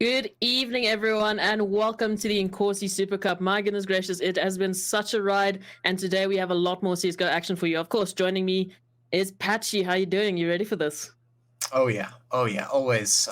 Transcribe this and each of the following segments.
Good evening, everyone, and welcome to the Inkosi Super Cup. My goodness gracious, it has been such a ride, and today we have a lot more CSGO action for you. Of course, joining me is Patchy. How you doing? You ready for this? Oh yeah, always.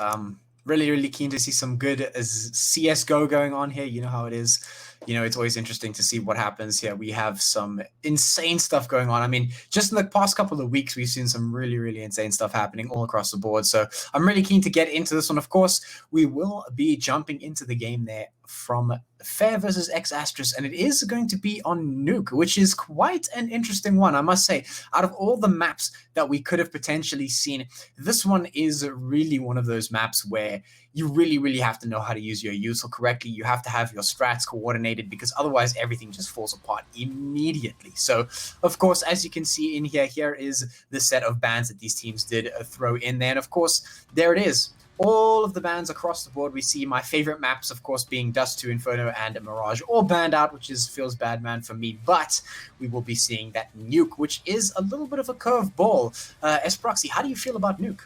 Really keen to see some good CS:GO going on here. You know how it is. It's always interesting to see what happens here. We have some insane stuff going on. I mean, just in the past couple of weeks, we've seen some really insane stuff happening all across the board. So I'm really keen to get into this one. Of course, we will be jumping into the game there from Fair versus X Asterisk, and it is going to be on Nuke, which is quite an interesting one, I must say. Out of all the maps that we could have potentially seen, this one is really one of those maps where you really have to know how to use your util correctly. You have to have your strats coordinated, because otherwise everything just falls apart immediately. So, of course, as you can see in here is the set of bans that these teams did throw in there. And of course, there it is. All of the bans across the board. We see my favorite maps, of course, being Dust 2, Inferno, and Mirage, all banned out, which feels bad, man, for me. But we will be seeing that Nuke, which is a little bit of a curveball. Esproxy, how do you feel about Nuke?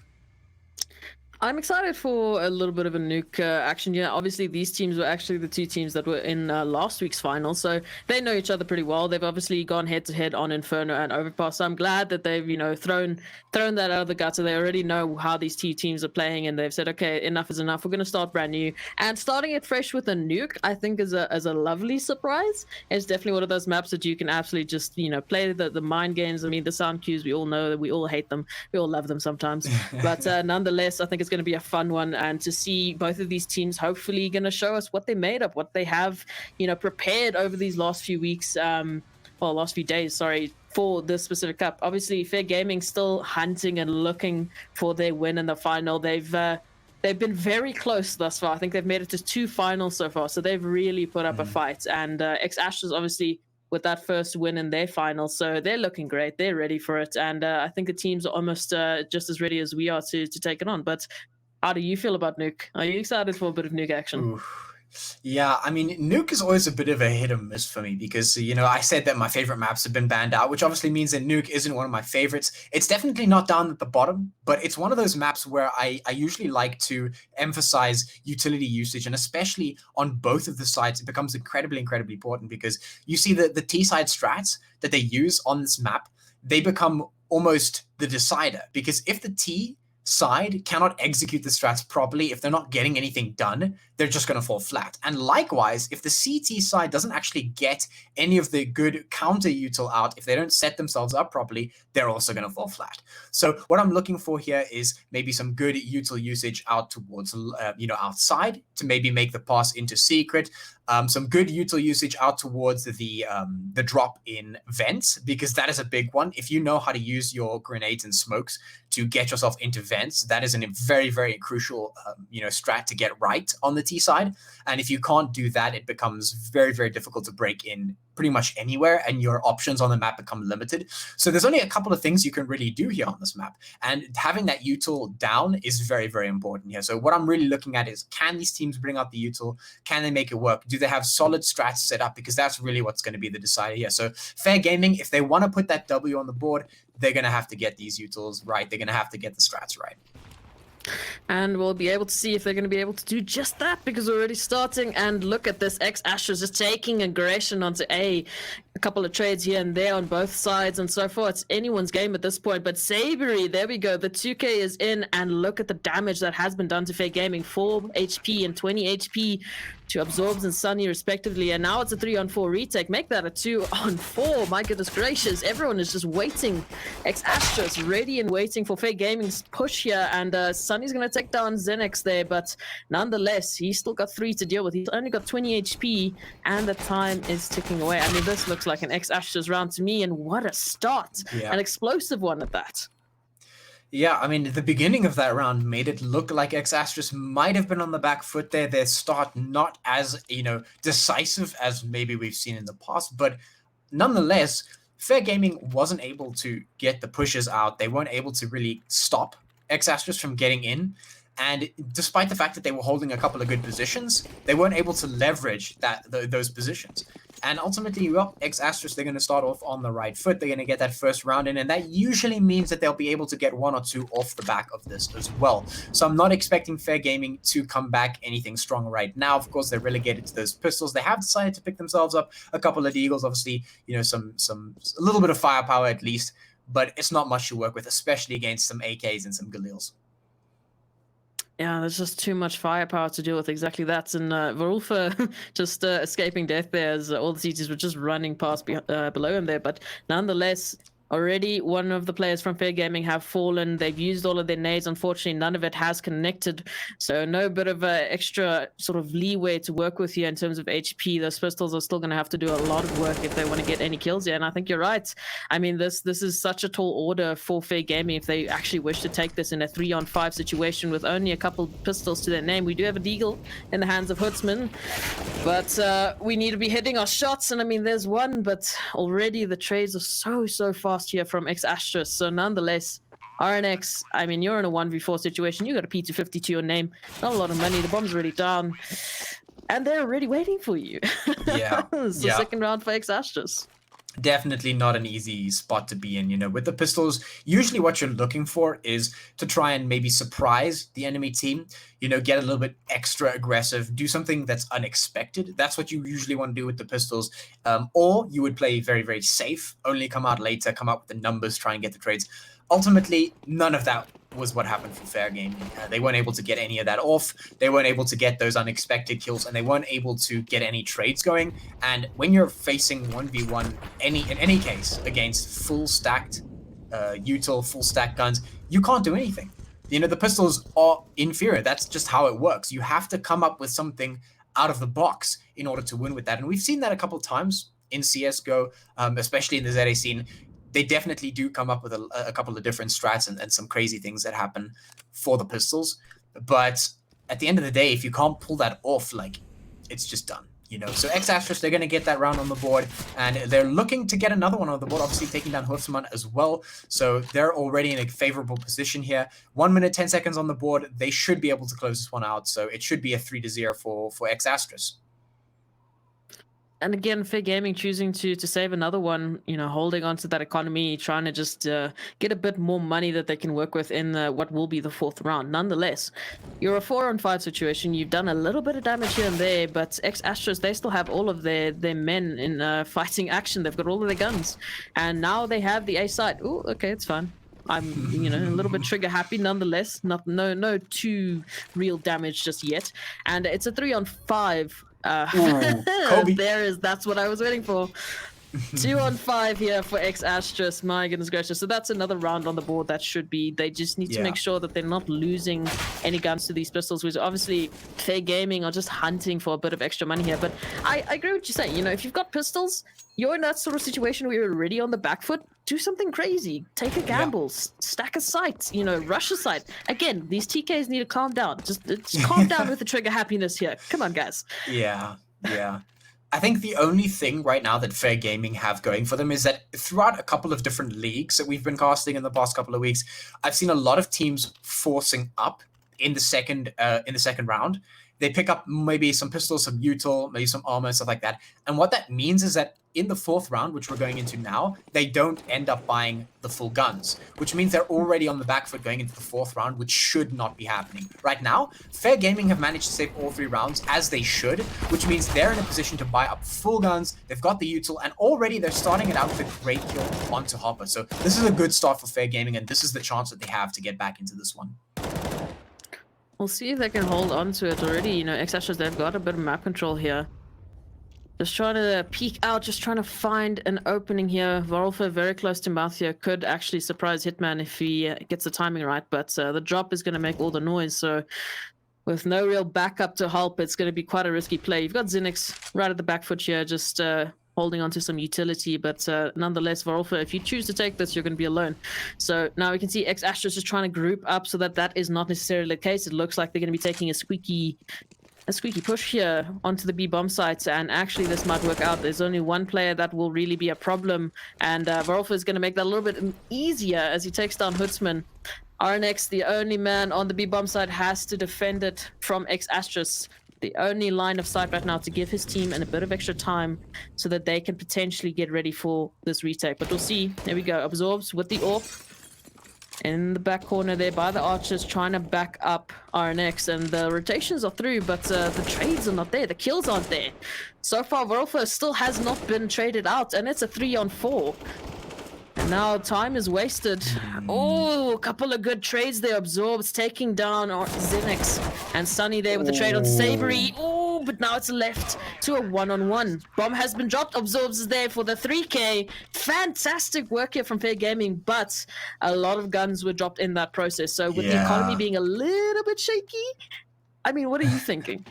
I'm excited for a little bit of a Nuke action. Yeah, obviously these teams were actually the two teams that were in last week's final, so they know each other pretty well. They've obviously gone head to head on Inferno and Overpass. So I'm glad that they've thrown that out of the gutter. They already know how these two teams are playing, and they've said, okay, enough is enough. We're going to start brand new, and starting it fresh with a Nuke, I think is a lovely surprise. It's definitely one of those maps that you can absolutely just play the mind games. I mean, the sound cues, we all know that we all hate them, we all love them sometimes, but nonetheless, I think it's going to be a fun one, and to see both of these teams hopefully going to show us what they made up, what they have prepared over these last few weeks, last few days, sorry, for this specific cup. Obviously Fair Gaming still hunting and looking for their win in the final. They've been very close thus far. I think they've made it to 2 finals so far, so they've really put up a fight. And X Ashes obviously with that first win in their final, so they're looking great, they're ready for it, and I think the teams are almost just as ready as we are to take it on. But how do you feel about Nuke? Are you excited for a bit of Nuke action? Ooh. Yeah, I mean, Nuke is always a bit of a hit or miss for me, because, I said that my favorite maps have been banned out, which obviously means that Nuke isn't one of my favorites. It's definitely not down at the bottom, but it's one of those maps where I usually like to emphasize utility usage, and especially on both of the sides, it becomes incredibly important, because you see the T-side strats that they use on this map, they become almost the decider, because if the T side cannot execute the strats properly, if they're not getting anything done, they're just going to fall flat. And likewise, if the CT side doesn't actually get any of the good counter util out, if they don't set themselves up properly, they're also going to fall flat. So what I'm looking for here is maybe some good util usage out towards, outside to maybe make the pass into secret. Some good util usage out towards the drop in vents, because that is a big one. If you know how to use your grenades and smokes to get yourself into vents, that is a very crucial strat to get right on the T side. And if you can't do that, it becomes very difficult to break in pretty much anywhere, and your options on the map become limited. So there's only a couple of things you can really do here on this map, and having that util down is very important here. So what I'm really looking at is, can these teams bring out the util? Can they make it work? Do they have solid strats set up? Because that's really what's going to be the decider here. So Fair Gaming, if they want to put that W on the board, they're going to have to get these utils right. They're going to have to get the strats right. And we'll be able to see if they're going to be able to do just that, because we're already starting. And look at this, X Ashes just taking aggression onto A couple of trades here and there on both sides and so forth. It's anyone's game at this point. But Sabery, there we go, the 2K is in, and look at the damage that has been done to Fair Gaming. 4 HP and 20 HP to Absorbs and Sunny respectively, and now it's a 3-on-4 retake. Make that a 2-on-4. My goodness gracious, everyone is just waiting. X Ashes ready and waiting for Fair Gaming's push here, and Sunny's going to take down Xenex there, but nonetheless, he's still got 3 to deal with. He's only got 20 HP, and the time is ticking away. I mean, this looks like an X Ashes round to me, and what a start. Yeah. An explosive one at that. Yeah, I mean, the beginning of that round made it look like X Asterisk might have been on the back foot there. Their start not as, decisive as maybe we've seen in the past, but nonetheless, Fair Gaming wasn't able to get the pushes out. They weren't able to really stop X Asterisk from getting in. And despite the fact that they were holding a couple of good positions, they weren't able to leverage those positions. And ultimately, well, X-Astrus, they're going to start off on the right foot. They're going to get that first round in, and that usually means that they'll be able to get 1 or 2 off the back of this as well. So I'm not expecting Fair Gaming to come back anything strong right now. Of course, they're relegated to those pistols. They have decided to pick themselves up a couple of Deagles, obviously, you know, a little bit of firepower at least, but it's not much to work with, especially against some AKs and some Galils. Yeah, there's just too much firepower to deal with exactly that. And Varulfa just escaping death there as all the CTs were just running past below him there. But nonetheless, already one of the players from Fair Gaming have fallen. They've used all of their nades. Unfortunately, none of it has connected. So no bit of extra sort of leeway to work with here in terms of HP. Those pistols are still going to have to do a lot of work if they want to get any kills here. And I think you're right. I mean, this is such a tall order for Fair Gaming if they actually wish to take this in a 3-on-5 situation with only a couple pistols to their name. We do have a Deagle in the hands of Hoodsman, but we need to be hitting our shots. And I mean, there's one, but already the trades are so fast here from X-Astrus. So nonetheless, RNX, I mean, you're in a 1v4 situation. You got a P250 to your name. Not a lot of money. The bomb's already down. And they're already waiting for you. Yeah. It's the second round for X-Astrus. Definitely not an easy spot to be in. You know, with the pistols, usually what you're looking for is to try and maybe surprise the enemy team, you know, get a little bit extra aggressive, do something that's unexpected. That's what you usually want to do with the pistols. Or you would play very, very safe, only come out later, come out with the numbers, try and get the trades. Ultimately, none of that was what happened for Fair Gaming. They weren't able to get any of that off. They weren't able to get those unexpected kills, and they weren't able to get any trades going. And when you're facing 1v1, in any case, against full stacked util, full stacked guns, you can't do anything. You know, the pistols are inferior. That's just how it works. You have to come up with something out of the box in order to win with that. And we've seen that a couple of times in CSGO, especially in the ZA scene. They definitely do come up with a couple of different strats and some crazy things that happen for the pistols. But at the end of the day, if you can't pull that off, like, it's just done, you know? So X-Astrus, they're going to get that round on the board, and they're looking to get another one on the board, obviously taking down Hoofsman as well. So they're already in a favorable position here. 1 minute, 10 seconds on the board. They should be able to close this one out. So it should be a 3-0 for X-Astrus. And again, Fair Gaming choosing to save another one, you know, holding on to that economy, trying to just get a bit more money that they can work with in what will be the 4th round. Nonetheless, you're a 4-on-5 situation. You've done a little bit of damage here and there, but X-Astrus, they still have all of their men in fighting action. They've got all of their guns. And now they have the A side. Oh, okay, it's fine. I'm, you know, a little bit trigger happy nonetheless. No too real damage just yet. And it's a 3-on-5. Kobe. That's what I was waiting for. 2-on-5 here for X-Astrus. My goodness gracious. So that's another round on the board that should be. They just need to make sure that they're not losing any guns to these pistols, which obviously Fair Gaming are just hunting for a bit of extra money here. But I agree with what you're saying. You know, if you've got pistols, you're in that sort of situation where you're already on the back foot. Do something crazy. Take a gamble. Stack a site. You know, rush a site. Again, these TKs need to calm down. Just calm down with the trigger happiness here. Come on, guys. Yeah. I think the only thing right now that Fair Gaming have going for them is that throughout a couple of different leagues that we've been casting in the past couple of weeks, I've seen a lot of teams forcing up in the second round. They pick up maybe some pistols, some util, maybe some armor, stuff like that. And what that means is that in the 4th round, which we're going into now, they don't end up buying the full guns, which means they're already on the back foot going into the 4th round, which should not be happening. Right now, Fair Gaming have managed to save all 3 rounds, as they should, which means they're in a position to buy up full guns, they've got the util, and already they're starting it out with a great kill onto Hopper. So this is a good start for Fair Gaming, and this is the chance that they have to get back into this one. We'll see if they can hold on to it already. You know, X-Astrus, they've got a bit of map control here. Just trying to peek out, just trying to find an opening here. Varulfa very close to mouth here. Could actually surprise Hitman if he gets the timing right. But the drop is going to make all the noise. So with no real backup to help, it's going to be quite a risky play. You've got Zinix right at the back foot here, just holding on to some utility. But nonetheless, Varulfa, if you choose to take this, you're going to be alone. So now we can see X-Astrus is trying to group up so that is not necessarily the case. It looks like they're going to be taking a squeaky push here onto the B bomb sites, and actually this might work out. There's only one player that will really be a problem, and Varulfa is going to make that a little bit easier as he takes down Hoodsman. RNX, the only man on the B-bomb side, has to defend it from X-Astrus. The only line of sight right now to give his team a bit of extra time so that they can potentially get ready for this retake. But we'll see. There we go. Absorbs with the AWP in the back corner there by the archers, trying to back up RNX, and the rotations are through, but the trades are not there. The kills aren't there. So far, Rolfo still has not been traded out, and it's a 3-on-4. And now time is wasted. Oh, a couple of good trades there. Absorbs taking down Zenix, and Sunny there with the trade on Savory. Oh, but now it's left to a 1-on-1. Bomb has been dropped. Absorbs is there for the 3K. Fantastic work here from Fair Gaming, but a lot of guns were dropped in that process. So with the economy being a little bit shaky, I mean, what are you thinking?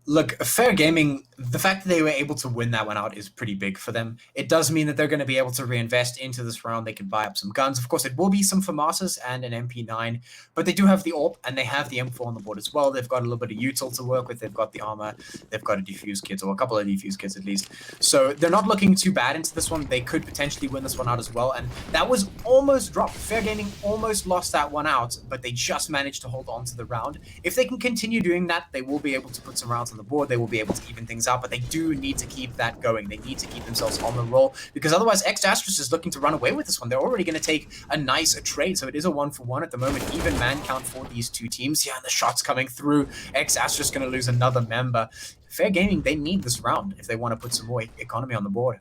Look, Fair Gaming, the fact that they were able to win that one out is pretty big for them. It does mean that they're going to be able to reinvest into this round. They can buy up some guns. Of course, it will be some FAMASas and an MP9, but they do have the AWP and they have the M4 on the board as well. They've got a little bit of util to work with. They've got the armor. They've got a defuse kit, or a couple of defuse kits at least. So they're not looking too bad into this one. They could potentially win this one out as well. And that was almost dropped. Fair Gaming almost lost that one out, but they just managed to hold on to the round. If they can continue doing that, they will be able to put some rounds on the board. They will be able to even things out, but they do need to keep that going. They need to keep themselves on the roll, because otherwise X-Astrus is looking to run away with this one. They're already going to take a nice trade, so it is a 1-for-1 at the moment. Even man count for these two teams. Yeah, and the shots coming through. X-Astrus going to lose another member. Fair Gaming, they need this round if they want to put some more economy on the board.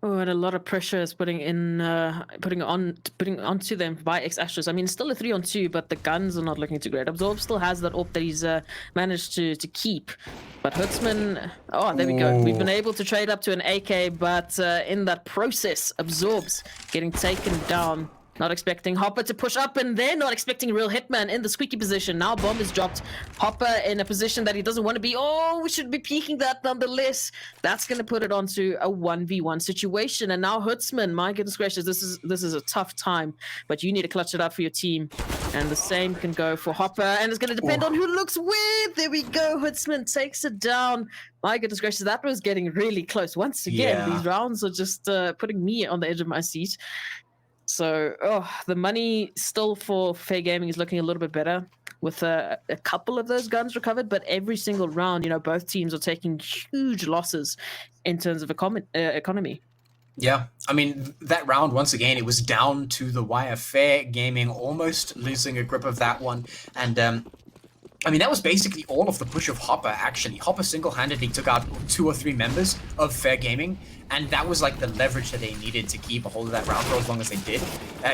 Oh, and a lot of pressure is putting onto them by X-Astrus. I mean, it's still a 3-on-2, but the guns are not looking too great. Absorb still has that AWP that he's managed to keep. But Hutzman, oh, there we go. We've been able to trade up to an AK, but in that process, Absorbs getting taken down. Not expecting Hopper to push up, and they're not expecting real Hitman in the squeaky position. Now bomb is dropped. Hopper in a position that he doesn't want to be. Oh, we should be peeking that nonetheless. That's going to put it onto a 1v1 situation. And now Hutzman, my goodness gracious, this is a tough time, but you need to clutch it up for your team. And the same can go for Hopper, and it's going to depend on who looks where. There we go. Hutzman takes it down. My goodness gracious, that was getting really close. Once again, these rounds are just putting me on the edge of my seat. So, the money still for Fair Gaming is looking a little bit better with a couple of those guns recovered, but every single round, you know, both teams are taking huge losses in terms of economy. Yeah, I mean, that round, once again, it was down to the wire. Fair Gaming almost losing a grip of that one. And, I mean, that was basically all of the push of Hopper, actually. Hopper single-handedly took out 2 or 3 members of Fair Gaming, and that was like the leverage that they needed to keep a hold of that round for as long as they did.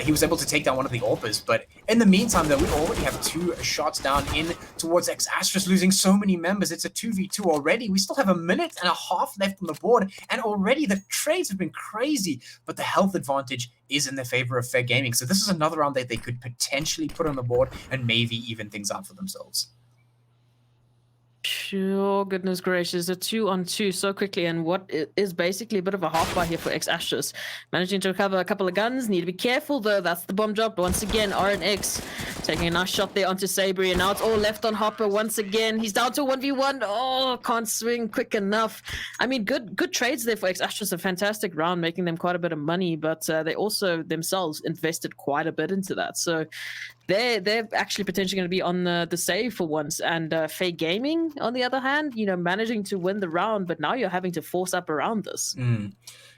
He was able to take down one of the AWPers, but in the meantime, though, we already have 2 shots down in towards X-Astrus, losing so many members. It's a 2v2 already. We still have 1.5 minutes left on the board, and already the trades have been crazy, but the health advantage is in the favor of Fair Gaming. So this is another round that they could potentially put on the board and maybe even things out for themselves. Sure, goodness gracious, a 2-on-2 so quickly, and what is basically a bit of a half bar here for X-Astrus. Managing to recover a couple of guns, need to be careful though, that's the bomb drop. Once again, RNX taking a nice shot there onto Sabri, and now it's all left on Hopper once again. He's down to 1v1, oh, can't swing quick enough. I mean, good trades there for X-Astrus, a fantastic round, making them quite a bit of money, but they also themselves invested quite a bit into that. So they're actually potentially going to be on the save for once. And Fair Gaming, on the other hand, you know, managing to win the round, but now you're having to force up around this.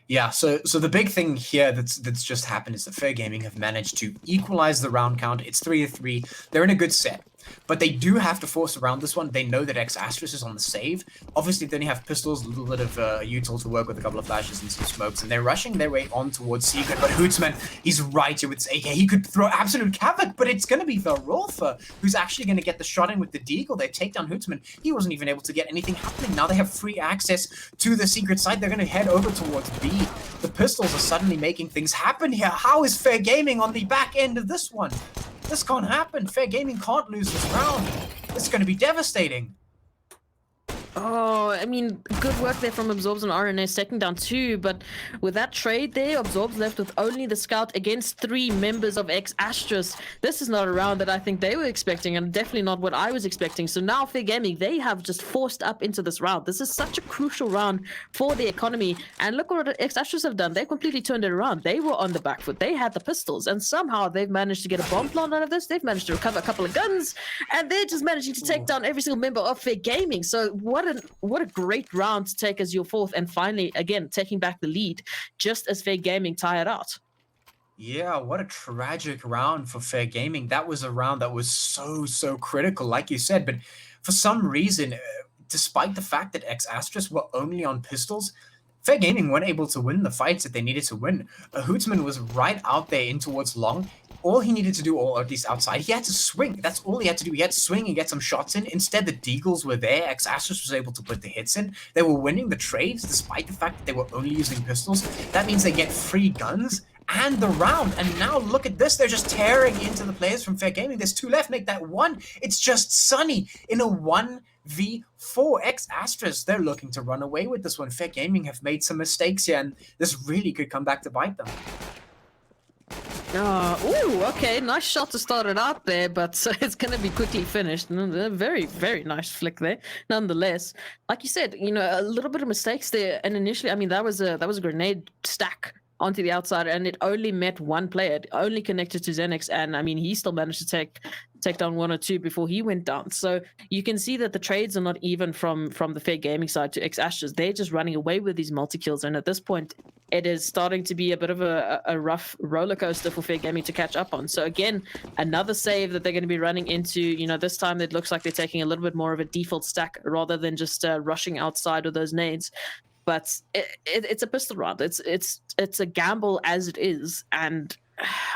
Yeah, so the big thing here that's just happened is that Fair Gaming have managed to equalize the round count. It's 3-3. They're in a good set. But they do have to force around this one. They know that X-Astrus is on the save. Obviously, they only have pistols, a little bit of util to work with, a couple of flashes and some smokes, and they're rushing their way on towards Secret. But Hootsman, he's right here with his AK. He could throw absolute havoc, but it's going to be the Rolfer who's actually going to get the shot in with the deagle. They take down Hootsman. He wasn't even able to get anything happening. Now they have free access to the Secret site. They're going to head over towards B. The pistols are suddenly making things happen here. How is Fair Gaming on the back end of this one? This can't happen. Fair Gaming can't lose this round. This is going to be devastating. Oh, I mean, good work there from Absorbs and RNS taking down 2, but with that trade there, Absorbs left with only the scout against 3 members of X-Astrus. This is not a round that I think they were expecting, and definitely not what I was expecting. So now Fair Gaming, they have just forced up into this round. This is such a crucial round for the economy, and look what X-Astrus have done. They completely turned it around. They were on the back foot. They had the pistols, and somehow they've managed to get a bomb plant out of this. They've managed to recover a couple of guns, and they're just managing to take down every single member of Fair Gaming. So what a great round to take as your 4th, and finally again taking back the lead just as Fair Gaming tie it out. Yeah, what a tragic round for Fair Gaming. That was a round that was so critical, like you said, but for some reason, despite the fact that X-Astrus were only on pistols, Fair Gaming weren't able to win the fights that they needed to win. Hootsman was right out there in towards long. All he needed to do, or at least outside, he had to swing. That's all he had to do. He had to swing and get some shots in. Instead, the Deagles were there. X-Astrus was able to put the hits in. They were winning the trades despite the fact that they were only using pistols. That means they get free guns and the round. And now look at this. They're just tearing into the players from Fair Gaming. There's 2 left. Make that 1. It's just Sunny in a 1v4. X-Astrus, they're looking to run away with this one. Fair Gaming have made some mistakes here, and this really could come back to bite them. Ooh, okay, nice shot to start it out there, but it's going to be quickly finished. Very nice flick there. Nonetheless, like you said, you know, a little bit of mistakes there, and initially, I mean, that was a grenade stack onto the outside, and it only met 1 player. It only connected to Xenix, and I mean, he still managed to take down 1 or 2 before he went down. So you can see that the trades are not even from the Fair Gaming side to X-Astrus. They're just running away with these multi-kills, and at this point, it is starting to be a bit of a rough roller coaster for Fair Gaming to catch up on. So again, another save that they're going to be running into. You know, this time it looks like they're taking a little bit more of a default stack rather than just rushing outside with those nades. But it's a pistol round. It's a gamble as it is, and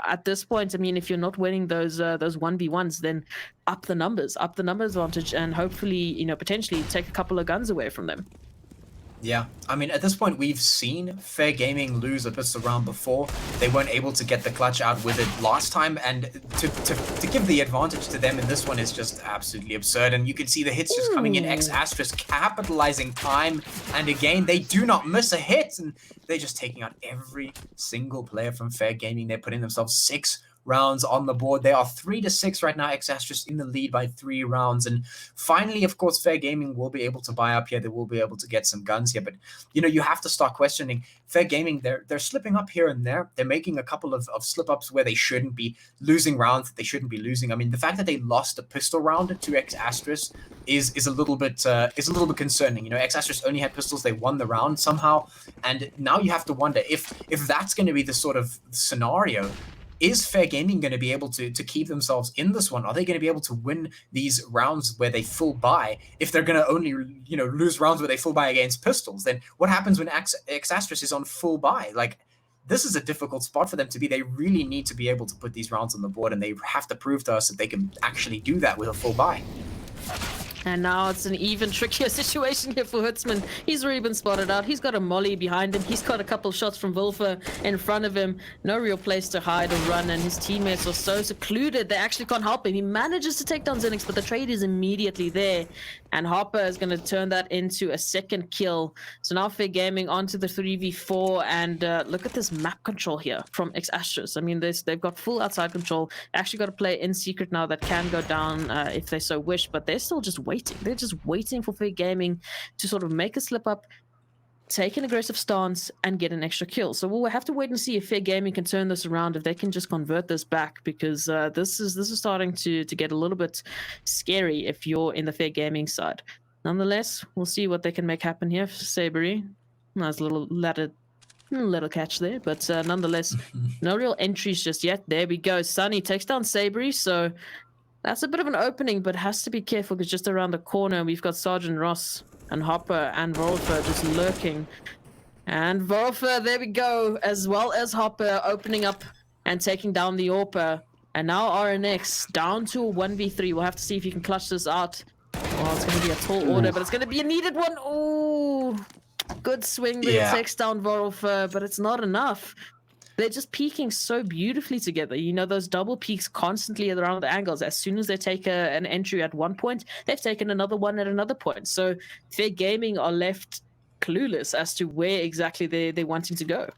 at this point, I mean, if you're not winning those 1v1s, then up the numbers advantage, and hopefully, you know, potentially take a couple of guns away from them. Yeah, I mean, at this point, we've seen Fair Gaming lose a pistol round before. They weren't able to get the clutch out with it last time, and to give the advantage to them in this one is just absolutely absurd. And you can see the hits just coming in. X-Astrus capitalizing time and again. They do not miss a hit, and they're just taking out every single player from Fair Gaming. They're putting themselves 6 rounds on the board. They are 3-6 right now. X-Astrus in the lead by 3 rounds. And finally, of course, Fair Gaming will be able to buy up here. They will be able to get some guns here. But, you know, you have to start questioning Fair Gaming. They're slipping up here and there. They're making a couple of slip-ups where they shouldn't be, losing rounds that they shouldn't be losing. I mean, the fact that they lost the pistol round to X-Astrus is a little bit concerning. You know, X-Astrus only had pistols. They won the round somehow. And now you have to wonder if that's going to be the sort of scenario. Is Fair Gaming going to be able to keep themselves in this one? Are they going to be able to win these rounds where they full buy? If they're going to only, you know, lose rounds where they full buy against pistols, then what happens when X-Astrus is on full buy? Like, this is a difficult spot for them to be. They really need to be able to put these rounds on the board, and they have to prove to us that they can actually do that with a full buy. And now it's an even trickier situation here for Hootsman. He's already been spotted out. He's got a molly behind him. He's got a couple shots from Wolfer in front of him. No real place to hide or run, and his teammates are so secluded they actually can't help him. He manages to take down Xenix, but the trade is immediately there. And Hopper is going to turn that into a second kill. So now Fair Gaming onto the 3v4, and look at this map control here from X-Astrus. I mean, they've got full outside control. Actually got a player in secret now that can go down if they so wish, but they're still just waiting. They're just waiting for Fair Gaming to sort of make a slip up, take an aggressive stance, and get an extra kill. So we'll have to wait and see if Fair Gaming can turn this around, if they can just convert this back, because this is starting to get a little bit scary if you're in the Fair Gaming side. Nonetheless, we'll see what they can make happen here. Sabery, nice little catch there, but nonetheless, no real entries just yet. There we go. Sunny takes down Sabery, so that's a bit of an opening, but has to be careful because just around the corner we've got Sergeant Ross and Hopper and Wolfer just lurking. And Wolfer, there we go, as well as Hopper opening up and taking down the AWPer. And now RNX down to a 1v3. We'll have to see if he can clutch this out. Oh, it's going to be a tall order, but it's going to be a needed one. Oh, good swing, but it takes down Wolfer, but it's not enough. they're just peaking so beautifully together. You know, those double peaks constantly around the angles. As soon as they take an entry at one point, they've taken another one at another point. So Fair Gaming are left clueless as to where exactly they're wanting to go.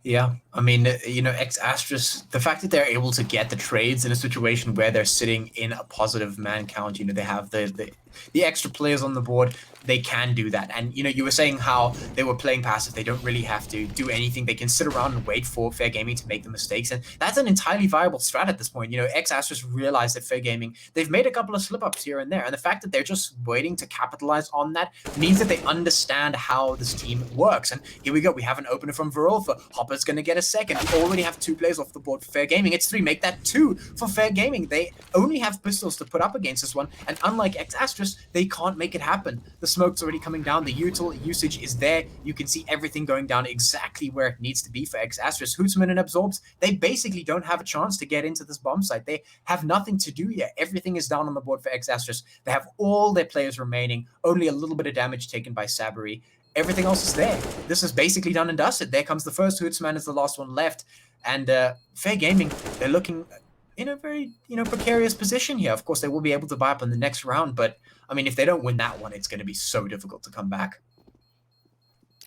Yeah, I mean, you know, X Astros, the fact that they're able to get the trades in a situation where they're sitting in a positive man count, you know, they have the extra players on the board, they can do that. And, you know, you were saying how they were playing passive. They don't really have to do anything. They can sit around and wait for Fair Gaming to make the mistakes. And that's an entirely viable strat at this point. You know, X Astros realized that Fair Gaming, they've made a couple of slip-ups here and there. And the fact that they're just waiting to capitalize on that means that they understand how this team works. And here we go. We have an opener from Verolfa. Hopper's going to get a second. We already have 2 players off the board for Fair Gaming. It's 3. Make that 2 for Fair Gaming. They only have pistols to put up against this one. And unlike X Astros, they can't make it happen. The smoke's already coming down. The util usage is there. You can see everything going down exactly where it needs to be for X Astros. Hootsman and Absorbs, they basically don't have a chance to get into this bomb site. They have nothing to do yet. Everything is down on the board for X Astros. They have all their players remaining. Only a little bit of damage taken by Sabri. Everything else is there. This is basically done and dusted. There comes the first Hootsman as the last one left. And Fair Gaming, they're looking in a very, you know, precarious position here. Of course, they will be able to buy up in the next round, but I mean, if they don't win that one, it's going to be so difficult to come back.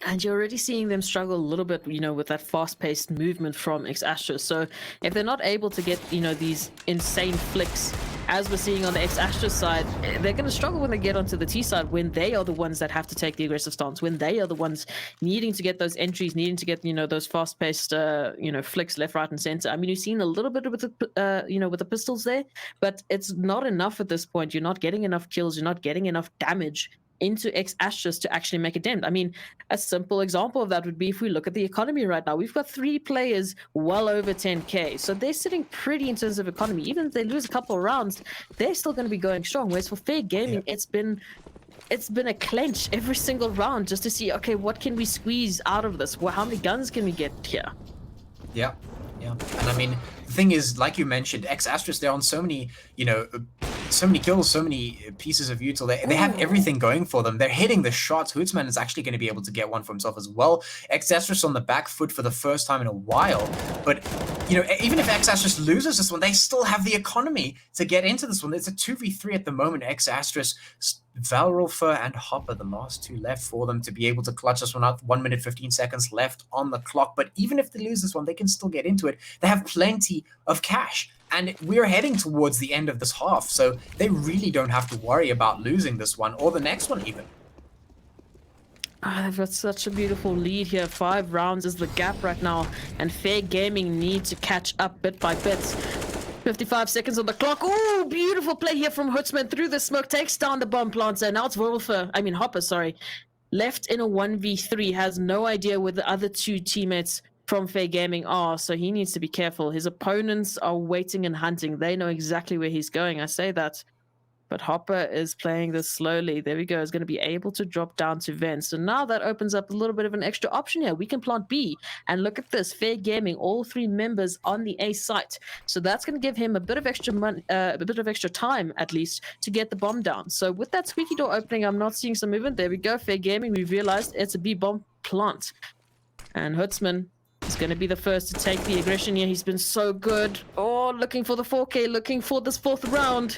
And you're already seeing them struggle a little bit, you know, with that fast-paced movement from X Astros. So if they're not able to get, you know, these insane flicks, as we're seeing on the X Astros side, they're going to struggle when they get onto the T side, when they are the ones that have to take the aggressive stance, when they are the ones needing to get those entries, needing to get, you know, those fast-paced, you know, flicks left, right, and center. I mean, you've seen a little bit with the, you know, with the pistols there, but it's not enough at this point. You're not getting enough kills. You're not getting enough damage into X Astros to actually make a dent. I mean, a simple example of that would be if we look at the economy right now. We've got 3 players well over 10k, so they're sitting pretty in terms of economy. Even if they lose a couple of rounds, they're still going to be going strong. Whereas for Fair Gaming, it's been a clench every single round just to see, okay, what can we squeeze out of this? Well, how many guns can we get here? Yeah. And I mean, the thing is, like you mentioned, X Astros, they're on so many, you know, so many kills, so many pieces of util. They have everything going for them. They're hitting the shots. Hootsman is actually going to be able to get one for himself as well. X Astros on the back foot for the first time in a while. But, you know, even if X Astros loses this one, they still have the economy to get into this one. It's a 2v3 at the moment. X Astros, Valrolfer and Hopper, the last 2 left for them to be able to clutch this one out. 1 minute, 15 seconds left on the clock. But even if they lose this one, they can still get into it. They have plenty of cash. And we're heading towards the end of this half, so they really don't have to worry about losing this one or the next one even. They've got such a beautiful lead here. 5 rounds is the gap right now, and Fair Gaming need to catch up bit by bit. 55 seconds on the clock. Oh, beautiful play here from Hootsman through the smoke, takes down the bomb planter. Now it's Hopper, sorry. Left in a 1v3, has no idea where the other 2 teammates from Fair Gaming are, so he needs to be careful. His opponents are waiting and hunting. They know exactly where he's going. I say that. But Hopper is playing this slowly. There we go. Is going to be able to drop down to vent. So now that opens up a little bit of an extra option here. We can plant B. And look at this. Fair Gaming, all 3 members on the A site. So that's going to give him a bit of extra time, at least, to get the bomb down. So with that squeaky door opening, I'm not seeing some movement. There we go. Fair Gaming, we've realized it's a B bomb plant. And Hootsman is going to be the first to take the aggression here. He's been so good. Oh, looking for the 4K, looking for this 4th round.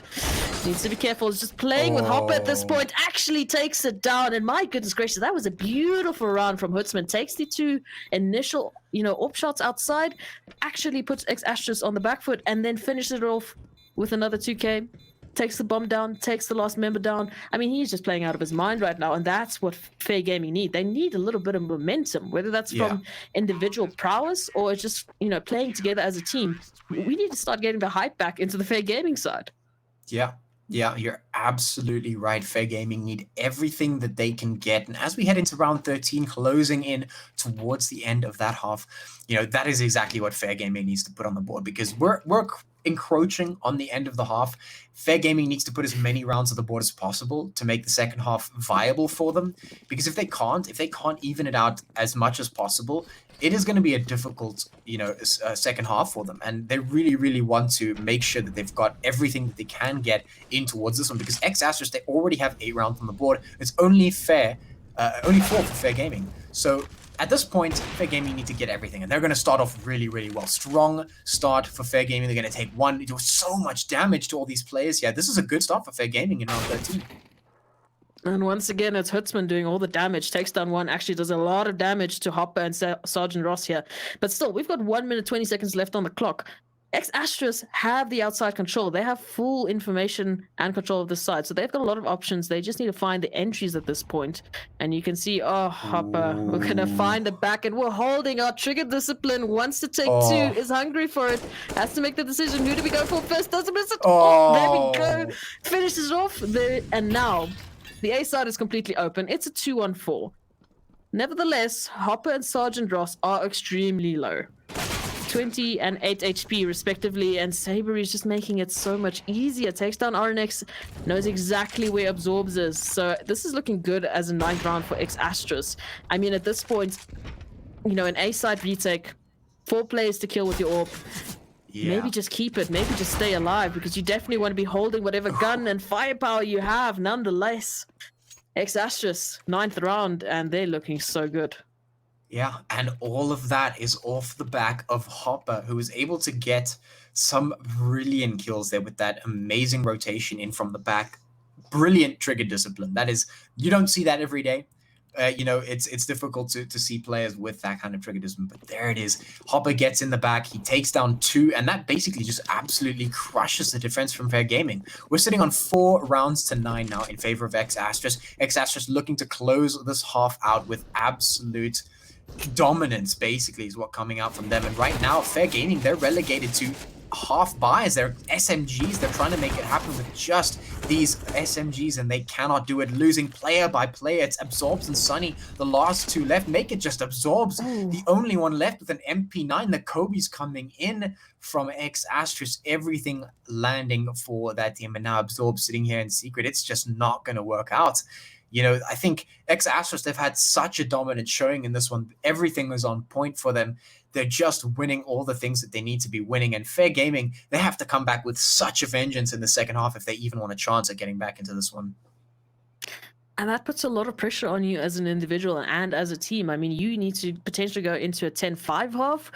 Needs to be careful. He's just playing with Hopper at this point. Actually takes it down. And my goodness gracious, that was a beautiful round from Hootsman. Takes the 2 initial, you know, op shots outside. Actually puts X Astros on the back foot and then finishes it off with another 2K. Takes the bomb down, takes the last member down. I mean, he's just playing out of his mind right now, and that's what Fair Gaming need. They need a little bit of momentum, whether that's from individual prowess or just, you know, playing together as a team. We need to start getting the hype back into the Fair Gaming side. Yeah, you're absolutely right. Fair Gaming need everything that they can get. And as we head into round 13, closing in towards the end of that half, you know, that is exactly what Fair Gaming needs to put on the board, because we're encroaching on the end of the half. Fair Gaming needs to put as many rounds on the board as possible to make the second half viable for them, because if they can't even it out as much as possible, it is going to be a difficult, you know, second half for them. And they really, really want to make sure that they've got everything that they can get in towards this one, because X Astros, they already have 8 rounds on the board. It's only 4 for Fair Gaming. So at this point, Fair Gaming need to get everything, and they're going to start off really, really well. Strong start for Fair Gaming. They're going to take one, do so much damage to all these players. Yeah, this is a good start for Fair Gaming in round 13. And once again, it's Hutzman doing all the damage. Takes down one, actually does a lot of damage to Hopper and Sergeant Ross here. But still, we've got 1 minute, 20 seconds left on the clock. Asterisk have the outside control. They have full information and control of the side. So they've got a lot of options. They just need to find the entries at this point. And you can see, oh, Hopper, we're going to find the back. And we're holding our trigger discipline. Wants to take two, is hungry for it. Has to make the decision. Who do we go for first? Doesn't miss it. Oh, there we go. Finishes off there. And now the A side is completely open. It's a 2-on-4. Nevertheless, Hopper and Sergeant Ross are extremely low. 20 and 8 HP respectively, and Saber is just making it so much easier. Takes down RNX, knows exactly where Absorbs is. So this is looking good as a 9th round for Asterisk. I mean, at this point, you know, an A side retake, 4 players to kill with your AWP. Yeah. Maybe just keep it, maybe just stay alive, because you definitely want to be holding whatever gun and firepower you have. Nonetheless, Asterisk, 9th round, and they're looking so good. Yeah, and all of that is off the back of Hopper, who was able to get some brilliant kills there with that amazing rotation in from the back. Brilliant trigger discipline. That is, you don't see that every day. You know, it's difficult to see players with that kind of trigger discipline, but there it is. Hopper gets in the back, he takes down 2, and that basically just absolutely crushes the defense from Fair Gaming. We're sitting on 4 rounds to 9 now in favor of Asterisk. Asterisk looking to close this half out with absolute dominance, basically, is what coming out from them. And right now, Fair Gaming, they're relegated to half buys. They're SMGs. They're trying to make it happen with just these SMGs, and they cannot do it. Losing player by player. It's Absorbs and Sunny, the last 2 left. Make it just Absorbs, the only one left with an MP9. The Kobe's coming in from Asterisk. Everything landing for that team, and now Absorbs sitting here in secret. It's just not going to work out. You know, I think Asterisk, they've had such a dominant showing in this one. Everything was on point for them. They're just winning all the things that they need to be winning. And Fair Gaming, they have to come back with such a vengeance in the second half if they even want a chance at getting back into this one. And that puts a lot of pressure on you as an individual and as a team. I mean, you need to potentially go into a 10-5 half,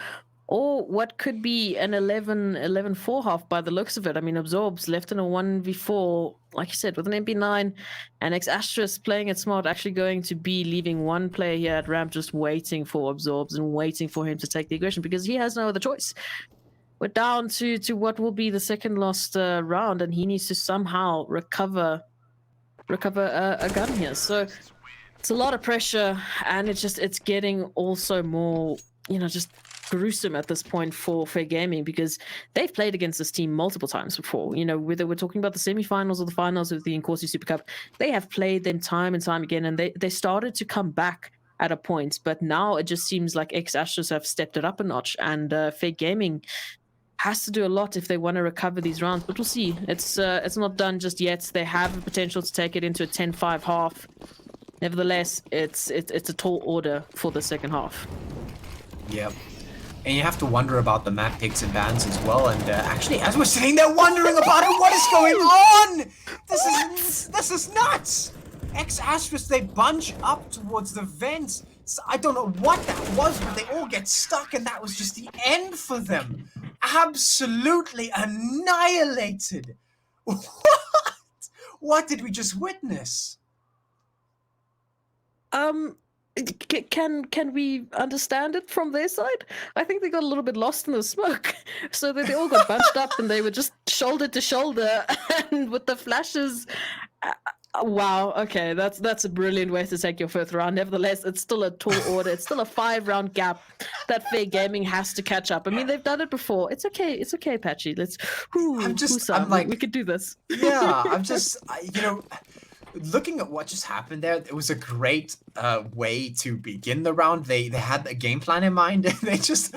or what could be an 11-4 half by the looks of it. I mean, Absorbs left in a 1v4, like you said, with an MP9, and Asterisk playing it smart, actually going to be leaving one player here at ramp just waiting for Absorbs and waiting for him to take the aggression, because he has no other choice. We're down to what will be the second last round, and he needs to somehow recover a gun here. So it's a lot of pressure, and it's getting also more, you know, just gruesome at this point for Fair Gaming, because they've played against this team multiple times before. You know, whether we're talking about the semifinals or the finals of the Inkosi Super Cup, they have played them time and time again, and they started to come back at a point. But now it just seems like Asterisk have stepped it up a notch, and Fair Gaming has to do a lot if they want to recover these rounds. But we'll see. It's not done just yet. They have the potential to take it into a 10-5 half. Nevertheless, it's a tall order for the second half. Yep. And you have to wonder about the map picks and bans as well. And actually, as we're sitting there wondering about it, what is going on? This is nuts. Asterisk, they bunch up towards the vents. So I don't know what that was, but they all get stuck, and that was just the end for them. Absolutely annihilated. What did we just witness? Can we understand it from their side? I think they got a little bit lost in the smoke, so that they all got bunched up and they were just shoulder to shoulder, and with the flashes. Wow. Okay, that's a brilliant way to take your first round. Nevertheless, it's still a tall order. It's still a 5-round gap that Fair Gaming has to catch up. I mean, they've done it before. It's okay. It's okay, Patchy. Let's. I'm like, we could do this. Yeah, I'm just, you know. Looking at what just happened there, it was a great way to begin the round. They had a game plan in mind. They just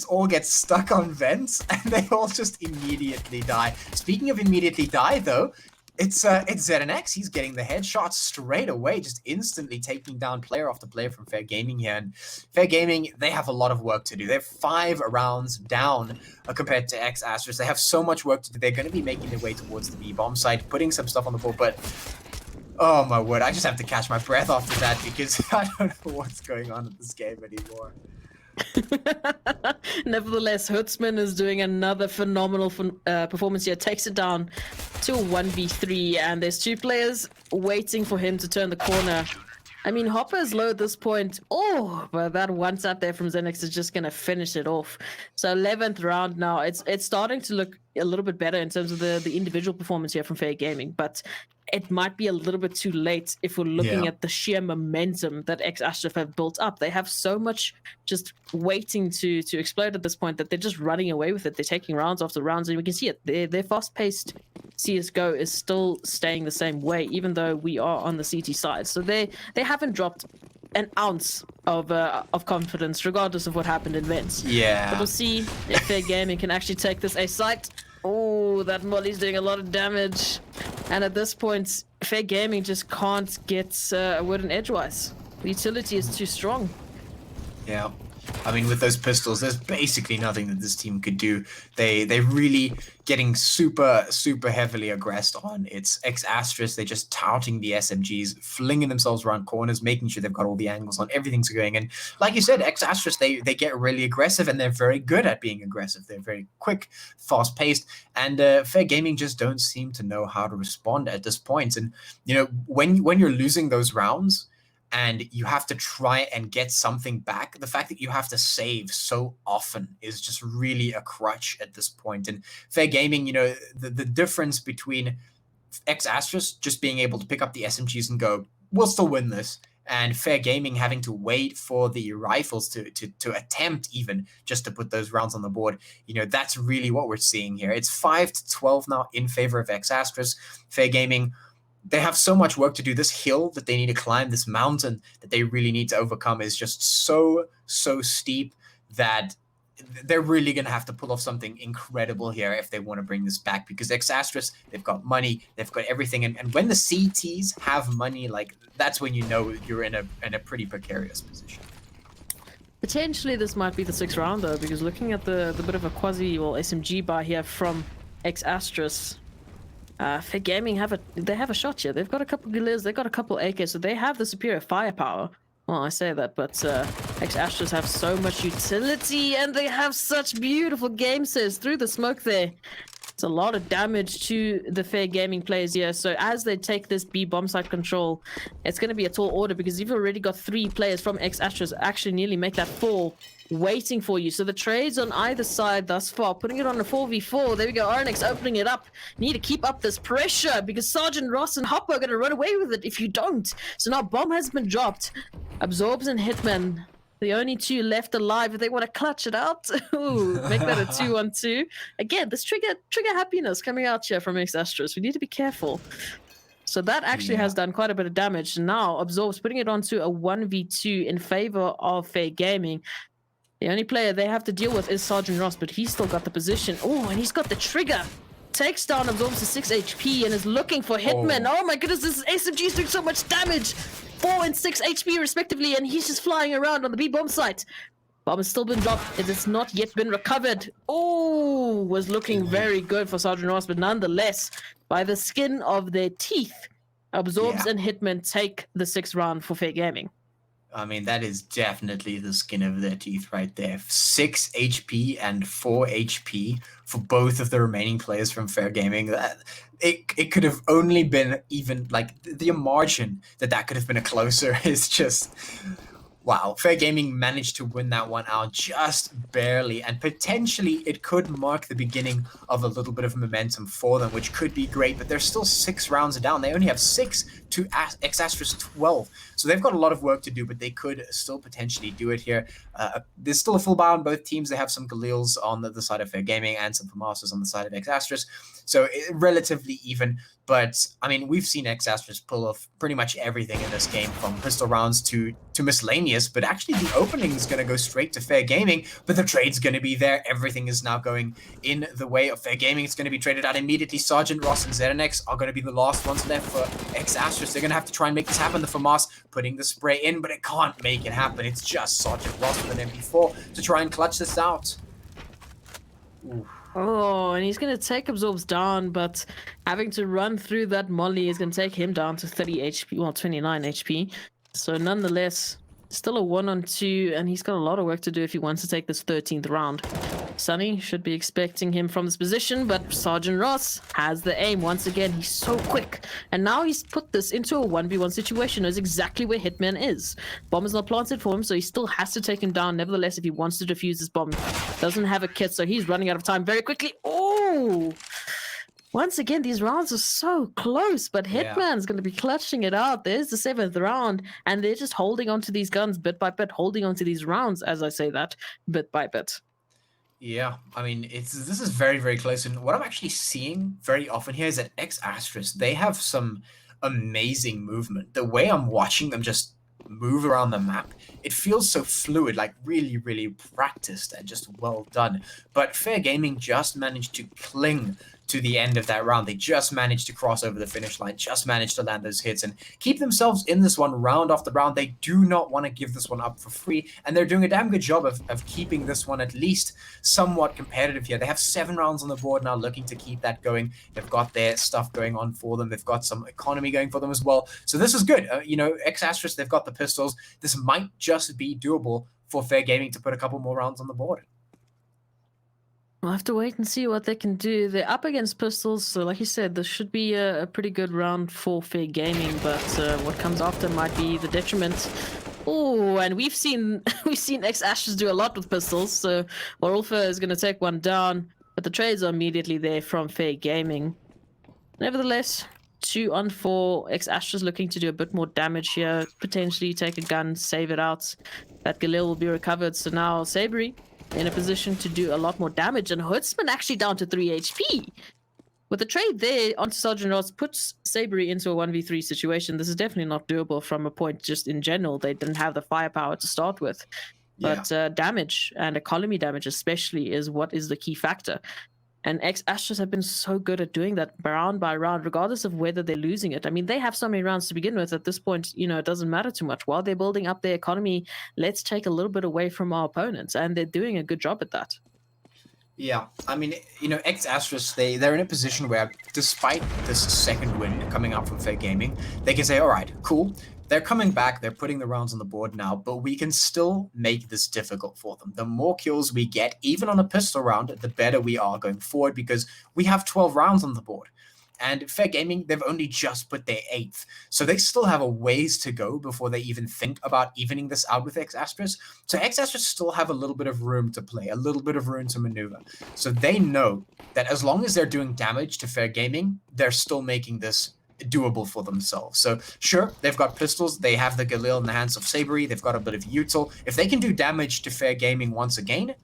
all get stuck on vents, and they all just immediately die. Speaking of immediately die, though, it's ZNX. He's getting the headshot straight away, just instantly taking down player after player from Fair Gaming here. And Fair Gaming, they have a lot of work to do. They're 5 rounds down compared to Asterisk. They have so much work to do. They're going to be making their way towards the B-bomb side, putting some stuff on the board, but Oh my word, I just have to catch my breath after that because I don't know what's going on in this game anymore. Nevertheless, Hutzman is doing another phenomenal performance here. Takes it down to a 1v3, and there's two players waiting for him to turn the corner. I mean, Hopper is low at this point. Oh, but that one tap there from Xenix is just going to finish it off. So 11th round now. It's starting to look a little bit better in terms of the individual performance here from Fair Gaming, but it might be a little bit too late if we're looking at the sheer momentum that X-Astraf have built up. They have so much just waiting to explode at this point that they're just running away with it. They're taking rounds after rounds, and we can see it. Their fast-paced CSGO is still staying the same way, even though we are on the CT side. So they haven't dropped an ounce of confidence, regardless of what happened in Vents. Yeah. But we'll see if Fair Gaming can actually take this A site. Oh, that Molly's doing a lot of damage. And at this point, Fair Gaming just can't get a word in edgewise. The utility is too strong. Yeah. I mean, with those pistols, there's basically nothing that this team could do. They're really getting super heavily aggressed on. It's X-Astrus. They're just touting the SMGs, flinging themselves around corners, making sure they've got all the angles on, everything's going. And like you said, X-Astrus, they get really aggressive, and they're very good at being aggressive. They're very quick, fast-paced, and Fair Gaming just don't seem to know how to respond at this point. And, you know, when you're losing those rounds, and you have to try and get something back, the fact that you have to save so often is just really a crutch at this point. And Fair Gaming, you know, the difference between X-Astrus just being able to pick up the SMGs and go, we'll still win this, and Fair Gaming having to wait for the rifles to attempt even just to put those rounds on the board, you know, that's really what we're seeing here. It's 5-12 now in favor of X-Astrus. Fair Gaming, they have so much work to do. This hill that they need to climb, this mountain that they really need to overcome is just so steep that they're really going to have to pull off something incredible here if they want to bring this back, because X-Astrus, they've got money, they've got everything. And when the CTs have money, like, that's when you know you're in a pretty precarious position. Potentially this might be the 6th round though, because looking at the bit of a quasi or SMG buy here from X-Astrus, Fair Gaming have a shot here. They've got a couple Gillies, they've got a couple AKs, so they have the superior firepower. Well, I say that, but X-Astrus have so much utility, and they have such beautiful game saves through the smoke there. It's a lot of damage to the Fair Gaming players here. So as they take this B bomb site control, it's going to be a tall order, because you've already got 3 players from X-Astrus actually nearly make that 4 waiting for you. So the trades on either side thus far, putting it on a 4v4. There we go, Arnix opening it up. Need to keep up this pressure, because Sergeant Ross and Hopper are going to run away with it if you don't. So now bomb has been dropped. Absorbs and Hitman, the only 2 left alive if they want to clutch it out. Ooh, make that a 2-on-2. Again, this trigger happiness coming out here from X-Astrus. We need to be careful. So that actually has done quite a bit of damage. Now Absorbs putting it onto a 1v2 in favor of Fair Gaming. The only player they have to deal with is Sergeant Ross, but he's still got the position. Oh, and he's got the trigger. Takes down Absorbs to 6 HP and is looking for Hitman. Oh my goodness, this SMG is doing so much damage. 4 and 6 HP respectively, and he's just flying around on the B-bomb site. Bomb has still been dropped. It has not yet been recovered. Oh, was looking very good for Sergeant Ross, but nonetheless, by the skin of their teeth, Absorbs and Hitman take the 6th round for Fair Gaming. I mean, that is definitely the skin of their teeth right there. 6 HP and 4 HP for both of the remaining players from Fair Gaming. It could have only been even, like, the margin that could have been a closer is just... Wow, Fair Gaming managed to win that one out just barely, and potentially it could mark the beginning of a little bit of momentum for them, which could be great, but they're still 6 rounds down. They only have 6 to X-Astrus 12, so they've got a lot of work to do, but they could still potentially do it here. There's still a full buy on both teams. They have some Galils on the side of Fair Gaming and some Famasas on the side of X-Astrus, so relatively even. But, I mean, we've seen X-Astrus pull off pretty much everything in this game, from pistol rounds to miscellaneous, but actually the opening is going to go straight to Fair Gaming, but the trade's going to be there. Everything is now going in the way of Fair Gaming. It's going to be traded out immediately. Sergeant Ross and Zerenex are going to be the last ones left for X-Astrus. They're going to have to try and make this happen. The FAMAS putting the spray in, but it can't make it happen. It's just Sergeant Ross with an MP4 to try and clutch this out. Ooh. Oh, and he's going to take Absorbs down, but Having to run through that molly is going to take him down to 30 HP, well, 29 HP. So nonetheless, still a 1-on-2, and he's got a lot of work to do if he wants to take this 13th round. Sunny should be expecting him from this position, but Sergeant Ross has the aim. Once again, he's so quick. And now he's put this into a 1v1 situation, knows exactly where Hitman is. Bomb is not planted for him, so he still has to take him down. Nevertheless, if he wants to defuse this bomb, doesn't have a kit, so he's running out of time very quickly. Oh! Once again, these rounds are so close, but Hitman's going to be clutching it out. There's the 7th round, and they're just holding on to these guns bit by bit, holding on to these rounds, as I say that, bit by bit. Yeah, I mean, this is very, very close. And what I'm actually seeing very often here is that X-Astrus, they have some amazing movement. The way I'm watching them just move around the map, it feels so fluid, like really, really practiced and just well done. But Fair Gaming just managed to cling to the end of that round. They just managed to cross over the finish line, just managed to land those hits and keep themselves in this one round after round. They do not want to give this one up for free, and they're doing a damn good job of keeping this one at least somewhat competitive here. They have 7 rounds on the board now, looking to keep that going. They've got their stuff going on for them. They've got some economy going for them as well. So this is good. You know, X-Astrus, they've got the pistols. This might just be doable for Fair Gaming to put a couple more rounds on the board. We'll have to wait and see what they can do. They're up against pistols, so like you said, this should be a pretty good round for Fair Gaming, but what comes after might be the detriment. Oh, and we've seen X-Ashes do a lot with pistols, so Warulfa is going to take one down, but the trades are immediately there from Fair Gaming. Nevertheless, 2-on-4, X-Ashes looking to do a bit more damage here, potentially take a gun, save it out. That Galil will be recovered, so now Sabery in a position to do a lot more damage, and Hoodsman actually down to 3 HP. With the trade there onto Sergeant Ross puts Sabery into a 1v3 situation. This is definitely not doable from a point just in general. They didn't have the firepower to start with. But damage, and economy damage especially, is what is the key factor. And X-Astros have been so good at doing that round by round, regardless of whether they're losing it. I mean, they have so many rounds to begin with. At this point, you know, it doesn't matter too much. While they're building up their economy, let's take a little bit away from our opponents. And they're doing a good job at that. Yeah, I mean, you know, X-Astros, they're in a position where, despite this second win coming out from Fair Gaming, they can say, all right, cool. They're coming back, they're putting the rounds on the board now, but we can still make this difficult for them. The more kills we get, even on a pistol round, the better we are going forward, because we have 12 rounds on the board. And Fair Gaming, they've only just put their 8th. So they still have a ways to go before they even think about evening this out with X-Astros. So X-Astros still have a little bit of room to play, a little bit of room to maneuver. So they know that as long as they're doing damage to Fair Gaming, they're still making this doable for themselves. So sure, they've got pistols, they have the Galil in the hands of Sabery, they've got a bit of util. If they can do damage to Fair Gaming once again,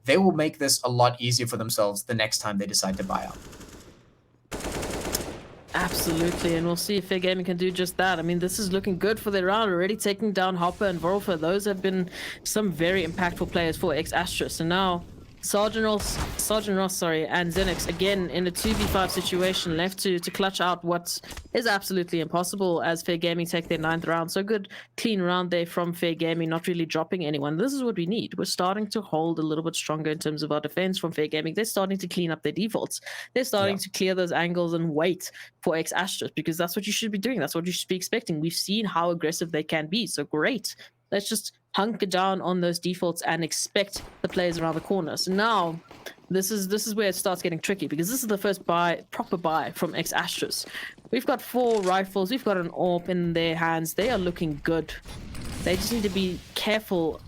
they will make this a lot easier for themselves the next time they decide to buy out. Absolutely, and we'll see if Fair Gaming can do just that. I mean, this is looking good for their round, already taking down Hopper and Vorolfer. Those have been some very impactful players for X-Astros. And now Sergeant Ross, and Zenix again in a 2v5 situation, left to clutch out what is absolutely impossible as Fair Gaming take their 9th round. So good, clean round there from Fair Gaming, not really dropping anyone. This is what we need. We're starting to hold a little bit stronger in terms of our defense from Fair Gaming. They're starting to clean up their defaults. They're starting to clear those angles and wait for X-Astros, because that's what you should be doing. That's what you should be expecting. We've seen how aggressive they can be. So great. Let's just hunker down on those defaults and expect the players around the corner. So now, this is where it starts getting tricky, because this is the first proper buy from X-Astros. We've got 4 rifles, we've got an AWP in their hands. They are looking good. They just need to be careful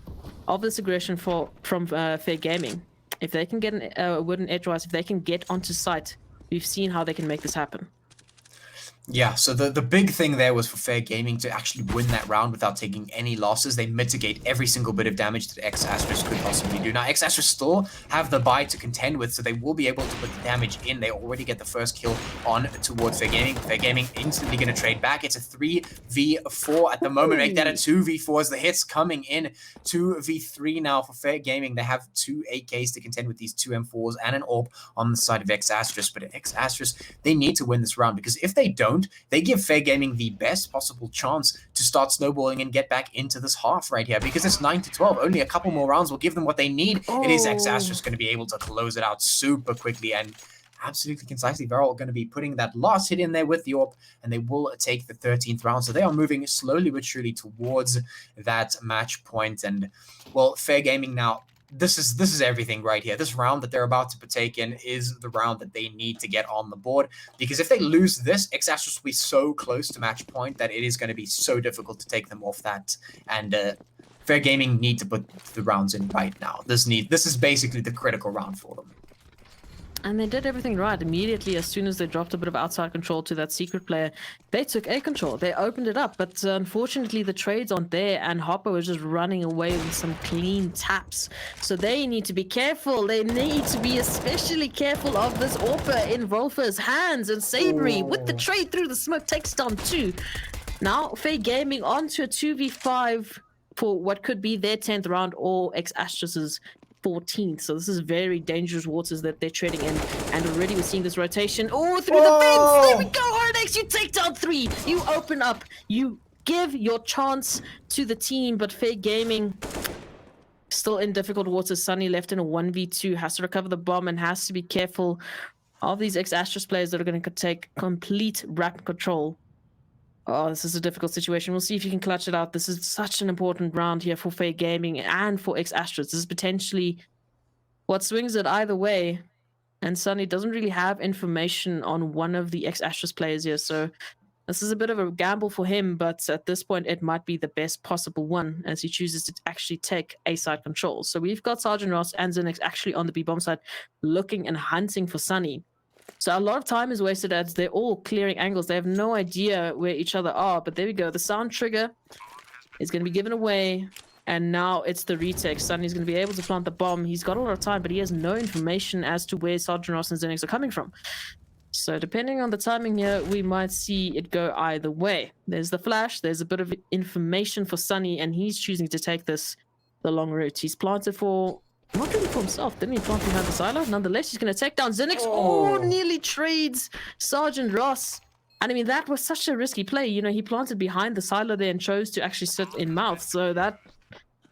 of this aggression from Fair Gaming. If they can get a wooden edgewise, if they can get onto site, we've seen how they can make this happen. Yeah, so the big thing there was for Fair Gaming to actually win that round without taking any losses. They mitigate every single bit of damage that X-Astros could possibly do. Now, X-Astros still have the buy to contend with, so they will be able to put the damage in. They already get the first kill on towards Fair Gaming. Fair Gaming instantly going to trade back. It's a 3v4 at the moment. Make that a 2v4 as the hits coming in. 2v3 now for Fair Gaming. They have 2 AKs to contend with, these 2 M4s and an AWP on the side of X-Astros. But X-Astros, they need to win this round, because if they don't, they give Fair Gaming the best possible chance to start snowballing and get back into this half right here, because it's 9-12. Only a couple more rounds will give them what they need. It is X-Astros going to be able to close it out super quickly and absolutely concisely. They're all going to be putting that last hit in there with the AWP, and they will take the 13th round. So they are moving slowly but surely towards that match point. And, well, Fair Gaming now, this is everything right here. This round that they're about to partake in is the round that they need to get on the board, because if they lose this, X-Astros will be so close to match point that it is going to be so difficult to take them off that. And Fair Gaming need to put the rounds in right now. This is basically the critical round for them. And they did everything right. Immediately, as soon as they dropped a bit of outside control to that secret player, they took A control. They opened it up, but unfortunately the trades aren't there, and Hopper was just running away with some clean taps. So they need to be careful. They need to be especially careful of this AWPer in Rolfer's hands, and Sabri with the trade through the smoke takes down 2. Now, Fair Gaming onto a 2v5 for what could be their 10th round or X-Astros's 14th. So this is very dangerous waters that they're treading in, and already we're seeing this rotation. Oh, through the fence! There we go, RNX! You take down 3! You open up, you give your chance to the team, but Fair Gaming still in difficult waters. Sunny left in a 1v2, has to recover the bomb and has to be careful of these X-Astros players that are going to take complete rapid control. Oh, this is a difficult situation. We'll see if you can clutch it out. This is such an important round here for Fair Gaming and for X-Astros. This is potentially what swings it either way. And Sunny doesn't really have information on one of the X-Astros players here, so this is a bit of a gamble for him, but at this point it might be the best possible one as he chooses to actually take A-side control. So we've got Sergeant Ross and Zenix actually on the B-bomb side looking and hunting for Sunny. So a lot of time is wasted as they're all clearing angles. They have no idea where each other are, but there we go. The sound trigger is going to be given away, and now it's the retake. Sunny's going to be able to plant the bomb. He's got a lot of time, but he has no information as to where Sergeant Ross and Zenix are coming from. So depending on the timing here, we might see it go either way. There's the flash. There's a bit of information for Sunny, and he's choosing to take this the long route. He's planted for... not really for himself, didn't he plant behind the silo? Nonetheless, he's going to take down Zenix. Oh, nearly trades Sergeant Ross. And I mean, that was such a risky play. You know, he planted behind the silo there and chose to actually sit in mouth. So that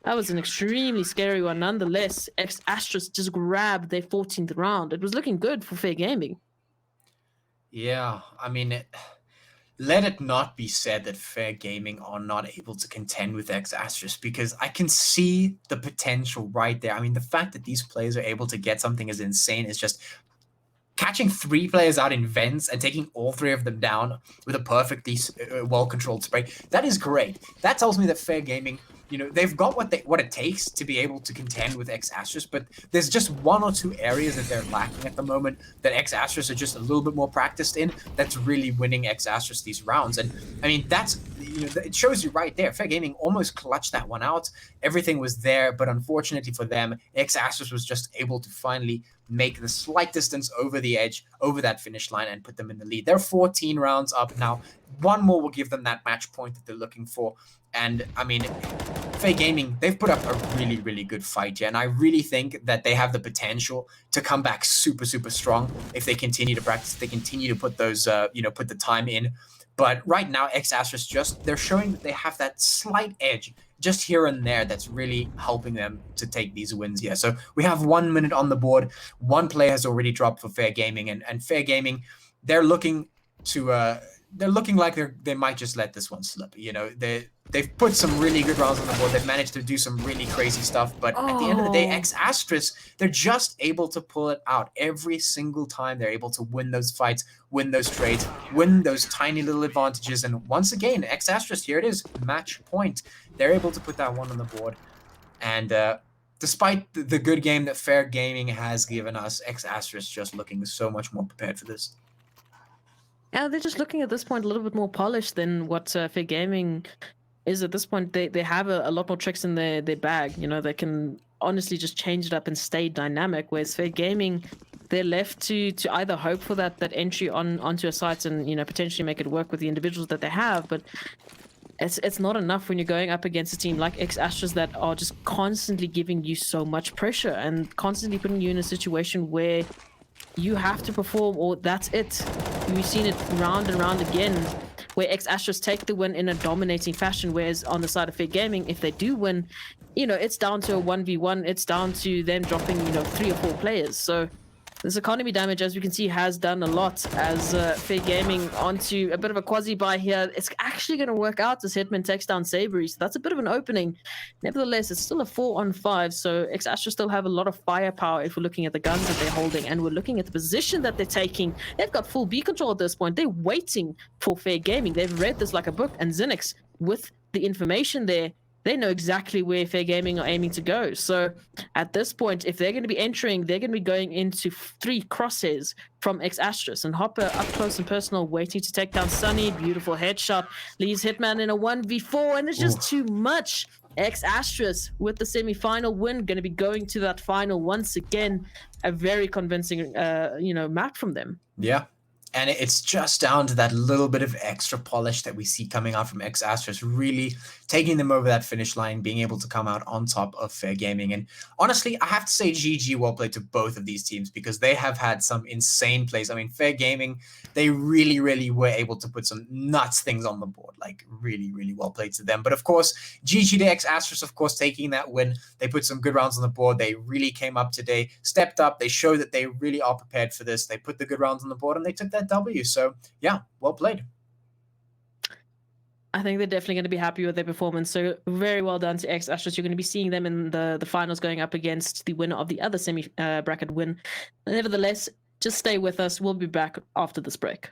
was an extremely scary one. Nonetheless, X-Astros just grabbed their 14th round. It was looking good for Fair Gaming. Yeah, I mean... let it not be said that Fair Gaming are not able to contend with X-Astros, because I can see the potential right there. I mean, the fact that these players are able to get something as insane as just catching 3 players out in vents and taking all 3 of them down with a perfectly well-controlled spray, that is great. That tells me that Fair Gaming, you know, they've got what it takes to be able to contend with X-Astros, but there's just 1 or 2 areas that they're lacking at the moment that X-Astros are just a little bit more practiced in, that's really winning X-Astros these rounds. And I mean, that's, you know, it shows you right there. Fair Gaming almost clutched that one out. Everything was there, but unfortunately for them, X-Astros was just able to finally make the slight distance over the edge, over that finish line, and put them in the lead. They're 14 rounds up now. 1 more will give them that match point that they're looking for. And I mean, Fair Gaming, they've put up a really, really good fight here, and I really think that they have the potential to come back super, super strong if they continue to practice, if they continue to put those, put the time in. But right now, X-Astros they're showing that they have that slight edge just here and there that's really helping them to take these wins here. So we have 1 minute on the board. 1 player has already dropped for Fair Gaming, and Fair Gaming, they're looking to they're looking like they might just let this one slip. You know, they've put some really good rounds on the board. They've managed to do some really crazy stuff. But at the end of the day, X-Astros, they're just able to pull it out every single time. They're able to win those fights, win those trades, win those tiny little advantages. And once again, X-Astros, here it is, match point. They're able to put that one on the board. And despite the good game that Fair Gaming has given us, X-Astros just looking so much more prepared for this. Yeah, they're just looking at this point a little bit more polished than what Fair Gaming is at this point. They have a lot more tricks in their bag. You know, they can honestly just change it up and stay dynamic, whereas Fair Gaming, they're left to either hope for that entry onto a site and, you know, potentially make it work with the individuals that they have, but it's not enough when you're going up against a team like X-Astros that are just constantly giving you so much pressure and constantly putting you in a situation where you have to perform or that's it. We've seen it round and round again where X-Astros take the win in a dominating fashion, whereas on the side of Fair Gaming, if they do win, you know, it's down to a 1v1. It's down to them dropping, you know, 3 or 4 players. So This economy damage, as we can see, has done a lot as Fair Gaming onto a bit of a quasi-buy here. It's actually going to work out as Hitman takes down Savory, so that's a bit of an opening. Nevertheless, it's still a 4-on-5, so X-Astra still have a lot of firepower if we're looking at the guns that they're holding, and we're looking at the position that they're taking. They've got full B control at this point. They're waiting for Fair Gaming. They've read this like a book, and Zinix, with the information there, they know exactly where Fair Gaming are aiming to go. So at this point, if they're going to be entering, they're going to be going into 3 crosshairs from X-Astras, and Hopper up close and personal, waiting to take down Sunny. Beautiful headshot, leaves Hitman in a 1v4, and it's just too much. X-Astras with the semi-final win, going to be going to that final once again. A very convincing, map from them. Yeah. And it's just down to that little bit of extra polish that we see coming out from X-Astras, really taking them over that finish line, being able to come out on top of Fair Gaming. And honestly, I have to say GG well played to both of these teams, because they have had some insane plays. I mean, Fair Gaming, they really, really were able to put some nuts things on the board. Like, really, really well played to them. But of course, GG to X-Astras, of course, taking that win. They put some good rounds on the board. They really came up today, stepped up. They showed that they really are prepared for this. They put the good rounds on the board, and they took that W. So yeah, well played. I think they're definitely going to be happy with their performance. So very well done to X-Astras. You're going to be seeing them in the finals going up against the winner of the other semi bracket win. Nevertheless, just stay with us. We'll be back after this break.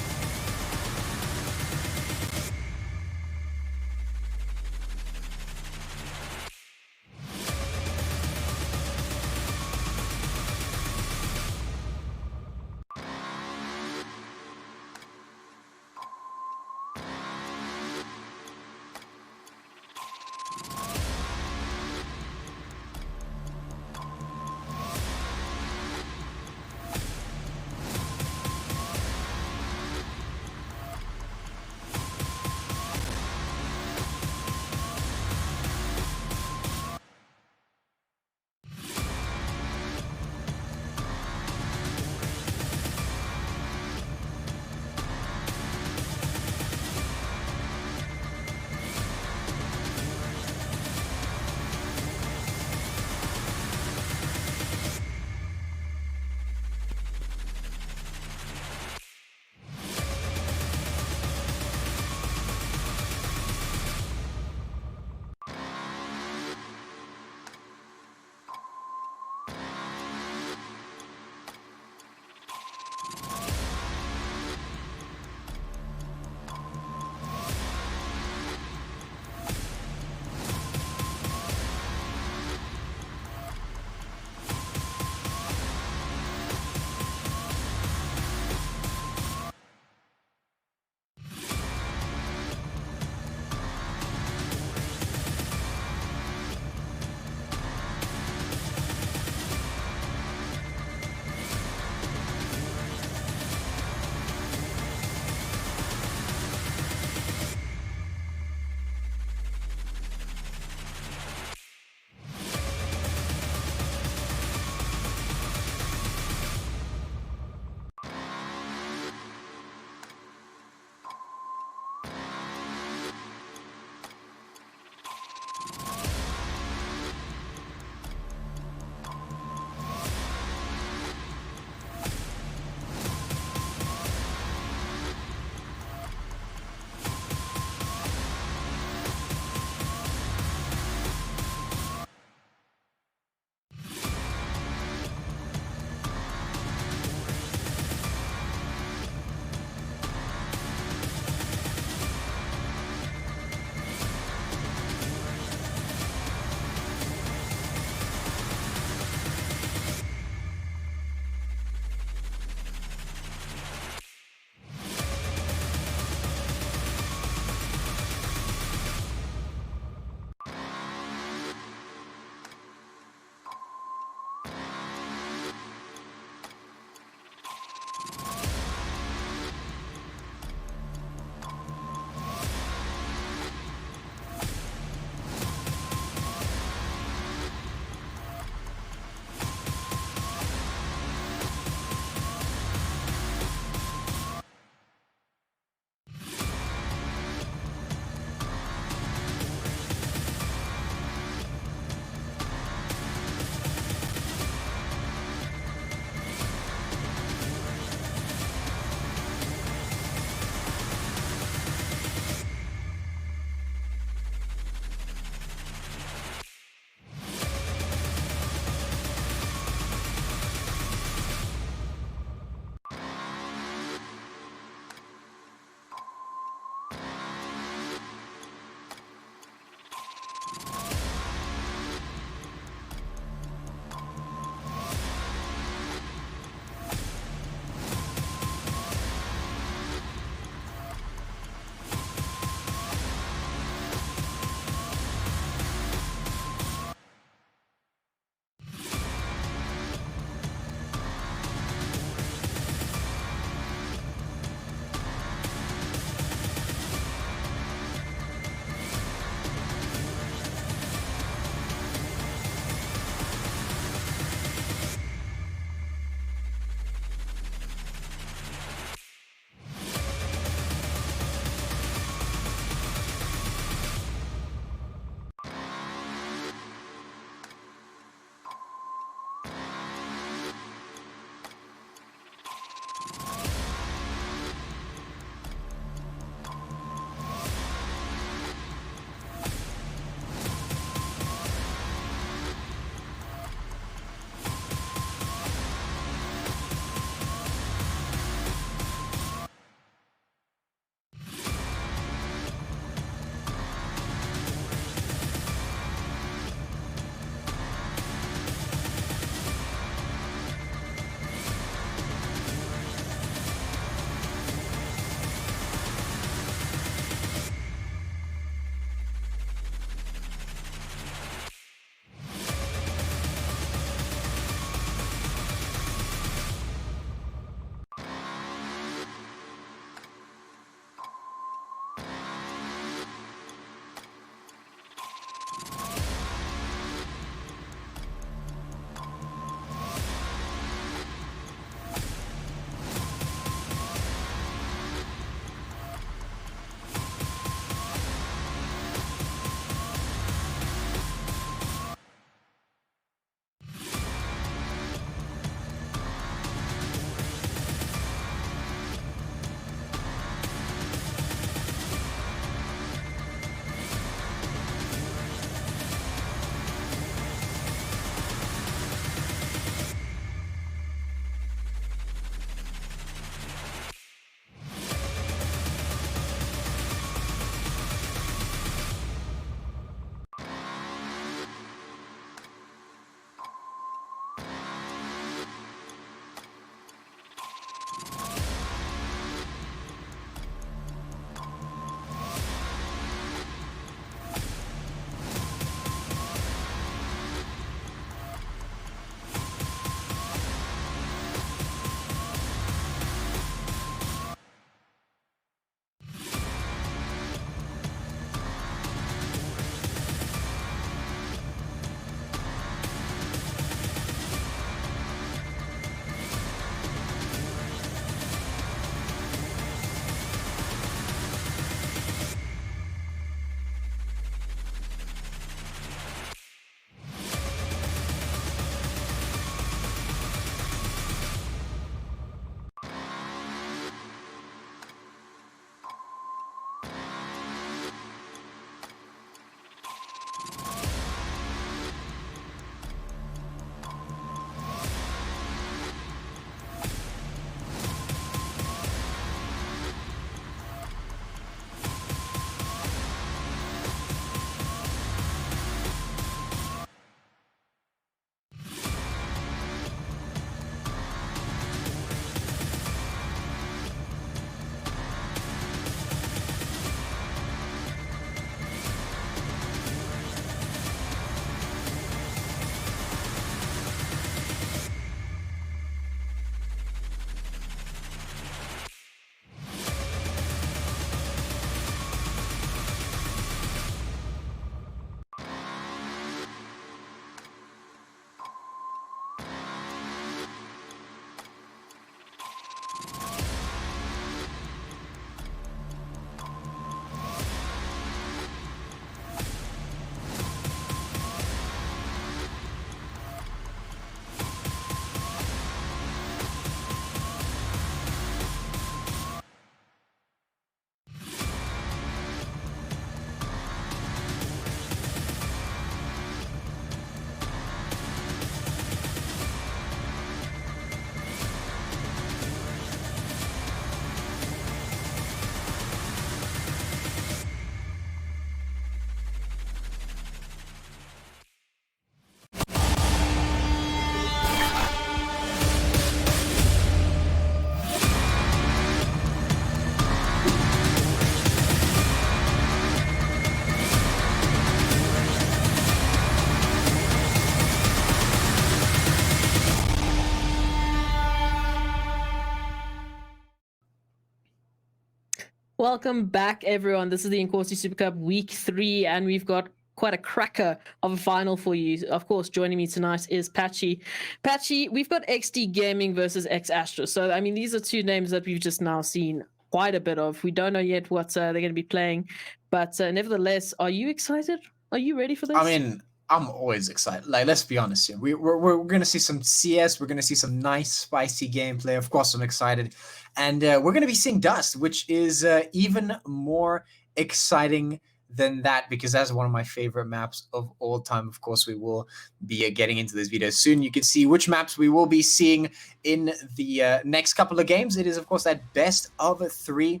Welcome back, everyone. This is the Inkosi Super Cup Week 3, and we've got quite a cracker of a final for you. Of course, joining me tonight is Patchy. Patchy, we've got XD Gaming versus X Astra. So, I mean, these are two names that we've just now seen quite a bit of. We don't know yet what they're going to be playing, but nevertheless, are you excited? Are you ready for this? I mean, I'm always excited. Like, let's be honest here. We're going to see some CS. We're going to see some nice, spicy gameplay. Of course, I'm excited. And we're going to be seeing Dust, which is even more exciting than that, because that's one of my favorite maps of all time. Of course, we will be getting into this video soon. You can see which maps we will be seeing in the next couple of games. It is, of course, that best of 3.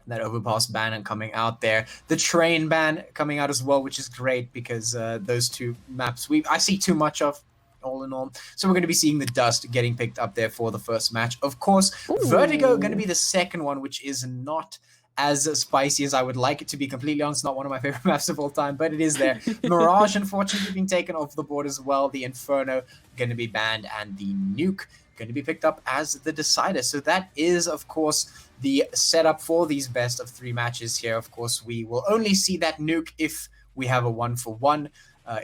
That overpass ban coming out there, the train ban coming out as well, which is great because those two maps I see too much of, all in all. So we're going to be seeing the Dust getting picked up there for the first match. Of course, Ooh. Vertigo going to be the second one, which is not as spicy as I would like it to be. Completely honest, not one of my favorite maps of all time, but it is there. Mirage, unfortunately, being taken off the board as well. The Inferno going to be banned, and the Nuke going to be picked up as the decider. So that is, of course, the setup for these best of 3 matches here. Of course, we will only see that Nuke if we have a 1-for-1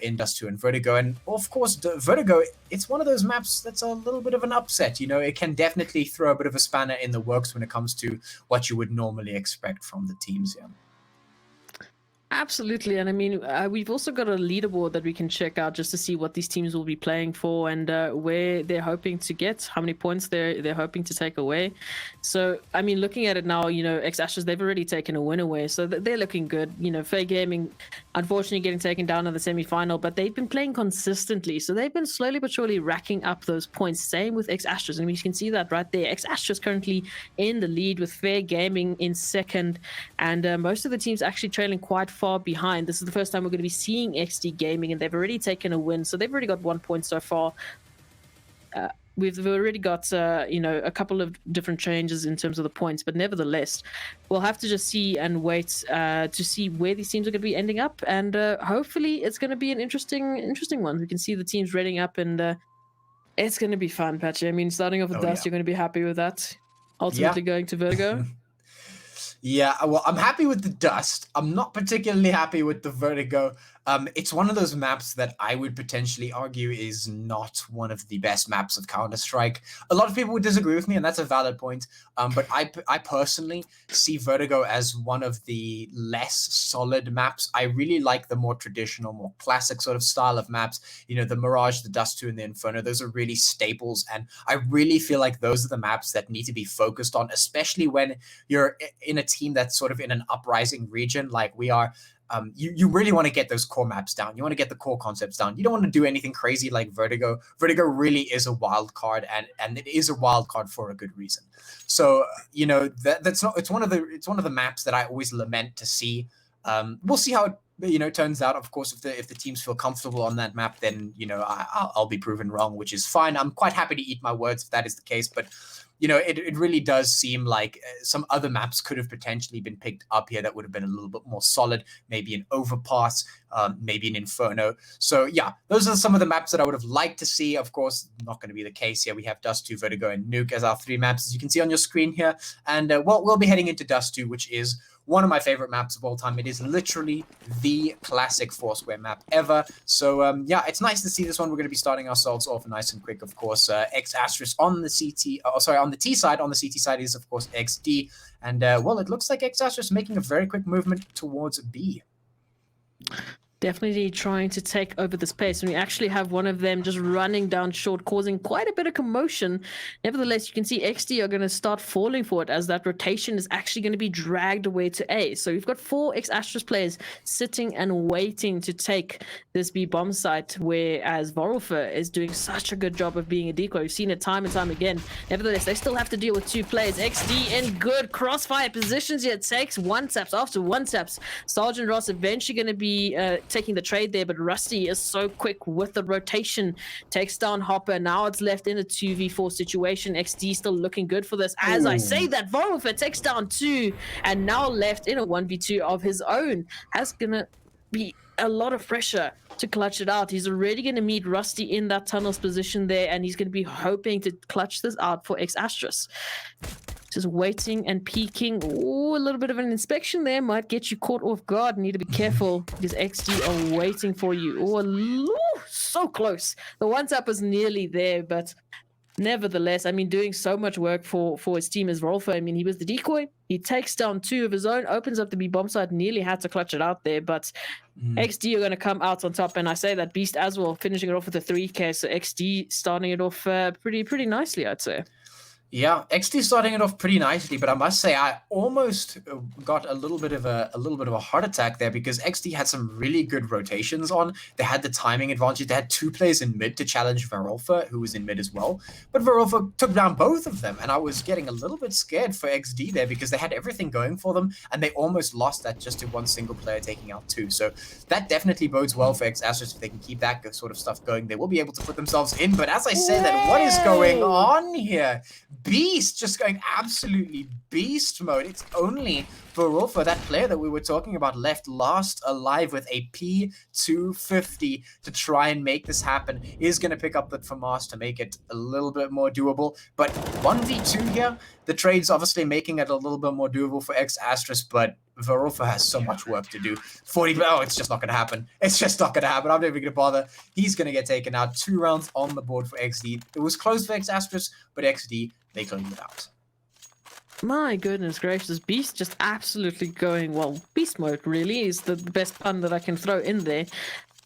in Dust 2 and Vertigo. And of course, Vertigo, it's one of those maps that's a little bit of an upset. You know, it can definitely throw a bit of a spanner in the works when it comes to what you would normally expect from the teams here. Absolutely, and I mean, we've also got a leaderboard that we can check out just to see what these teams will be playing for and where they're hoping to get, how many points they're hoping to take away. So, I mean, looking at it now, you know, X Ashes, they've already taken a win away, so they're looking good. You know, Fair Gaming, unfortunately, getting taken down in the semi-final, but they've been playing consistently, so they've been slowly but surely racking up those points. Same with X Ashes, and we can see that right there. X Ashes currently in the lead with Fair Gaming in second, and most of the teams actually trailing quite far behind. This is the first time we're going to be seeing XD Gaming, and they've already taken a win, so they've already got 1 point so far. We've already got you know, a couple of different changes in terms of the points, but nevertheless, we'll have to just see and wait to see where these teams are going to be ending up, and hopefully it's going to be an interesting one. We can see the teams reading up, and it's going to be fun, Patchy. I mean, starting off with Dust, you're going to be happy with that. Ultimately going to Vertigo. Yeah, well, I'm happy with the Dust. I'm not particularly happy with the Vertigo. It's one of those maps that I would potentially argue is not one of the best maps of Counter-Strike. A lot of people would disagree with me, and that's a valid point. But I personally see Vertigo as one of the less solid maps. I really like the more traditional, more classic sort of style of maps. You know, the Mirage, the Dust 2, and the Inferno, those are really staples. And I really feel like those are the maps that need to be focused on, especially when you're in a team that's sort of in an uprising region like we are. You really want to get those core maps down. You want to get the core concepts down. You don't want to do anything crazy like Vertigo. Vertigo really is a wild card, and it is a wild card for a good reason. So, you know, it's one of the maps that I always lament to see. We'll see how it turns out. Of course, if the teams feel comfortable on that map, then I'll be proven wrong, which is fine. I'm quite happy to eat my words if that is the case, but it really does seem like some other maps could have potentially been picked up here that would have been a little bit more solid, maybe an Overpass, maybe an Inferno. So yeah, those are some of the maps that I would have liked to see. Of course, not going to be the case here. We have Dust 2, Vertigo, and Nuke as our 3 maps, as you can see on your screen here. And we'll be heading into Dust 2, which is one of my favorite maps of all time. It is literally the classic Foursquare map ever. So yeah, it's nice to see this one. We're going to be starting ourselves off nice and quick. Of course, X Asterisk on the CT, on the T side. On the CT side is, of course, XD. And well, it looks like X Asterisk making a very quick movement towards B. Definitely trying to take over the space, and we actually have one of them just running down short, causing quite a bit of commotion. Nevertheless, you can see XD are going to start falling for it, as that rotation is actually going to be dragged away to A. So we've got 4 X Asterisk players sitting and waiting to take this B bomb site, whereas Vorulfer is doing such a good job of being a decoy. We've seen it time and time again. Nevertheless, they still have to deal with 2 players. XD in good crossfire positions here. It takes 1 taps after 1 taps. Sergeant Ross eventually going to be taking the trade there, but Rusty is so quick with the rotation, takes down Hopper. Now it's left in a 2v4 situation. XD still looking good for this. As I say that, Vorulfer takes down 2 and now left in a 1v2 of his own. Has gonna be a lot of pressure to clutch it out. He's already going to meet Rusty in that tunnels position there, and he's going to be hoping to clutch this out for X Asterisk. Just waiting and peeking. Ooh, a little bit of an inspection there might get you caught off guard. Need to be careful because XD are waiting for you. Oh, so close. The one-tap was nearly there, but nevertheless, I mean, doing so much work for his team as Rolfo. I mean, he was the decoy. He takes down 2 of his own, opens up the B bomb side, nearly had to clutch it out there, but XD are going to come out on top, and I say that Beast as well, finishing it off with a 3K, so XD starting it off pretty nicely, I'd say. Yeah, XD starting it off pretty nicely, but I must say I almost got a little bit of a heart attack there because XD had some really good rotations on. They had the timing advantage. They had 2 players in mid to challenge Verolfa, who was in mid as well. But Verolfa took down both of them, and I was getting a little bit scared for XD there because they had everything going for them, and they almost lost that just to one single player taking out 2. So that definitely bodes well for X-Astros if they can keep that sort of stuff going. They will be able to put themselves in. But as I say that, what is going on here? Beast just going absolutely beast mode. It's only Verolfa, that player that we were talking about, left last alive with a P250 to try and make this happen. Is going to pick up the FAMAS to make it a little bit more doable. But 1v2 here, the trade's obviously making it a little bit more doable for X-Astros, but Verolfa has so much work to do. 40, oh, it's just not going to happen. It's just not going to happen. I'm never going to bother. He's going to get taken out. 2 rounds on the board for XD. It was close for X-Astros, but XD, they cleaned it out. My goodness gracious, Beast just absolutely going, well, Beast mode really is the best pun that I can throw in there.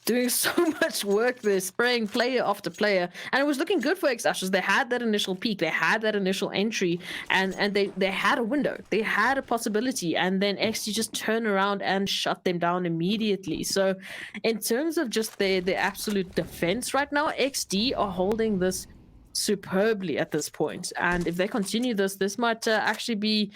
Doing so much work there, spraying player after player, and it was looking good for X-Astros. They had that initial peak, they had that initial entry, and they had a window, they had a possibility, and then XD just turned around and shut them down immediately. So in terms of just the absolute defense right now, XD are holding this superbly at this point, and if they continue this might actually be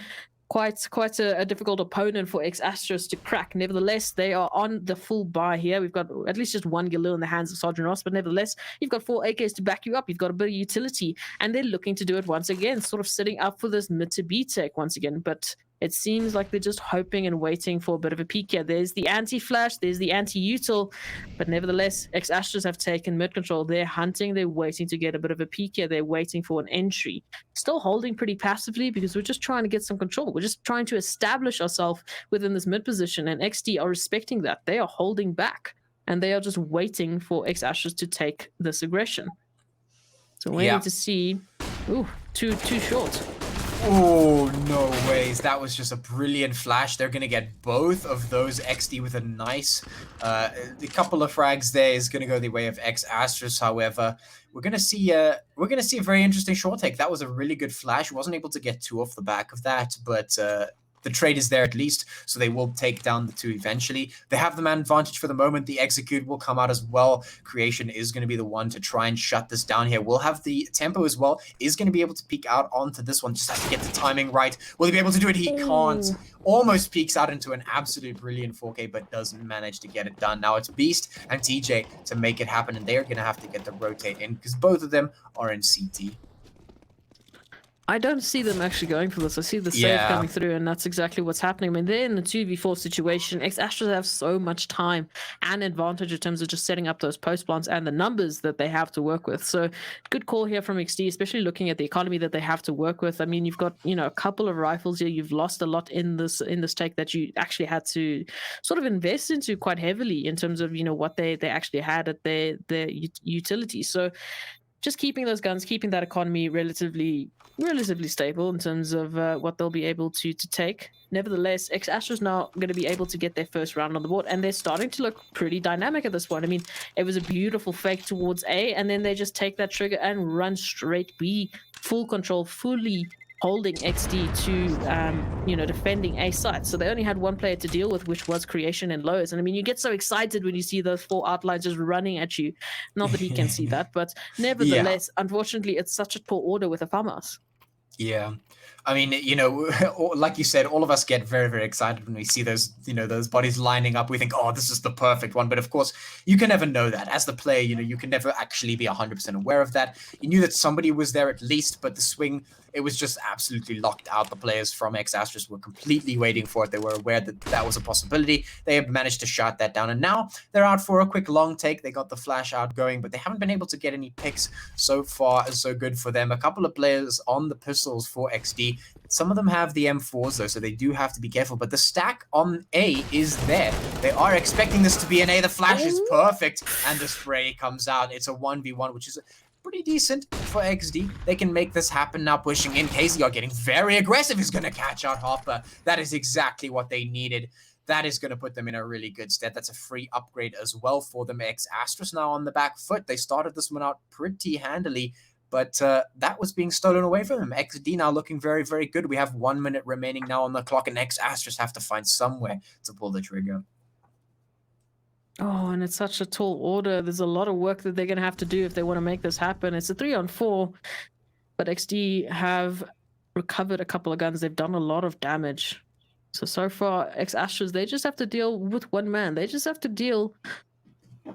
quite a difficult opponent for X-Astros to crack. Nevertheless, they are on the full buy here. We've got at least just 1 Galil in the hands of Sergeant Ross, but nevertheless, you've got 4 AKs to back you up. You've got a bit of utility, and they're looking to do it once again, sort of setting up for this mid to B tech once again. But it seems like they're just hoping and waiting for a bit of a peak here. There's the anti-flash, there's the anti-util, but nevertheless, X-Astros have taken mid control. They're hunting, they're waiting to get a bit of a peak here. They're waiting for an entry. Still holding pretty passively because we're just trying to get some control. We're just trying to establish ourselves within this mid position, and XD are respecting that. They are holding back, and they are just waiting for X-Astros to take this aggression. So waiting to see. Ooh, too short. Oh, no ways. That was just a brilliant flash. They're going to get both of those. XD with a nice the couple of frags there is going to go the way of X-Astros. However, we're going to see a very interesting short take. That was a really good flash. Wasn't able to get 2 off the back of that, but the trade is there at least, so they will take down the 2 eventually. They have the man advantage for the moment. The execute will come out as well. Creation is going to be the one to try and shut this down here. We'll have the tempo as well. Is going to be able to peek out onto this one. Just has to get the timing right. Will he be able to do it? He can't. Almost peeks out into an absolute brilliant 4K, but doesn't manage to get it done. Now it's Beast and TJ to make it happen, and they are going to have to get the rotate in because both of them are in CT. I don't see them actually going for this. I see the save coming through, and that's exactly what's happening. I mean, they're in a 2v4 situation. X-Astros have so much time and advantage in terms of just setting up those post plants and the numbers that they have to work with. So good call here from XD, especially looking at the economy that they have to work with. I mean, you've got, a couple of rifles here. You've lost a lot in this take that you actually had to sort of invest into quite heavily in terms of, what they actually had at their utility. So just keeping those guns, keeping that economy relatively stable in terms of what they'll be able to take. Nevertheless, X-Astros now going to be able to get their first round on the board, and they're starting to look pretty dynamic at this point. I mean, it was a beautiful fake towards A, and then they just take that trigger and run straight B, full control, fully holding XD to, defending A site. So they only had 1 player to deal with, which was Creation and Lowe's. And I mean, you get so excited when you see those 4 outlines just running at you. Not that he can see that, but nevertheless, unfortunately, it's such a poor order with a FAMAS. Yeah. I mean, like you said, all of us get very, very excited when we see those, those bodies lining up. We think, oh, this is the perfect one. But of course, you can never know that. As the player, you can never actually be 100% aware of that. You knew that somebody was there at least, but the swing, it was just absolutely locked out. The players from X-Astros were completely waiting for it. They were aware that that was a possibility. They had managed to shut that down. And now they're out for a quick long take. They got the flash out going, but they haven't been able to get any picks so far. So good for them. A couple of players on the pistols for XD. XD. Some of them have the M4s though, so they do have to be careful. But the stack on A is there. They are expecting this to be an A. The flash is perfect, and the spray comes out. It's a 1v1, which is pretty decent for XD. They can make this happen now, pushing in. Casey are getting very aggressive. He's going to catch out Hopper. That is exactly what they needed. That is going to put them in a really good stead. That's a free upgrade as well for them. Asterisk now on the back foot. They started this one out pretty handily, but that was being stolen away from him. XD now looking very, very good. We have 1 minute remaining now on the clock, and Asterisk have to find somewhere to pull the trigger. Oh, and it's such a tall order. There's a lot of work that they're going to have to do if they want to make this happen. It's a 3-on-4, but XD have recovered a couple of guns. They've done a lot of damage. So far, Asterisk, they just have to deal with one man. They just have to deal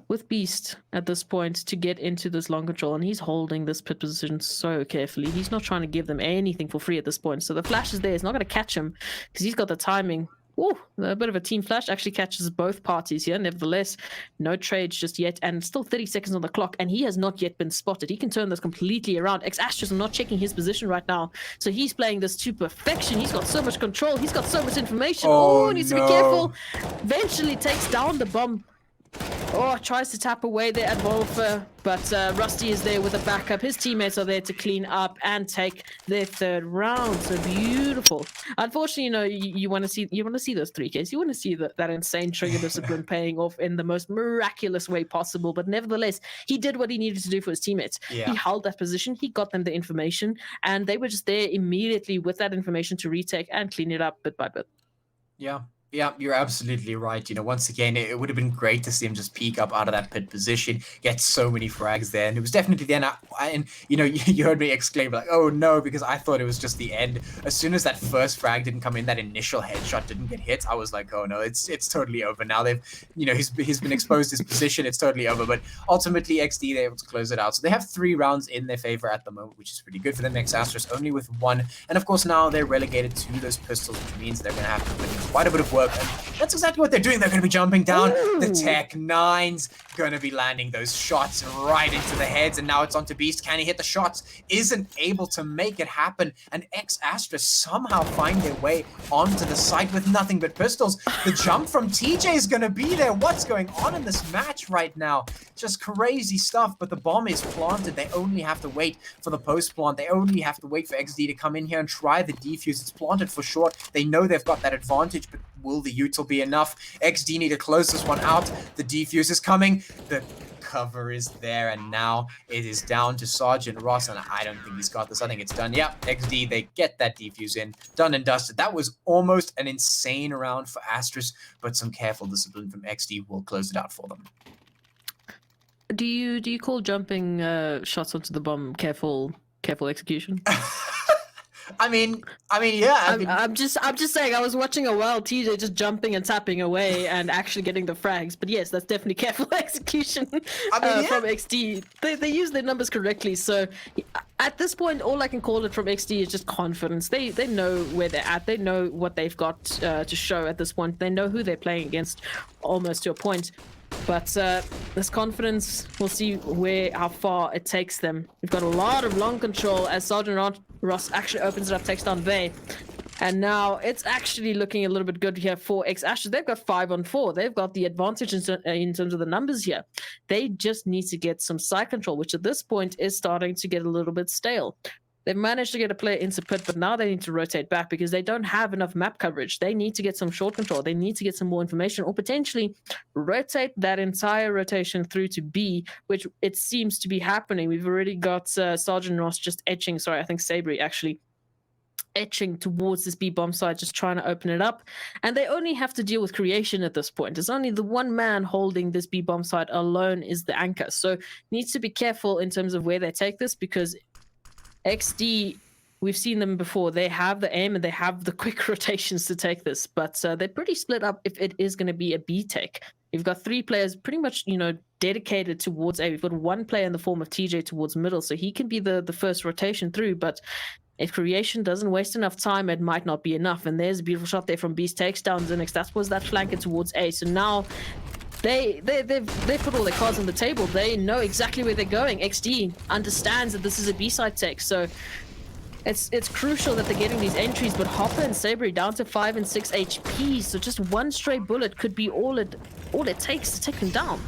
with Beast at this point to get into this long control, and he's holding this pit position so carefully. He's not trying to give them anything for free at this point. So the flash is there. It's not going to catch him because he's got the timing. Ooh, a bit of a team flash actually catches both parties here. Nevertheless, no trades just yet, and still 30 seconds on the clock, and he has not yet been spotted. He can turn this completely around. Asterisk not checking his position right now, so he's playing this to perfection. He's got so much control. He's got so much information. Oh, needs to be careful. Eventually takes down the bomb. Oh, tries to tap away there at Wolfer, but Rusty is there with a backup. His teammates are there to clean up and take their third round. So beautiful. Unfortunately, you want to see those 3Ks. You want to see that insane trigger discipline paying off in the most miraculous way possible. But nevertheless, he did what he needed to do for his teammates. Yeah. He held that position. He got them the information, and they were just there immediately with that information to retake and clean it up bit by bit. Yeah. Yeah, you're absolutely right. Once again, it would have been great to see him just peek up out of that pit position, get so many frags there, and it was definitely the end. And you heard me exclaim like, "Oh no!" because I thought it was just the end. As soon as that first frag didn't come in, that initial headshot didn't get hit, I was like, "Oh no, it's totally over now." He's been exposed his position. It's totally over. But ultimately, XD they're able to close it out. So they have 3 rounds in their favor at the moment, which is pretty good for them. Asterisk only with 1, and of course now they're relegated to those pistols, which means they're going to have to put in quite a bit of work. And that's exactly what they're doing. They're going to be jumping down. Ooh. The Tech 9's going to be landing those shots right into the heads, and now it's onto Beast. Can he hit the shots? Isn't able to make it happen, and Asterisk somehow find their way onto the site with nothing but pistols. The jump from TJ is going to be there. What's going on in this match right now? Just crazy stuff, but the bomb is planted. They only have to wait for the post plant. They only have to wait for XD to come in here and try the defuse. It's planted for short. They know they've got that advantage, but will the util be enough? XD need to close this one out. The defuse is coming. The cover is there, and now it is down to Sergeant Ross, and I don't think he's got this. I think it's done. Yep, XD, they get that defuse in. Done and dusted. That was almost an insane round for Asterisk, but some careful discipline from XD will close it out for them. Do you call jumping shots onto the bomb careful execution? I mean, yeah. I'm just saying. I was watching a while TJ just jumping and tapping away and actually getting the frags. But yes, that's definitely careful execution from XD. They use their numbers correctly. So at this point, all I can call it from XD is just confidence. They know where they're at. They know what they've got to show at this point. They know who they're playing against, almost to a point. But this confidence, we'll see how far it takes them. We've got a lot of long control as Sergeant Ross actually opens it up, takes down Vey. And now it's actually looking a little bit good here for Asterisk. They've got 5-on-4. They've got the advantage in terms of the numbers here. They just need to get some side control, which at this point is starting to get a little bit stale. They've managed to get a player into pit, but now they need to rotate back because they don't have enough map coverage. They need to get some short control. They need to get some more information, or potentially rotate that entire rotation through to B, which it seems to be happening. We've already got Sergeant Ross just etching, I think Sabri actually etching towards this B bomb site, just trying to open it up. And they only have to deal with creation at this point. It's only the one man holding this B bomb site alone is the anchor. So needs to be careful in terms of where they take this, because XD, we've seen them before. They have the aim and they have the quick rotations to take this, but they're pretty split up if it is going to be a B take. You've got 3 players pretty much, dedicated towards A. We've got 1 player in the form of TJ towards middle, so he can be the first rotation through, but if creation doesn't waste enough time, it might not be enough. And there's a beautiful shot there from Beast, takes down Zinix. That was that flanker towards A. So now They put all their cards on the table. They know exactly where they're going. XD understands that this is a B-side take, so it's crucial that they're getting these entries, but Hopper and Sabri down to 5 and 6 HP, so just one stray bullet could be all it takes to take them down.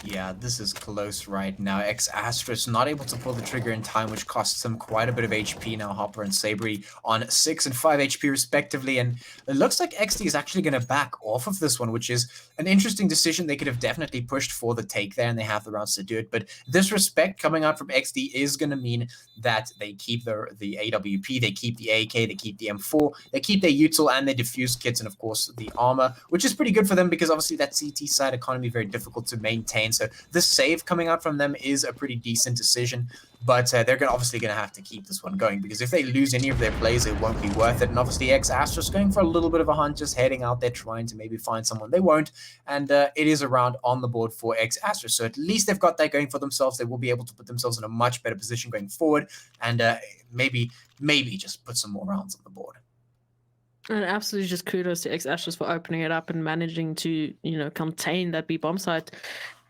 Yeah, this is close right now. X-Astrus not able to pull the trigger in time, which costs them quite a bit of HP now. Hopper and Sabri on 6 and 5 HP respectively, and it looks like XD is actually going to back off of this one, which is an interesting decision. They could have definitely pushed for the take there, and they have the rounds to do it, but this respect coming out from XD is going to mean that they keep the AWP, they keep the AK, they keep the M4, they keep their util and their diffuse kits, and of course the armor, which is pretty good for them because obviously that CT side economy very difficult to maintain. So this save coming out from them is a pretty decent decision, but they're obviously going to have to keep this one going, because if they lose any of their plays, it won't be worth it. And obviously X-Astrus going for a little bit of a hunt, just heading out there trying to maybe find someone. They won't, and it is a round on the board for X-Astrus. So at least they've got that going for themselves. They will be able to put themselves in a much better position going forward, and maybe just put some more rounds on the board. And absolutely just kudos to X-Astrus for opening it up and managing to, contain that B bomb site,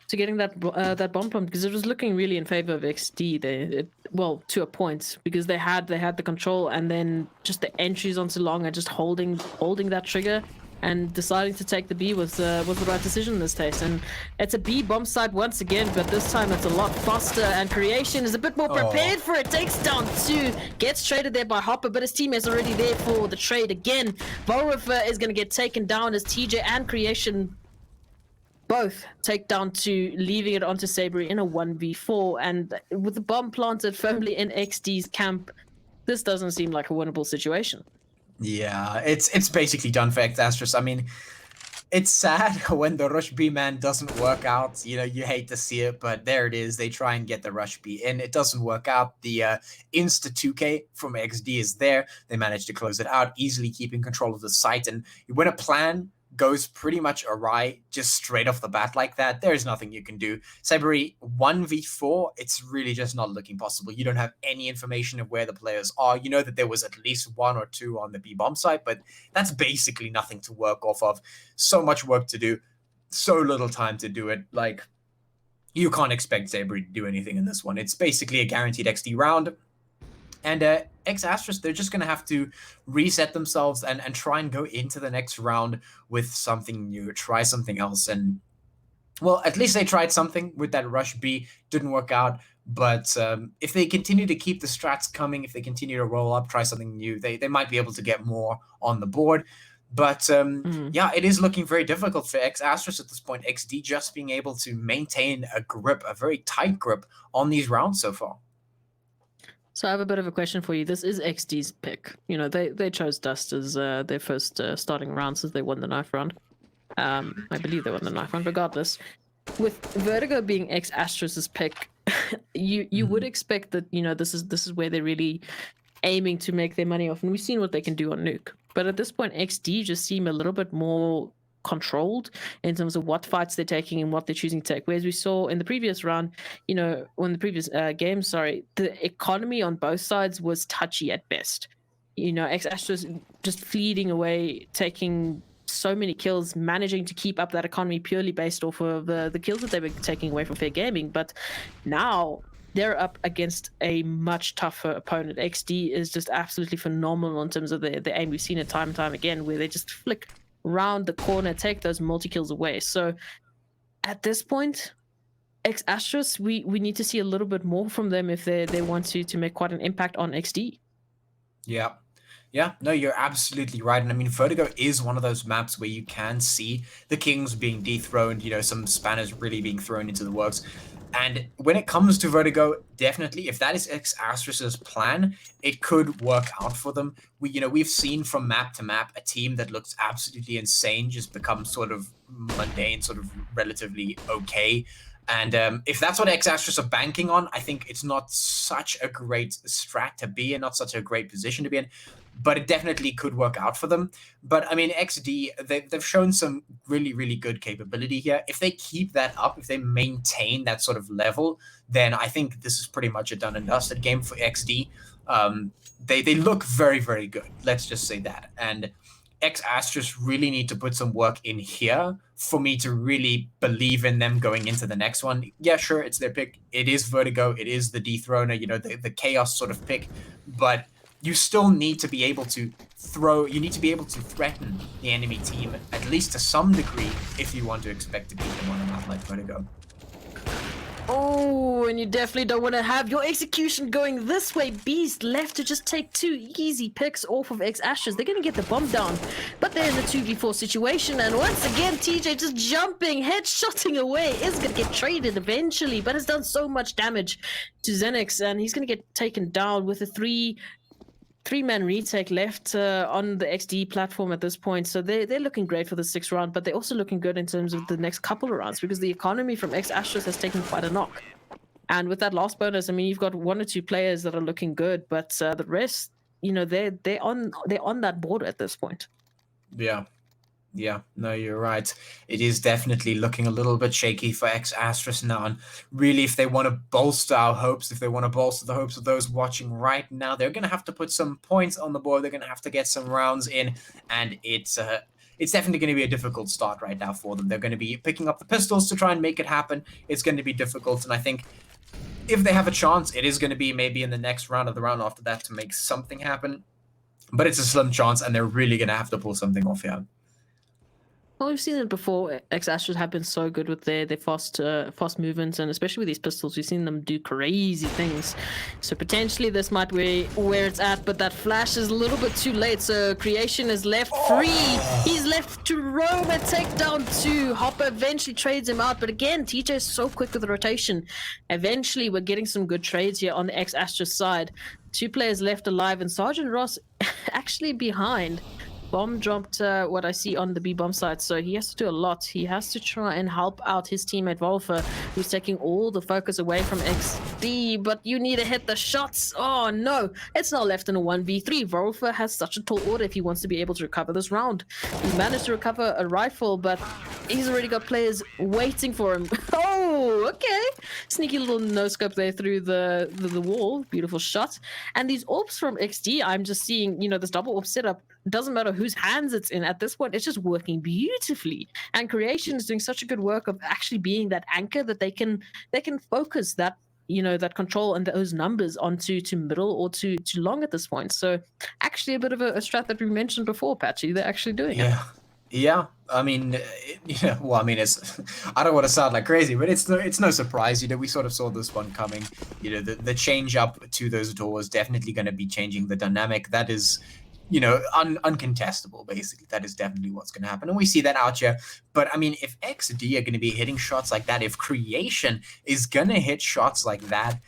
to getting that bomb pump, because it was looking really in favor of XD there. Well, to a point, because they had the control, and then just the entries onto long and just holding that trigger and deciding to take the B was the right decision in this case. And it's a B bomb site once again, but this time it's a lot faster, and Creation is a bit more prepared for it. Takes down 2, gets traded there by Hopper, but his teammate's already there for the trade again. Volriff is going to get taken down as TJ and Creation both take down 2, leaving it onto Sabri in a 1v4. And with the bomb planted firmly in XD's camp, this doesn't seem like a winnable situation. Yeah, it's basically done for X-Astrus. I mean, it's sad when the Rush B man doesn't work out. You hate to see it, but there it is. They try and get the Rush B in. It doesn't work out. The Insta 2K from XD is there. They managed to close it out, easily keeping control of the site. And when a plan goes pretty much awry just straight off the bat like that, there's nothing you can do. Sabri 1v4, it's really just not looking possible. You don't have any information of where the players are. You know that there was at least 1 or 2 on the B bomb site, but that's basically nothing to work off of. So much work to do, so little time to do it. Like, you can't expect Sabri to do anything in this one. It's basically a guaranteed XD round. And X-Astrus, they're just going to have to reset themselves and try and go into the next round with something new, try something else. And, well, at least they tried something with that Rush B. Didn't work out. But if they continue to keep the strats coming, if they continue to roll up, try something new, they might be able to get more on the board. But, yeah, it is looking very difficult for X-Astrus at this point. XD just being able to maintain a grip, a very tight grip on these rounds so far. So I have a bit of a question for you. This is XD's pick. They chose Dust as their first starting round since they won the knife round. I believe they won the knife round. Regardless, with Vertigo being X-Astrus's pick, you would expect that this is where they're really aiming to make their money off, and we've seen what they can do on Nuke. But at this point, XD just seem a little bit more controlled in terms of what fights they're taking and what they're choosing to take. Whereas we saw in the previous round, when the previous game, the economy on both sides was touchy at best. X-Astrus just fleeing away, taking so many kills, managing to keep up that economy purely based off of the kills that they were taking away from Fair Gaming. But now they're up against a much tougher opponent. XD is just absolutely phenomenal in terms of the aim. We've seen it time and time again where they just flick round the corner, take those multi-kills away. So at this point, X-Astrus, we need to see a little bit more from them if they want to make quite an impact on XD. Yeah, no, you're absolutely right. And I mean, Vertigo is one of those maps where you can see the Kings being dethroned, some spanners really being thrown into the works. And when it comes to Vertigo, definitely, if that is X-Astrus's plan, it could work out for them. We've seen from map to map a team that looks absolutely insane just become sort of mundane, sort of relatively okay. And if that's what X-Astrus are banking on, I think it's not such a great strat to be in, not such a great position to be in. But it definitely could work out for them. But I mean, XD, they've shown some really, really good capability here. If they keep that up, if they maintain that sort of level, then I think this is pretty much a done and dusted game for XD. They look very, very good. Let's just say that. And X-Astros really need to put some work in here for me to really believe in them going into the next one. Yeah, sure, it's their pick. It is Vertigo. It is the dethroner, the chaos sort of pick. But you still need to be able to you need to be able to threaten the enemy team, at least to some degree, if you want to expect to beat them on a map like Vertigo. Oh, and you definitely don't want to have your execution going this way. Beast left to just take 2 easy picks off of X-Astros. They're going to get the bomb down, but they're in a 2v4 situation. And once again, TJ just jumping, headshotting away, is going to get traded eventually, but has done so much damage to Xenix, and he's going to get taken down with a three-man retake left on the XD platform at this point. So they're looking great for the 6th round, but they're also looking good in terms of the next couple of rounds because the economy from X-Astros has taken quite a knock. And with that last bonus, I mean, you've got 1 or 2 players that are looking good, but the rest, they're on that border at this point. Yeah, no, you're right. It is definitely looking a little bit shaky for X-Astros now. And really, if they want to bolster our hopes, if they want to bolster the hopes of those watching right now, they're going to have to put some points on the board. They're going to have to get some rounds in. And it's definitely going to be a difficult start right now for them. They're going to be picking up the pistols to try and make it happen. It's going to be difficult. And I think if they have a chance, it is going to be maybe in the next round or the round after that to make something happen. But it's a slim chance, and they're really going to have to pull something off here. Well, we've seen it before. X-Astros have been so good with their fast movements, and especially with these pistols, we've seen them do crazy things. So potentially this might be where it's at, but that flash is a little bit too late. So Creation is left free. He's left to roam and take down 2. Hopper eventually trades him out, but again, TJ is so quick with the rotation. Eventually, we're getting some good trades here on the X-Astros side. 2 players left alive, and Sergeant Ross actually behind. Bomb dropped what I see on the B-bomb side, so he has to do a lot. He has to try and help out his teammate Wolfer, who's taking all the focus away from XD, but you need to hit the shots. Oh no, it's now left in a 1v3. Wolfer has such a tall order if he wants to be able to recover this round. He managed to recover a rifle, but he's already got players waiting for him. Oh, okay. Sneaky little no-scope there through the wall. Beautiful shot. And these orbs from XD, I'm just seeing, this double orb setup. Doesn't matter whose hands it's in at this point, it's just working beautifully. And Creation is doing such a good work of actually being that anchor that they can focus that that control and those numbers onto middle or to long at this point. So actually a bit of a strat that we mentioned before, Patchy. They're actually doing it. Yeah, I mean, it's I don't want to sound like crazy, but it's no surprise. We sort of saw this one coming. The change up to those doors definitely going to be changing the dynamic. That is, uncontestable, basically. That is definitely what's going to happen. And we see that out here. But, I mean, if XD are going to be hitting shots like that, if Creation is going to hit shots like that,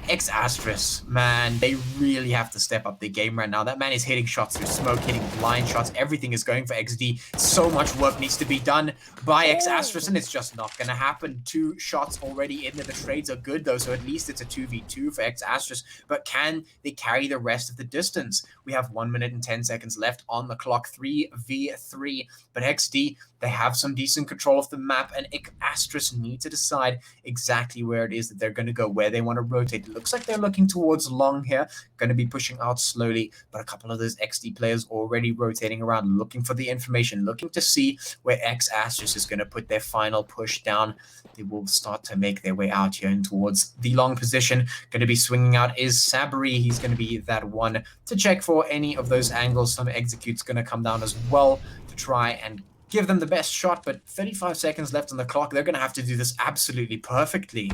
X-Astros, man, they really have to step up their game right now. That man is hitting shots through smoke, hitting blind shots. Everything is going for XD. So much work needs to be done by X-Astros, and it's just not going to happen. 2 shots already in there. The trades are good, though, so at least it's a 2v2 for X-Astros. But can they carry the rest of the distance? We have 1 minute and 10 seconds left on the clock, 3v3. But XD, they have some decent control of the map, and X-Astros need to decide exactly where it is that they're going to go, where they want to rotate. It looks like they're looking towards long here, going to be pushing out slowly, but a couple of those XD players already rotating around, looking for the information, looking to see where X-Astros is going to put their final push down. They will start to make their way out here and towards the long position. Going to be swinging out is Sabri. He's going to be that one to check for any of those angles. Some execute's going to come down as well to try and give them the best shot, but 35 seconds left on the clock. They're going to have to do this absolutely perfectly.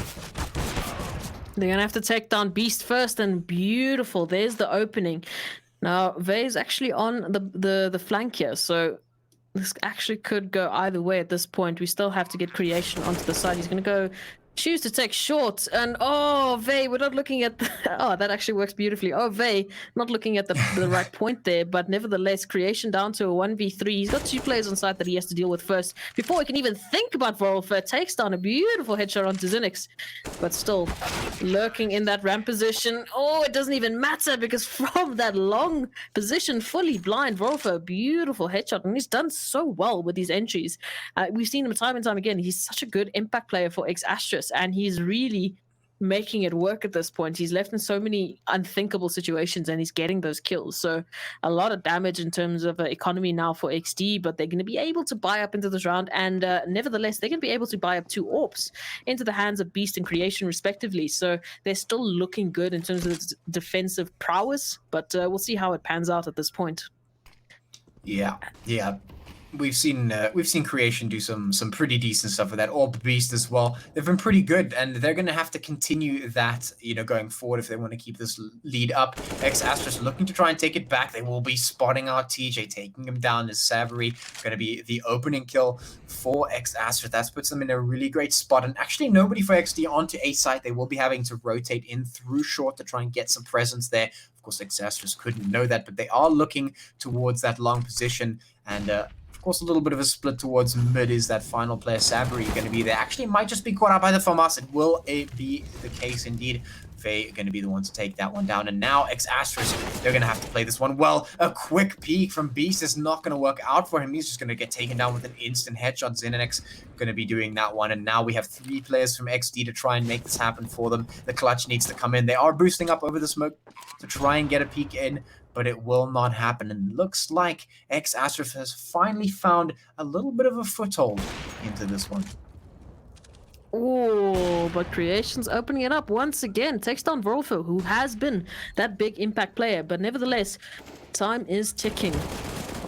They're going to have to take down Beast first, and beautiful. There's the opening. Now, Vay's actually on the flank here, so this actually could go either way at this point. We still have to get Creation onto the side. He's going to go choose to take short, and Vay, we're not looking at that actually works beautifully. Vay, not looking at the right point there, but nevertheless, Creation down to a 1v3. He's got 2 players on site that he has to deal with first before he can even think about Wolfer. Takes down a beautiful headshot onto Xenix, but still lurking in that ramp position. It doesn't even matter because from that long position, fully blind, Wolfer, beautiful headshot, and he's done so well with these entries. We've seen him time and time again. He's such a good impact player for X-Astros, and he's really making it work at this point. He's left in so many unthinkable situations and he's getting those kills. So a lot of damage in terms of economy now for XD, but they're going to be able to buy up into this round. And nevertheless, they're going to be able to buy up 2 AWPs into the hands of Beast and Creation, respectively. So they're still looking good in terms of its defensive prowess, but we'll see how it pans out at this point. Yeah. We've seen Creation do some pretty decent stuff with that. Orb Beast as well. They've been pretty good, and they're going to have to continue that, going forward if they want to keep this lead up. X-Astrus looking to try and take it back. They will be spotting out TJ, taking him down as Savory. Going to be the opening kill for X-Astrus. That puts them in a really great spot, and actually nobody for XD onto A site. They will be having to rotate in through short to try and get some presence there. Of course, X-Astrus couldn't know that, but they are looking towards that long position, and of course, a little bit of a split towards mid is that final player, Savory, going to be there. Actually, might just be caught out by the FAMAS. It will be the case indeed. Faye going to be the one to take that one down. And now X-Astrus, they're going to have to play this one well. A quick peek from Beast is not going to work out for him. He's just going to get taken down with an instant headshot. Xinex going to be doing that one. And now we have 3 players from XD to try and make this happen for them. The clutch needs to come in. They are boosting up over the smoke to try and get a peek in, but it will not happen. And looks like X-Astrus has finally found a little bit of a foothold into this one. Oh, but Creation's opening it up once again. Takes down Volfo, who has been that big impact player, but nevertheless, time is ticking.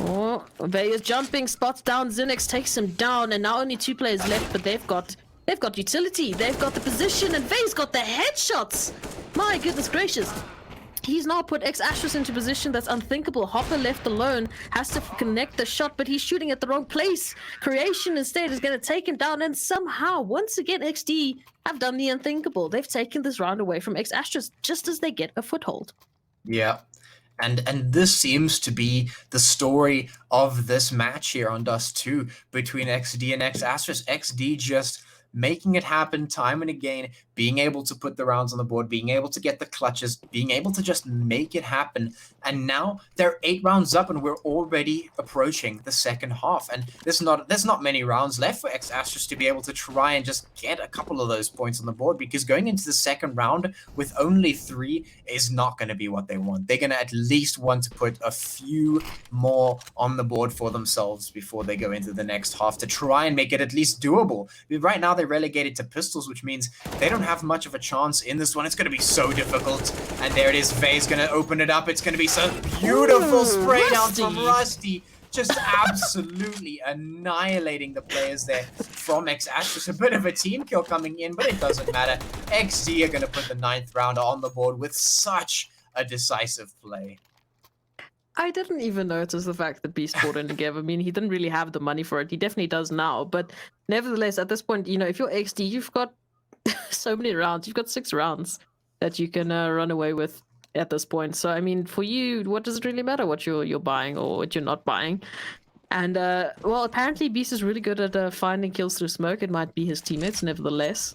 Oh, Vey is jumping, spots down Xinex, takes him down, and now only 2 players left, but they've got utility, they've got the position, and Vey's got the headshots. My goodness gracious. He's now put X-Astrus into a position that's unthinkable. Hopper left alone, has to connect the shot, but he's shooting at the wrong place. Creation instead is going to take him down, and somehow, once again, XD have done the unthinkable. They've taken this round away from X-Astrus just as they get a foothold. Yeah. And this seems to be the story of this match here on Dust 2 between XD and X-Astrus. XD just making it happen time and again, being able to put the rounds on the board, being able to get the clutches, being able to just make it happen. And now they're 8 rounds up and we're already approaching the second half. And there's not many rounds left for X-Astrus to be able to try and just get a couple of those points on the board, because going into the second round with only 3 is not going to be what they want. They're going to at least want to put a few more on the board for themselves before they go into the next half to try and make it at least doable. Right now they're relegated to pistols, which means they don't have much of a chance in this one. It's going to be so difficult. And there it is. Vey's going to open it up. It's going to be some beautiful spray down from Rusty. Just absolutely annihilating the players there from X-Astrus. A bit of a team kill coming in, but it doesn't matter. XD are going to put the 9th round on the board with such a decisive play. I didn't even notice the fact that Beast bought in together. I mean, he didn't really have the money for it. He definitely does now. But nevertheless, at this point, if you're XD, you've got so many rounds. You've got 6 rounds that you can run away with at this point. So, I mean, for you, what does it really matter what you're buying or what you're not buying? And, well, apparently Beast is really good at finding kills through smoke. It might be his teammates, nevertheless.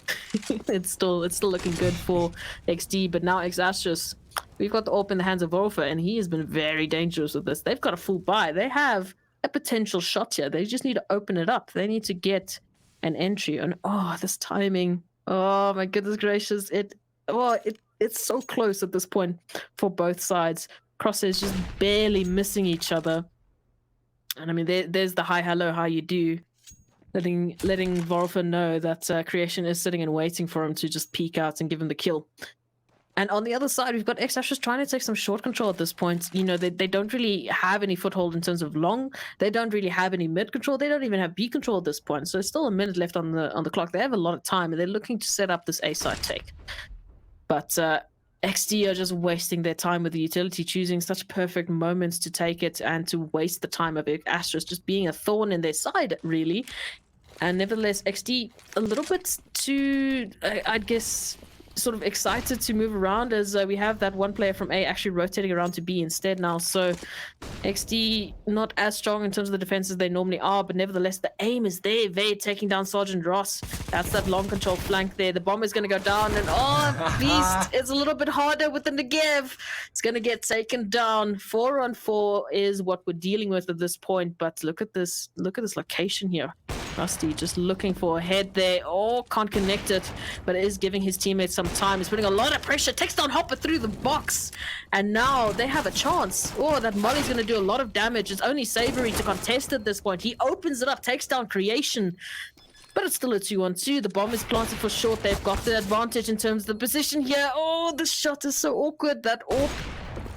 It's still looking good for XD. But now X-Astrus, we've got the AWP in the hands of Volfa, and he has been very dangerous with this. They've got a full buy. They have a potential shot here. They just need to open it up. They need to get an entry. And, oh, this timing. Oh, my goodness gracious. It's so close at this point for both sides. Crosshairs just barely missing each other. And, I mean, there's the hi, hello, how you do. Letting Volfa know that Creation is sitting and waiting for him to just peek out and give him the kill. And on the other side, we've got X-Astrus trying to take some short control at this point. They don't really have any foothold in terms of long. They don't really have any mid control. They don't even have B control at this point. So there's still a minute left on the clock. They have a lot of time, and they're looking to set up this A side take. But XD are just wasting their time with the utility, choosing such perfect moments to take it and to waste the time of X-Astrus just being a thorn in their side, really. And nevertheless, XD a little bit too, I'd guess, sort of excited to move around, as we have that one player from A actually rotating around to B instead now. So XD not as strong in terms of the defense as they normally are, but nevertheless the aim is there. Vey taking down Sergeant Ross. That's that long control flank there. The bomb is going to go down, and Beast is a little bit harder with the Negev. It's going to get taken down. 4-on-4 is what we're dealing with at this point, but look at this location here. Rusty just looking for a head there. Oh, can't connect it, but it is giving his teammates some time. He's putting a lot of pressure. Takes down Hopper through the box, and now they have a chance. Oh, that Molly's going to do a lot of damage. It's only Savory to contest at this point. He opens it up, takes down Creation, but it's still a 2-on-2. The bomb is planted for short. They've got the advantage in terms of the position here. Oh, the shot is so awkward. That AWP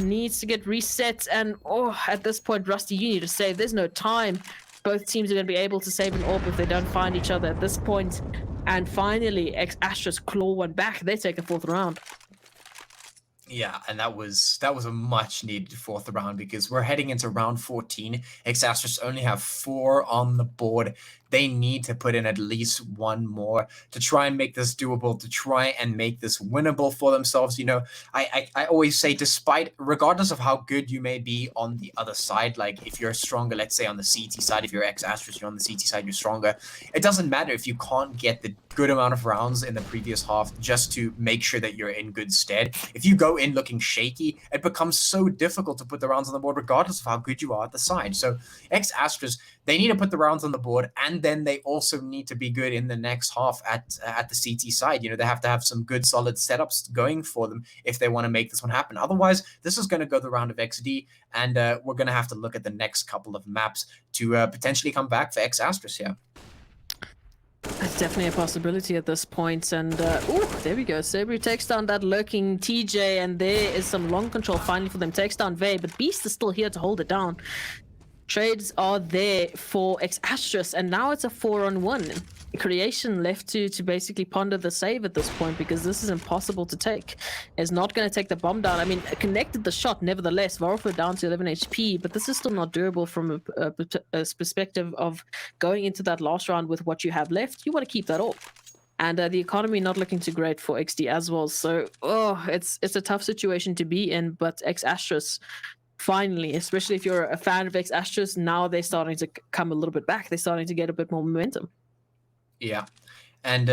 needs to get reset, and oh, at this point, Rusty, you need to save. There's no time. Both teams are going to be able to save an AWP if they don't find each other at this point. And finally, Astra's claw one back. They take a 4th round. Yeah, and that was a much needed 4th round, because we're heading into round 14. Astra's only have 4 on the board. They need to put in at least 1 more to try and make this doable, to try and make this winnable for themselves. You know, I always say, regardless of how good you may be on the other side, like if you're stronger, let's say on the CT side, if you're Astra, you're on the CT side, you're stronger. It doesn't matter if you can't get the good amount of rounds in the previous half just to make sure that you're in good stead. If you go in looking shaky, it becomes so difficult to put the rounds on the board regardless of how good you are at the side. So Astras, they need to put the rounds on the board, and then they also need to be good in the next half at the CT side. You know, they have to have some good solid setups going for them if they want to make this one happen. Otherwise, this is going to go the round of XD, and we're going to have to look at the next couple of maps to potentially come back for Astras here. That's definitely a possibility at this point. And oh, there we go. Sabri takes down that lurking TJ, and there is some long control finally for them. Takes down Vey, but Beast is still here to hold it down. Trades are there for Astras, and now it's a 4-on-1. Creation left to basically ponder the save at this point, because this is impossible to take. Is not going to take the bomb down. I mean, connected the shot nevertheless. Varolfo down to 11 HP, but this is still not durable from a perspective of going into that last round with what you have left. You want to keep that off. And the economy not looking too great for XD as well. So, oh, it's a tough situation to be in, but Astras, finally, especially if you're a fan of Astras, now they're starting to come a little bit back. They're starting to get a bit more momentum. Yeah. And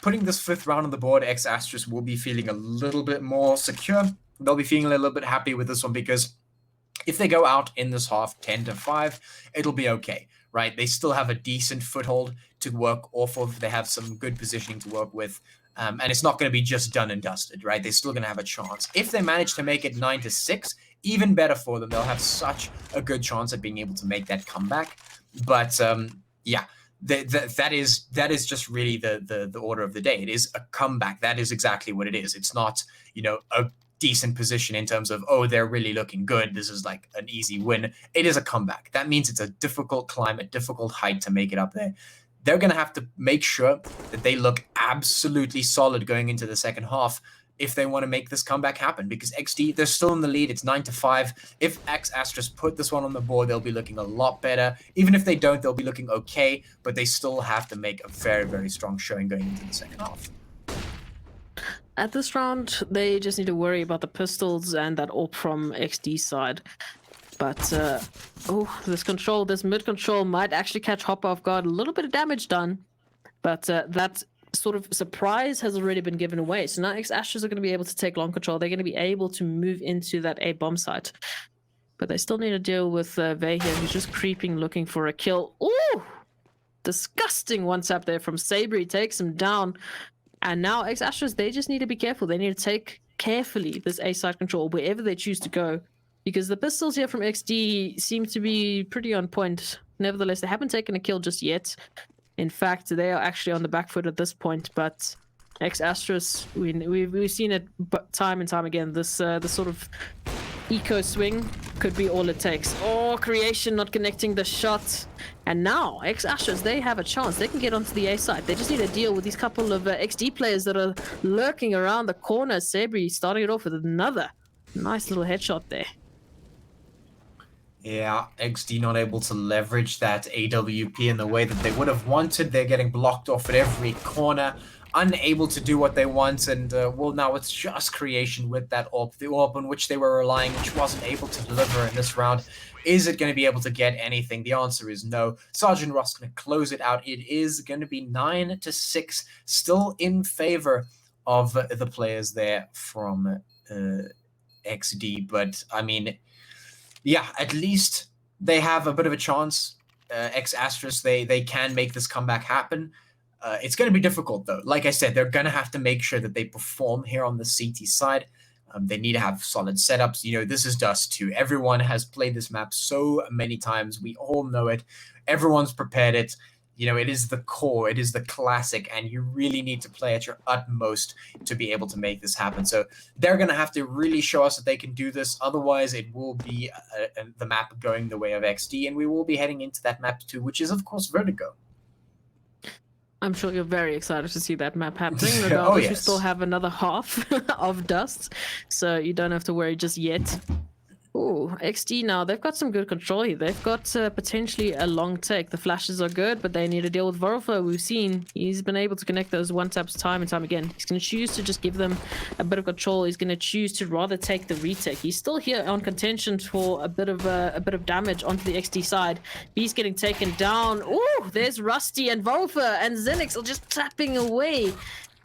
putting this 5th round on the board, Astras will be feeling a little bit more secure. They'll be feeling a little bit happy with this one, because if they go out in this half 10-5, it'll be okay, right? They still have a decent foothold to work off of. They have some good positioning to work with. And it's not going to be just done and dusted, right? They're still going to have a chance. If they manage to make it 9-6, even better for them. They'll have such a good chance at being able to make that comeback. But yeah, that is just really the order of the day. It is a comeback. That is exactly what it is. It's not, you know, a decent position in terms of, oh, they're really looking good, this is like an easy win. It is a comeback. That means it's a difficult climb, a difficult height to make it up there. They're going to have to make sure that they look absolutely solid going into the second half if they want to make this comeback happen, because XD, they're still in the lead. It's 9-5. If Astras put this one on the board, they'll be looking a lot better. Even if they don't, they'll be looking okay, but they still have to make a very, very strong showing going into the second half. At this round, they just need to worry about the pistols and that AWP from XD side. But, oh, this mid control might actually catch Hopper off guard. A little bit of damage done, but that sort of surprise has already been given away. So now Astras are going to be able to take long control. They're going to be able to move into that A bomb site. But they still need to deal with Vey here, who's just creeping, looking for a kill. Ooh! Disgusting one tap there from Sabri. Takes him down. And now Astras, they just need to be careful. They need to take carefully this A side control wherever they choose to go, because the pistols here from XD seem to be pretty on point. Nevertheless, they haven't taken a kill just yet. In fact, they are actually on the back foot at this point, but Astras, we've seen it time and time again. This sort of eco swing could be all it takes. Oh, Creation not connecting the shot. And now Astras, they have a chance. They can get onto the A side. They just need to deal with these couple of XD players that are lurking around the corner. Sabri starting it off with another nice little headshot there. Yeah, XD not able to leverage that AWP in the way that they would have wanted. They're getting blocked off at every corner, unable to do what they want. And, well, now it's just Creation with that AWP. The AWP on which they were relying, which wasn't able to deliver in this round. Is it going to be able to get anything? The answer is no. Sergeant Ross going to close it out. It is going to be 9-6, still in favor of the players there from XD. But, I mean, yeah, at least they have a bit of a chance X Asterisk, they can make this comeback happen. It's going to be difficult, though. Like I said, they're going to have to make sure that they perform here on the CT side. They need to have solid setups. You know, this is Dust 2. Everyone has played this map so many times. We all know it. Everyone's prepared it. You know, it is the core. It is the classic, and you really need to play at your utmost to be able to make this happen. So they're going to have to really show us that they can do this. Otherwise, it will be the map going the way of XD, and we will be heading into that map too, which is, of course, Vertigo. I'm sure you're very excited to see that map happening. Regardless, yes. We still have another half of Dust, so you don't have to worry just yet. Oh, XD now, they've got some good control here. They've got potentially a long take. The flashes are good, but they need to deal with Vorofo. We've seen he's been able to connect those one-taps time and time again. He's going to choose to just give them a bit of control. He's going to choose to rather take the retake. He's still here on contention for a bit of damage onto the XD side. He's getting taken down. Oh, there's Rusty and Vorofo, and Zenix are just tapping away,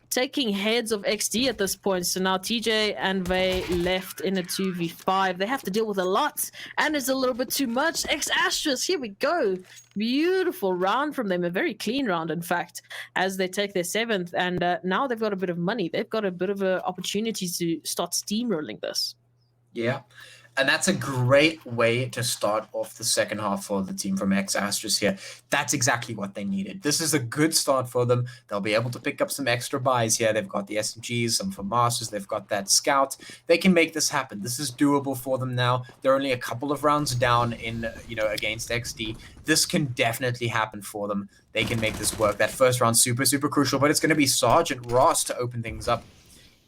taking heads of XD at this point. So now TJ and Vey left in a 2v5. They have to deal with a lot, and it's a little bit too much. X Asterisk, here we go. Beautiful round from them, a very clean round, in fact, as they take their 7th. And now they've got a bit of money. They've got a bit of an opportunity to start steamrolling this. Yeah. And that's a great way to start off the second half for the team from X Asterisk here. That's exactly what they needed. This is a good start for them. They'll be able to pick up some extra buys here. They've got the SMGs, some for Masters. They've got that Scout. They can make this happen. This is doable for them now. They're only a couple of rounds down in, against XD. This can definitely happen for them. They can make this work. That first round, super, super crucial, but it's going to be Sergeant Ross to open things up.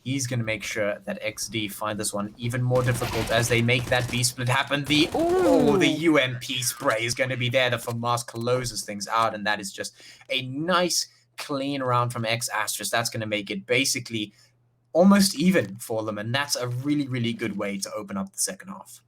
He's going to make sure that XD find this one even more difficult as they make that B-split happen. The UMP spray is going to be there. The FAMAS closes things out, and that is just a nice, clean round from X Asterisk. That's going to make it basically almost even for them, and that's a really, really good way to open up the second half.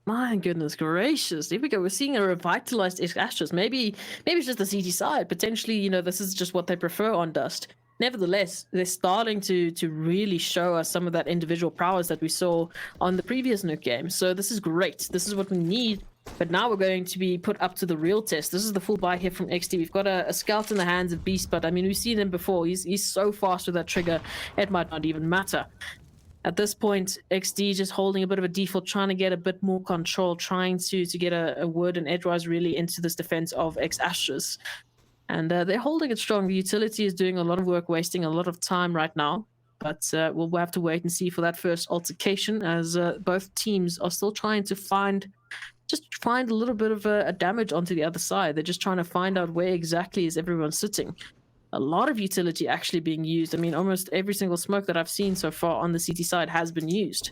My goodness gracious. Here we go. We're seeing a revitalized X Asterisk. Maybe it's just the CT side. Potentially, this is just what they prefer on Dust. Nevertheless, they're starting to really show us some of that individual prowess that we saw on the previous Nuke game. So this is great. This is what we need. But now we're going to be put up to the real test. This is the full buy here from XD. We've got a Scout in the hands of Beast, but I mean, we've seen him before. He's so fast with that trigger, it might not even matter. At this point, XD just holding a bit of a default, trying to get a bit more control, trying to get a word and edgewise really into this defense of X Asterisk. And they're holding it strong. The utility is doing a lot of work, wasting a lot of time right now. But we'll have to wait and see for that first altercation, as both teams are still trying to find a little bit of a damage onto the other side. They're just trying to find out where exactly is everyone sitting. A lot of utility actually being used. I mean, almost every single smoke that I've seen so far on the CT side has been used.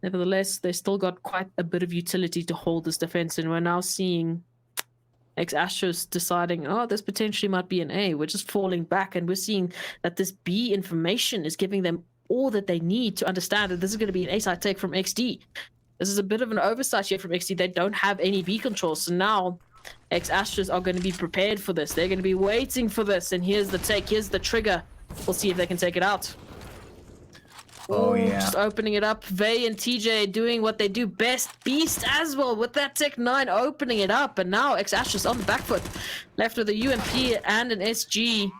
Nevertheless, they still got quite a bit of utility to hold this defense, and we're now seeing X Asterisk deciding, this potentially might be an A. We're just falling back, and we're seeing that this B information is giving them all that they need to understand that this is going to be an A-side take from XD. This is a bit of an oversight here from XD. They don't have any B controls, so now X Asterisk are going to be prepared for this. They're going to be waiting for this, and here's the take, here's the trigger. We'll see if they can take it out. Oh, yeah. Just opening it up. Vey and TJ doing what they do best. Beast as well with that Tech 9 opening it up. And now X Asterisk on the back foot. Left with a UMP and an SG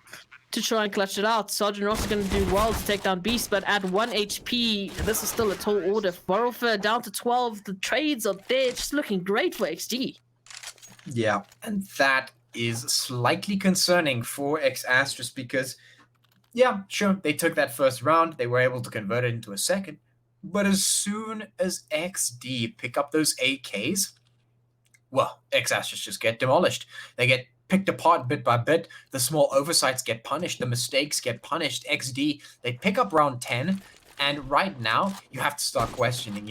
to try and clutch it out. Sergeant Ross is going to do well to take down Beast, but at 1 HP, this is still a tall order. Vorofo down to 12. The trades are there. Just looking great for XD. Yeah, and that is slightly concerning for X Asterisk because, yeah, sure, they took that first round. They were able to convert it into a second. But as soon as XD pick up those AKs, well, X Asterisk just get demolished. They get picked apart bit by bit. The small oversights get punished. The mistakes get punished. XD, they pick up round 10. And right now, you have to start questioning,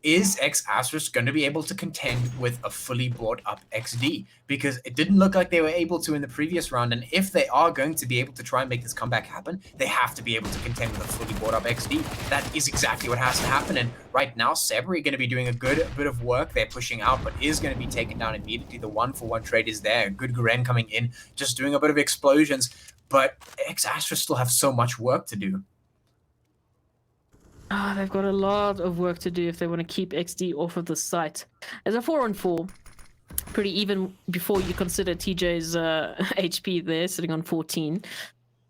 is X Asterisk going to be able to contend with a fully bought up XD? Because it didn't look like they were able to in the previous round. And if they are going to be able to try and make this comeback happen, they have to be able to contend with a fully bought up XD. That is exactly what has to happen. And right now, Sebri going to be doing a good bit of work. They're pushing out, but is going to be taken down immediately. The 1-for-1 trade is there. Good Garen coming in, just doing a bit of explosions. But X Asterisk still have so much work to do. They've got a lot of work to do if they want to keep XD off of the site. As a 4-on-4, pretty even before you consider TJ's HP there, sitting on 14.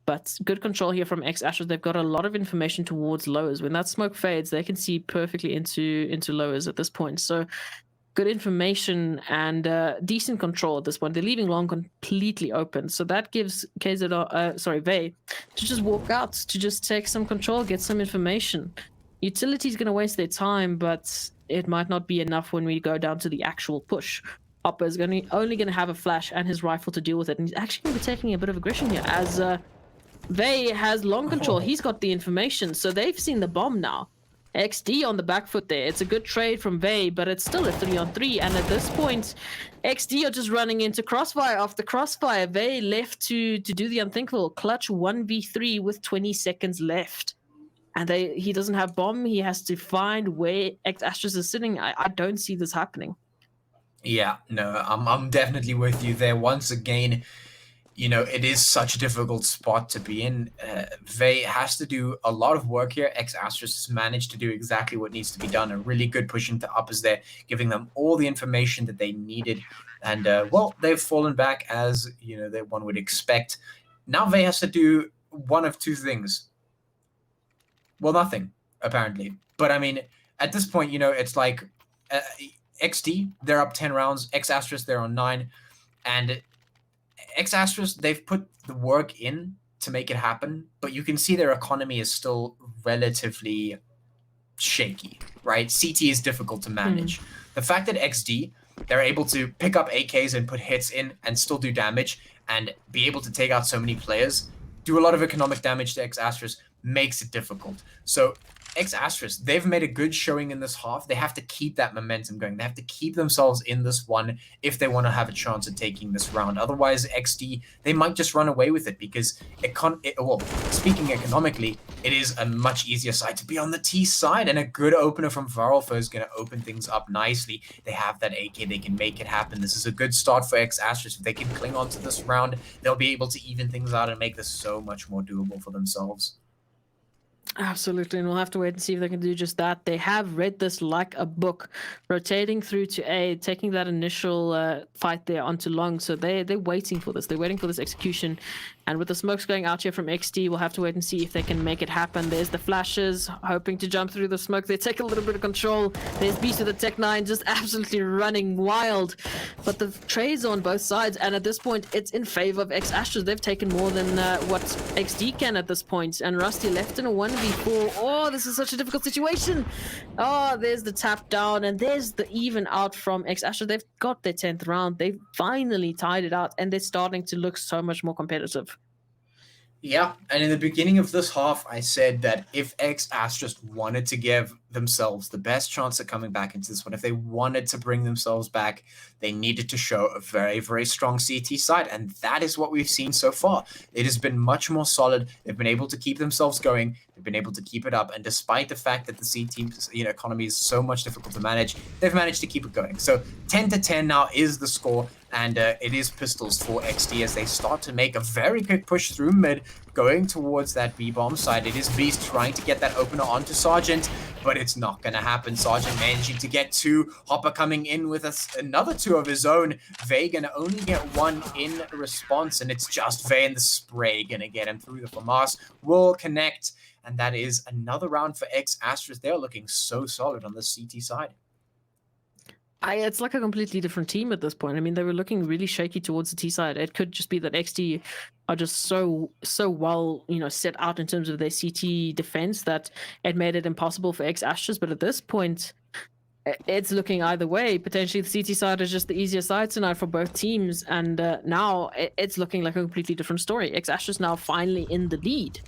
But good control here from X-Ashes. They've got a lot of information towards lowers. When that smoke fades, they can see perfectly into lowers at this point. So good information and decent control at this point. They're leaving long completely open. So that gives Vey to just walk out, to just take some control, get some information. Utility's going to waste their time, but it might not be enough when we go down to the actual push. Hopper's only going to have a flash and his rifle to deal with it. And he's actually going to be taking a bit of aggression here as Vey has long control. He's got the information, so they've seen the bomb now. XD on the back foot there. It's a good trade from Vey, but it's still a 3-on-3. And at this point, XD are just running into crossfire after crossfire. Vey left to do the unthinkable. Clutch 1v3 with 20 seconds left. And he doesn't have bomb. He has to find where X-Ashes is sitting. I don't see this happening. Yeah, no, I'm definitely with you there. Once again, you know, it is such a difficult spot to be in. Vey has to do a lot of work here. X-Asterisk has managed to do exactly what needs to be done. A really good push into uppers there, giving them all the information that they needed. And, well, they've fallen back as, you know, that one would expect. Now Vey has to do one of two things. Well, nothing, apparently. But, I mean, at this point, you know, it's like XD, they're up 10 rounds. X-Asterisk, they're on 9. And X-Asterisk, they've put the work in to make it happen, but you can see their economy is still relatively shaky, right? CT is difficult to manage. The fact that XD, they're able to pick up AKs and put hits in and still do damage and be able to take out so many players, do a lot of economic damage to X-Asterisk, makes it difficult. So X-Asterisk, they've made a good showing in this half. They have to keep that momentum going. They have to keep themselves in this one if they want to have a chance at taking this round. Otherwise, XD, they might just run away with it because, well, speaking economically, it is a much easier side to be on the T side, and a good opener from Varolfo is going to open things up nicely. They have that AK. They can make it happen. This is a good start for X-Asterisk. If they can cling on to this round, they'll be able to even things out and make this so much more doable for themselves. Absolutely, and we'll have to wait and see if they can do just that. They have read this like a book, rotating through to A, taking that initial fight there onto long. So they're waiting for this. They're waiting for this execution. And with the smokes going out here from XD, we'll have to wait and see if they can make it happen. There's the flashes, hoping to jump through the smoke. They take a little bit of control. There's Beast with the Tech 9 just absolutely running wild. But the trades are on both sides, and at this point, it's in favor of X-Ashes. They've taken more than what XD can at this point. And Rusty left in a 1v4. Oh, this is such a difficult situation. Oh, there's the tap down, and there's the even out from X-Ashes. They've got their 10th round. They've finally tied it out, and they're starting to look so much more competitive. Yeah, and in the beginning of this half, I said that if X-Asterisk wanted to give themselves the best chance of coming back into this one, if they wanted to bring themselves back, they needed to show a very, very strong CT side, and that is what we've seen so far. It has been much more solid. They've been able to keep themselves going. They've been able to keep it up, and despite the fact that the CT economy is so much difficult to manage, they've managed to keep it going. So 10-10 now is the score, and it is pistols for XD as they start to make a very quick push through mid, going towards that B-bomb side. It is Beast trying to get that opener onto Sergeant, but it's not going to happen. Sergeant managing to get 2. Hopper coming in with another 2 of his own. Vey going to only get 1 in response, and it's just Vey and the spray going to get him through. The FAMAS will connect, and that is another round for X-Asterisk. They're looking so solid on the CT side. It's like a completely different team at this point. I mean, they were looking really shaky towards the T side. It could just be that XD are just so well, set out in terms of their CT defense that it made it impossible for X-Ashes. But at this point, it's looking either way. Potentially the CT side is just the easier side tonight for both teams. And now it's looking like a completely different story. X-Ashes now finally in the lead.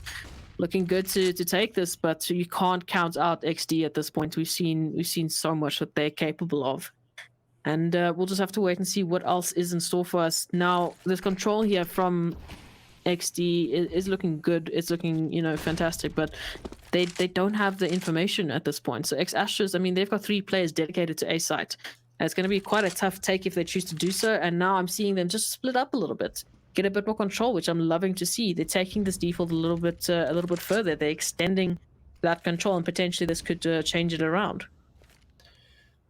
Looking good to take this, but you can't count out XD at this point. We've seen so much that they're capable of. And we'll just have to wait and see what else is in store for us. Now, this control here from XD is looking good. It's looking, fantastic, but they don't have the information at this point. So X-Ashes, I mean, they've got 3 players dedicated to A site. And it's going to be quite a tough take if they choose to do so. And now I'm seeing them just split up a little bit, get a bit more control, which I'm loving to see. They're taking this default a little bit further. They're extending that control, and potentially this could change it around.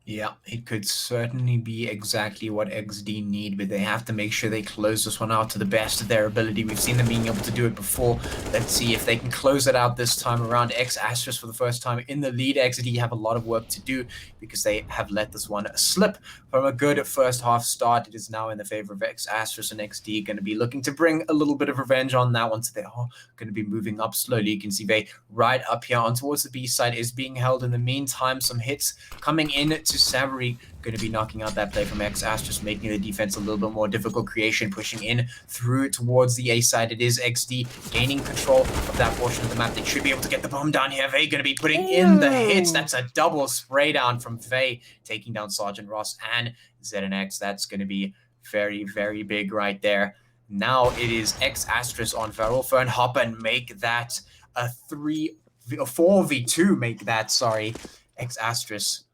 Yeah, it could certainly be exactly what XD need, but they have to make sure they close this one out to the best of their ability. We've seen them being able to do it before. Let's see if they can close it out this time around. X Asterisk for the first time in the lead. XD have a lot of work to do because they have let this one slip from a good first half start. It is now in the favor of X Asterisk, and XD going to be looking to bring a little bit of revenge on that one. So they are going to be moving up slowly. You can see they right up here on towards the B side is being held. In the meantime, some hits coming in to Sabri, going to be knocking out that play from XS, just making the defense a little bit more difficult. Creation pushing in through towards the A side. It is XD gaining control of that portion of the map. They should be able to get the bomb down here. Vey going to be putting in the hits. That's a double spray down from Vey, taking down Sergeant Ross and ZNX. That's going to be very, very big right there. Now it is X Asterisk on Varolfer and Hopper and make that a 4v2. Make that, sorry. X Asterisk,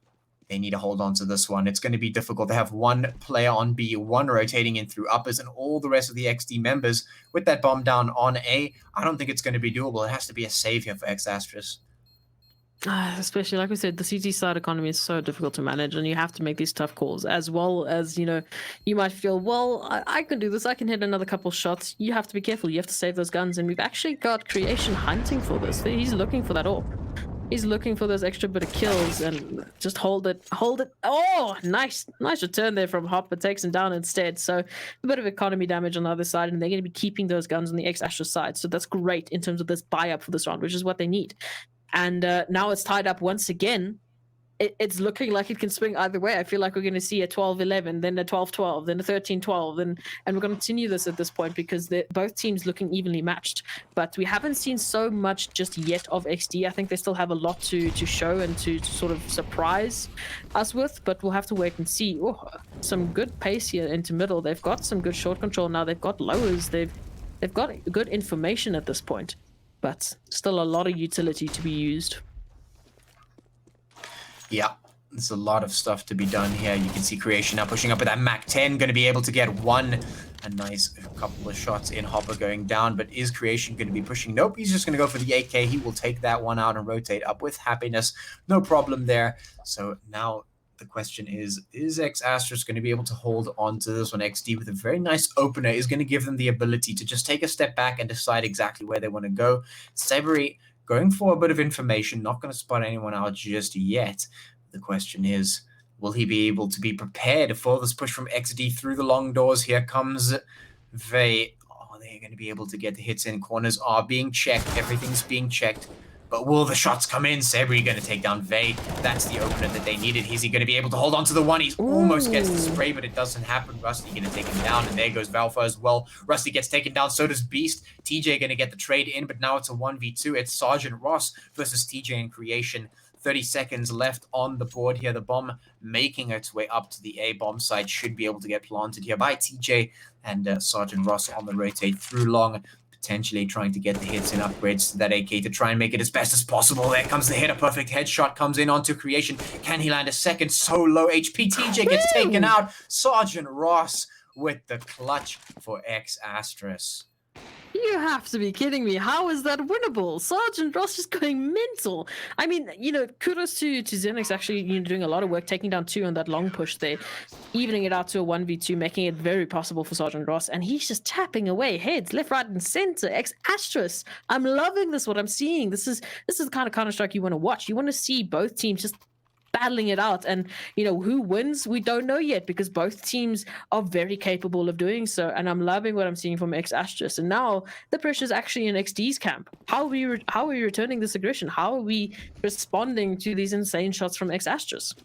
they need to hold on to this one. It's going to be difficult. They have one player on B, one rotating in through uppers, and all the rest of the XD members with that bomb down on A. I don't think it's going to be doable. It has to be a save here for X Asterisk. Especially, like we said, the CT side economy is so difficult to manage, and you have to make these tough calls. As well as, you know, you might feel, well, I can do this. I can hit another couple shots. You have to be careful. You have to save those guns, and we've actually got Creation hunting for this. He's looking for that AWP. He's looking for those extra bit of kills and just hold it. Oh, nice return there from Hopper, takes him down instead. So a bit of economy damage on the other side, and they're going to be keeping those guns on the X-Astra side. So that's great in terms of this buy-up for this round, which is what they need. And now it's tied up once again. It's looking like it can swing either way. I feel like we're going to see a 12-11, then a 12-12, then a 13-12, and we're going to continue this at this point because both teams looking evenly matched. But we haven't seen so much just yet of XD. I think they still have a lot to show and to sort of surprise us with, but we'll have to wait and see. Oh, some good pace here into middle. They've got some good short control now. They've got lowers. They've got good information at this point, but still a lot of utility to be used. Yeah, there's a lot of stuff to be done here. You can see Creation now pushing up with that Mac 10, going to be able to get a nice couple of shots in. Hopper going down, but is Creation going to be pushing? Nope, he's just going to go for the AK. He will take that one out and rotate up with Happiness. No problem there. So now the question is X Asterisk going to be able to hold on to this one? XD with a very nice opener is going to give them the ability to just take a step back and decide exactly where they want to go. Sabri going for a bit of information, not going to spot anyone out just yet. The question is, will he be able to be prepared for this push from XD through the long doors? Here comes Vey. Oh, they're going to be able to get the hits in. Corners are being checked. Everything's being checked. But will the shots come in? Sabri going to take down Vey. That's the opener that they needed. Is he going to be able to hold on to the one? He almost gets the spray, but it doesn't happen. Rusty going to take him down, and there goes Valfa as well. Rusty gets taken down, so does Beast. TJ going to get the trade in, but now it's a 1v2. It's Sergeant Ross versus TJ in Creation. 30 seconds left on the board here. The bomb making its way up to the A bomb site should be able to get planted here by TJ, and Sergeant Ross on the rotate through long, potentially trying to get the hits and upgrades to that AK to try and make it as best as possible. There comes the hit. A perfect headshot comes in onto Creation. Can he land a second? So low HP. TJ gets taken out. Sergeant Ross with the clutch for X Asterisk. You have to be kidding me. How is that winnable? Sergeant Ross is going mental. I mean, you know, kudos to Zenix actually, you know, doing a lot of work, taking down 2 on that long push there, evening it out to a 1v2, making it very possible for Sergeant Ross. And he's just tapping away heads left, right, and center. X Asterisk. I'm loving this, what I'm seeing. This is the kind of Counter-Strike you want to watch. You want to see both teams just battling it out, and you know who wins we don't know yet because both teams are very capable of doing so, and I'm loving what I'm seeing from X Asterisk. And now the pressure is actually in XD's camp. How are we returning this aggression? How are we responding to these insane shots from X Asterisk?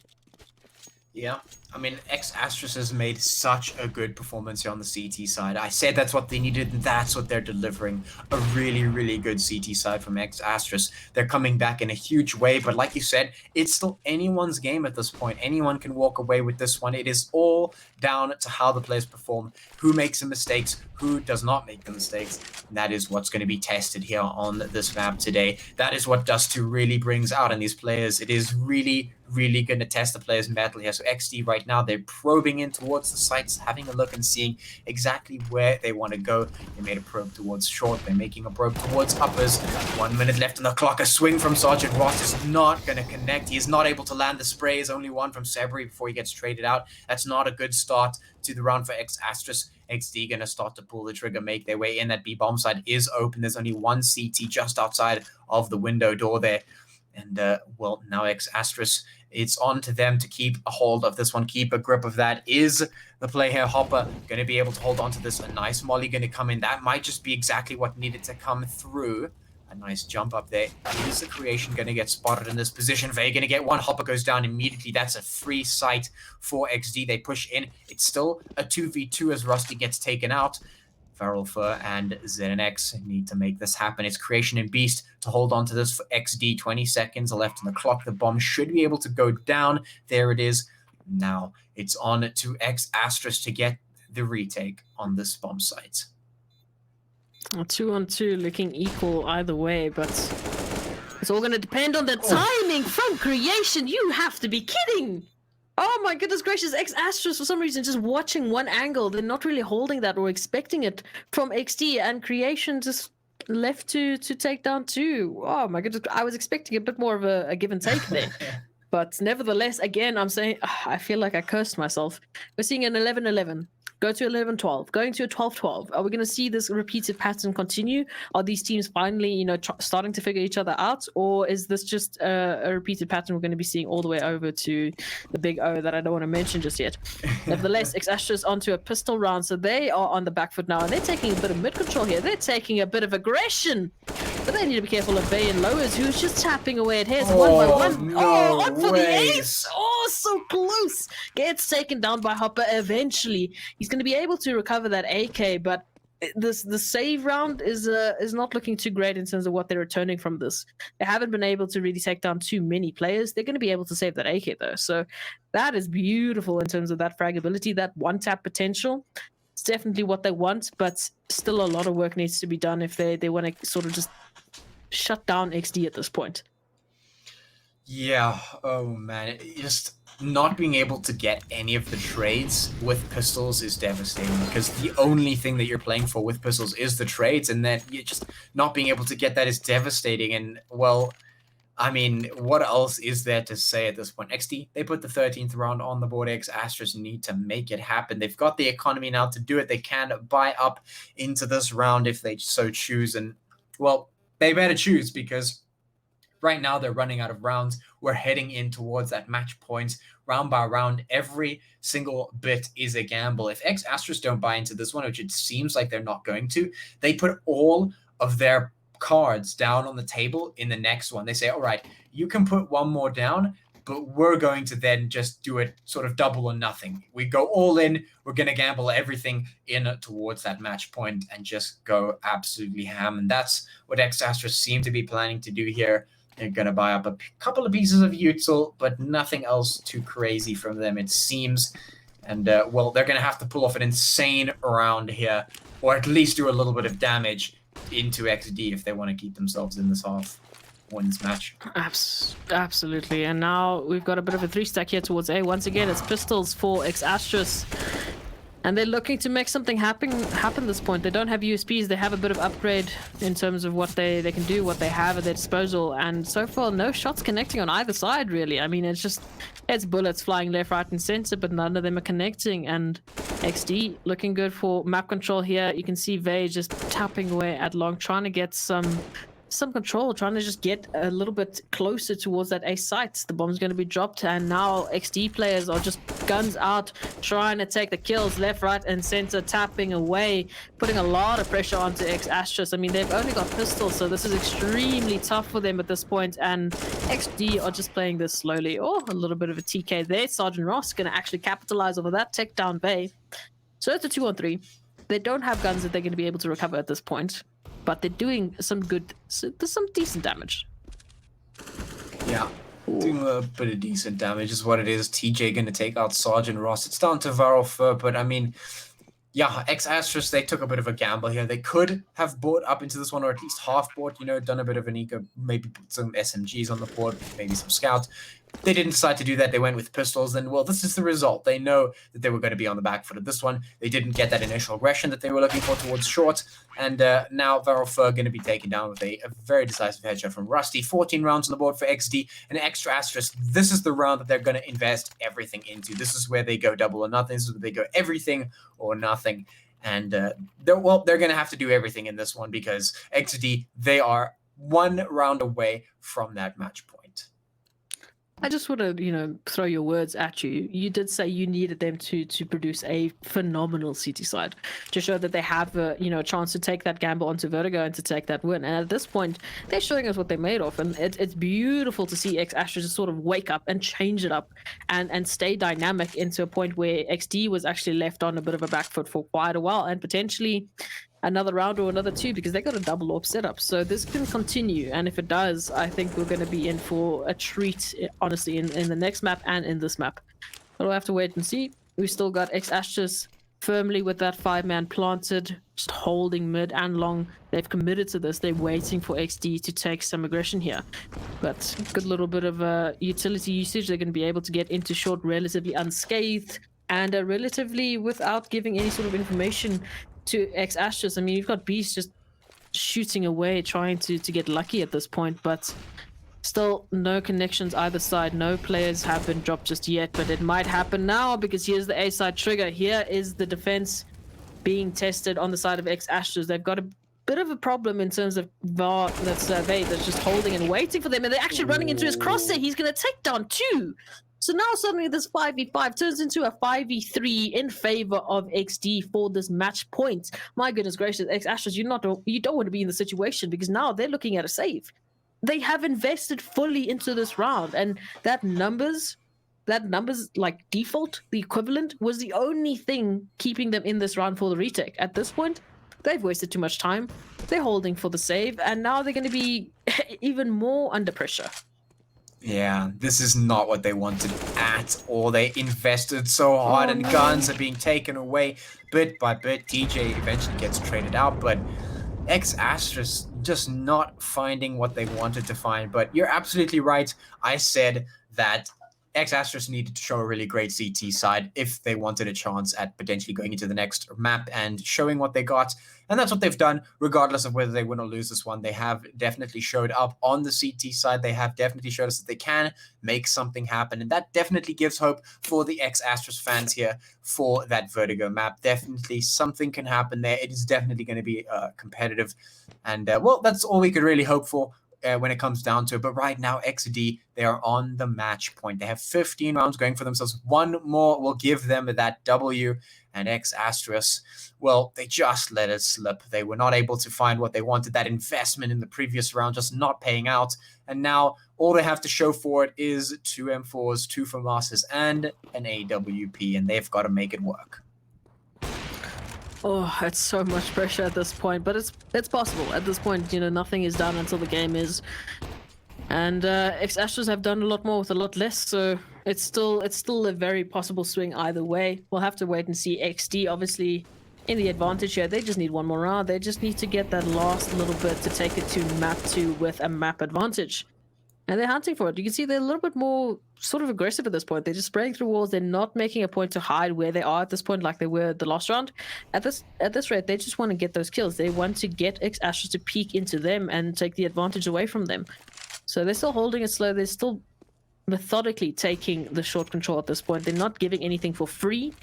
Yeah, I mean, X Asterisk has made such a good performance here on the CT side. I said that's what they needed, and that's what they're delivering. A really, really good CT side from X Asterisk. They're coming back in a huge way, but like you said, it's still anyone's game at this point. Anyone can walk away with this one. It is all down to how the players perform, who makes the mistakes, who does not make the mistakes. And that is what's going to be tested here on this map today. That is what Dust 2 really brings out in these players. It is really, really going to test the players in battle here. So XD right now. They're probing in towards the sites, having a look and seeing exactly where they want to go. They made a probe towards short. They're making a probe towards uppers. 1 minute left on the clock. A swing from Sergeant Ross is not going to connect. He is not able to land the sprays. Only one from Sebri before he gets traded out. That's not a good start to the round for X Asterisk. XD going to start to pull the trigger, make their way in. That B bomb side is open. There's only one CT just outside of the window door there. And, well, now X Asterisk, it's on to them to keep a hold of this one, keep a grip of that. Is the play here, Hopper, going to be able to hold on to this? A nice molly going to come in. That might just be exactly what needed to come through. A nice jump up there. Is the creation going to get spotted in this position? Vay going to get one. Hopper goes down immediately. That's a free sight for XD. They push in. It's still a 2v2 as Rusty gets taken out. Feral Fur and ZNX need to make this happen. It's Creation and Beast to hold on to this for XD. 20 seconds left on the clock. The bomb should be able to go down. There it is. Now it's on to X Asterisk to get the retake on this bomb site. 2-on-2 looking equal either way, but it's all going to depend on the timing from Creation. You have to be kidding! Oh my goodness gracious, X Asterisk for some reason just watching one angle. They're not really holding that or expecting it from XD, and Creation just left to take down 2. Oh my goodness, I was expecting a bit more of a give and take there. But nevertheless, again, I'm saying, I feel like I cursed myself. We're seeing an 11-11. Go to 11-12, going to a 12-12. Are we going to see this repeated pattern continue? Are these teams finally, you know, starting to figure each other out? Or is this just a repeated pattern we're going to be seeing all the way over to the big O that I don't want to mention just yet? Nevertheless, X Asterisk onto a pistol round. So they are on the back foot now. And they're taking a bit of mid-control here. They're taking a bit of aggression. But they need to be careful of Bay and Lowers, who's just tapping away at heads one by one. No on for way. the ace! Oh, so close! Gets taken down by Hopper eventually. He's going to be able to recover that AK, but the save round is not looking too great in terms of what they're returning from this. They haven't been able to really take down too many players. They're going to be able to save that AK though, so that is beautiful in terms of that fragability, that one-tap potential. It's definitely what they want, but still a lot of work needs to be done if they want to sort of just shut down XD at this point. Yeah, oh man, just not being able to get any of the trades with pistols is devastating, because the only thing that you're playing for with pistols is the trades, and that you just not being able to get that is devastating. And well, I mean, what else is there to say at this point? XD, they put the 13th round on the board. X Asterisk need to make it happen. They've got the economy now to do it. They can buy up into this round if they so choose, and well, they better choose, because right now they're running out of rounds. We're heading in towards that match point, round by round. Every single bit is a gamble. If X Asterisk don't buy into this one, which it seems like they're not going to, they put all of their cards down on the table in the next one. They say, all right, you can put one more down, but we're going to then just do it sort of double or nothing. We go all in. We're going to gamble everything in towards that match point and just go absolutely ham. And that's what X Asterisk seem to be planning to do here. They're going to buy up a couple of pieces of util, but nothing else too crazy from them, it seems. And, well, they're going to have to pull off an insane round here, or at least do a little bit of damage into XD if they want to keep themselves in this half wins match. Absolutely. And now we've got a bit of a 3-stack here towards A. Once again, it's pistols for X Asterisk. And they're looking to make something happen this point. They don't have USPs. They have a bit of upgrade in terms of what they can do, what they have at their disposal. And so far, no shots connecting on either side, really. I mean, it's bullets flying left, right, and center, but none of them are connecting. And XD looking good for map control here. You can see Vay just tapping away at long, trying to get some control, trying to just get a little bit closer towards that A site. The bomb's going to be dropped, and now XD players are just guns out, trying to take the kills left, right, and center, tapping away, putting a lot of pressure onto X Asterisk. I mean, they've only got pistols, so this is extremely tough for them at this point, and XD are just playing this slowly. Oh, a little bit of a TK there. Sergeant Ross going to actually capitalize over that, take down Bay. So it's a 2-on-3. They don't have guns that they're going to be able to recover at this point, but they're doing some decent damage. Yeah, doing a bit of decent damage is what it is. TJ going to take out Sergeant Ross. It's down to Varel Fur, but I mean, yeah, X Asterisk, they took a bit of a gamble here. They could have bought up into this one, or at least half bought, you know, done a bit of an eco, maybe put some SMGs on the board, maybe some scouts. They didn't decide to do that. They went with pistols, and well, this is the result. They know that they were going to be on the back foot of this one. They didn't get that initial aggression that they were looking for towards short, and now Varolfer going to be taken down with a very decisive headshot from Rusty. 14 rounds on the board for XD, an extra asterisk. This is the round that they're going to invest everything into. This is where they go double or nothing. This is where they go everything or nothing. And they're going to have to do everything in this one because XD, they are one round away from that match point. I just want to, throw your words at you. You did say you needed them to produce a phenomenal CT side to show that they have a chance to take that gamble onto Vertigo and to take that win. And at this point, they're showing us what they're made of, and it's beautiful to see X-Astra just sort of wake up and change it up and stay dynamic into a point where XD was actually left on a bit of a back foot for quite a while, and potentially another round or another two, because they got a double AWP setup. So this can continue, and if it does, I think we're going to be in for a treat, honestly, in the next map and in this map. But we'll have to wait and see. We still got X-Astras firmly with that 5-man planted, just holding mid and long. They've committed to this. They're waiting for XD to take some aggression here. But good little bit of utility usage. They're going to be able to get into short relatively unscathed, and relatively without giving any sort of information to X-Astras. I mean, you've got Beast just shooting away, trying to get lucky at this point, but still no connections either side. No players have been dropped just yet, but it might happen now, because here's the A side trigger. Here is the defense being tested on the side of X-Astras. They've got a bit of a problem in terms of VAR, that's Vade, that's just holding and waiting for them, and they're actually running into his crosshair. He's going to take down 2. So now suddenly this 5v5 turns into a 5v3 in favor of XD for this match point. My goodness gracious, X-Astras, you don't want to be in the situation, because now they're looking at a save. They have invested fully into this round, and that numbers like default, the equivalent, was the only thing keeping them in this round for the retake. At this point, they've wasted too much time. They're holding for the save, and now they're going to be even more under pressure. Yeah, this is not what they wanted at all. They invested so hard, and guns are being taken away bit by bit. DJ eventually gets traded out, but X-Astras just not finding what they wanted to find. But you're absolutely right. I said that X-Astras needed to show a really great CT side if they wanted a chance at potentially going into the next map and showing what they got. And that's what they've done, regardless of whether they win or lose this one. They have definitely showed up on the CT side. They have definitely showed us that they can make something happen. And that definitely gives hope for the X-Astras fans here for that Vertigo map. Definitely something can happen there. It is definitely going to be competitive. And, well, that's all we could really hope for when it comes down to it. But right now, XD, they are on the match point. They have 15 rounds going for themselves. One more will give them that W. And X-Astras, well, they just let it slip. They were not able to find what they wanted. That investment in the previous round just not paying out. And now all they have to show for it is 2 M4s, 2 FAMASs, and an AWP. And they've got to make it work. Oh, it's so much pressure at this point, but it's possible. At this point, nothing is done until the game is. And X-Astras have done a lot more with a lot less, so it's still a very possible swing either way. We'll have to wait and see. XD obviously in the advantage here. They just need one more round. They just need to get that last little bit to take it to map 2 with a map advantage. And they're hunting for it. You can see they're a little bit more sort of aggressive at this point. They're just spraying through walls. They're not making a point to hide where they are at this point like they were the last round. At this rate, they just want to get those kills. They want to get X-Astras to peek into them and take the advantage away from them. So they're still holding it slow. They're still methodically taking the short control at this point. They're not giving anything for free,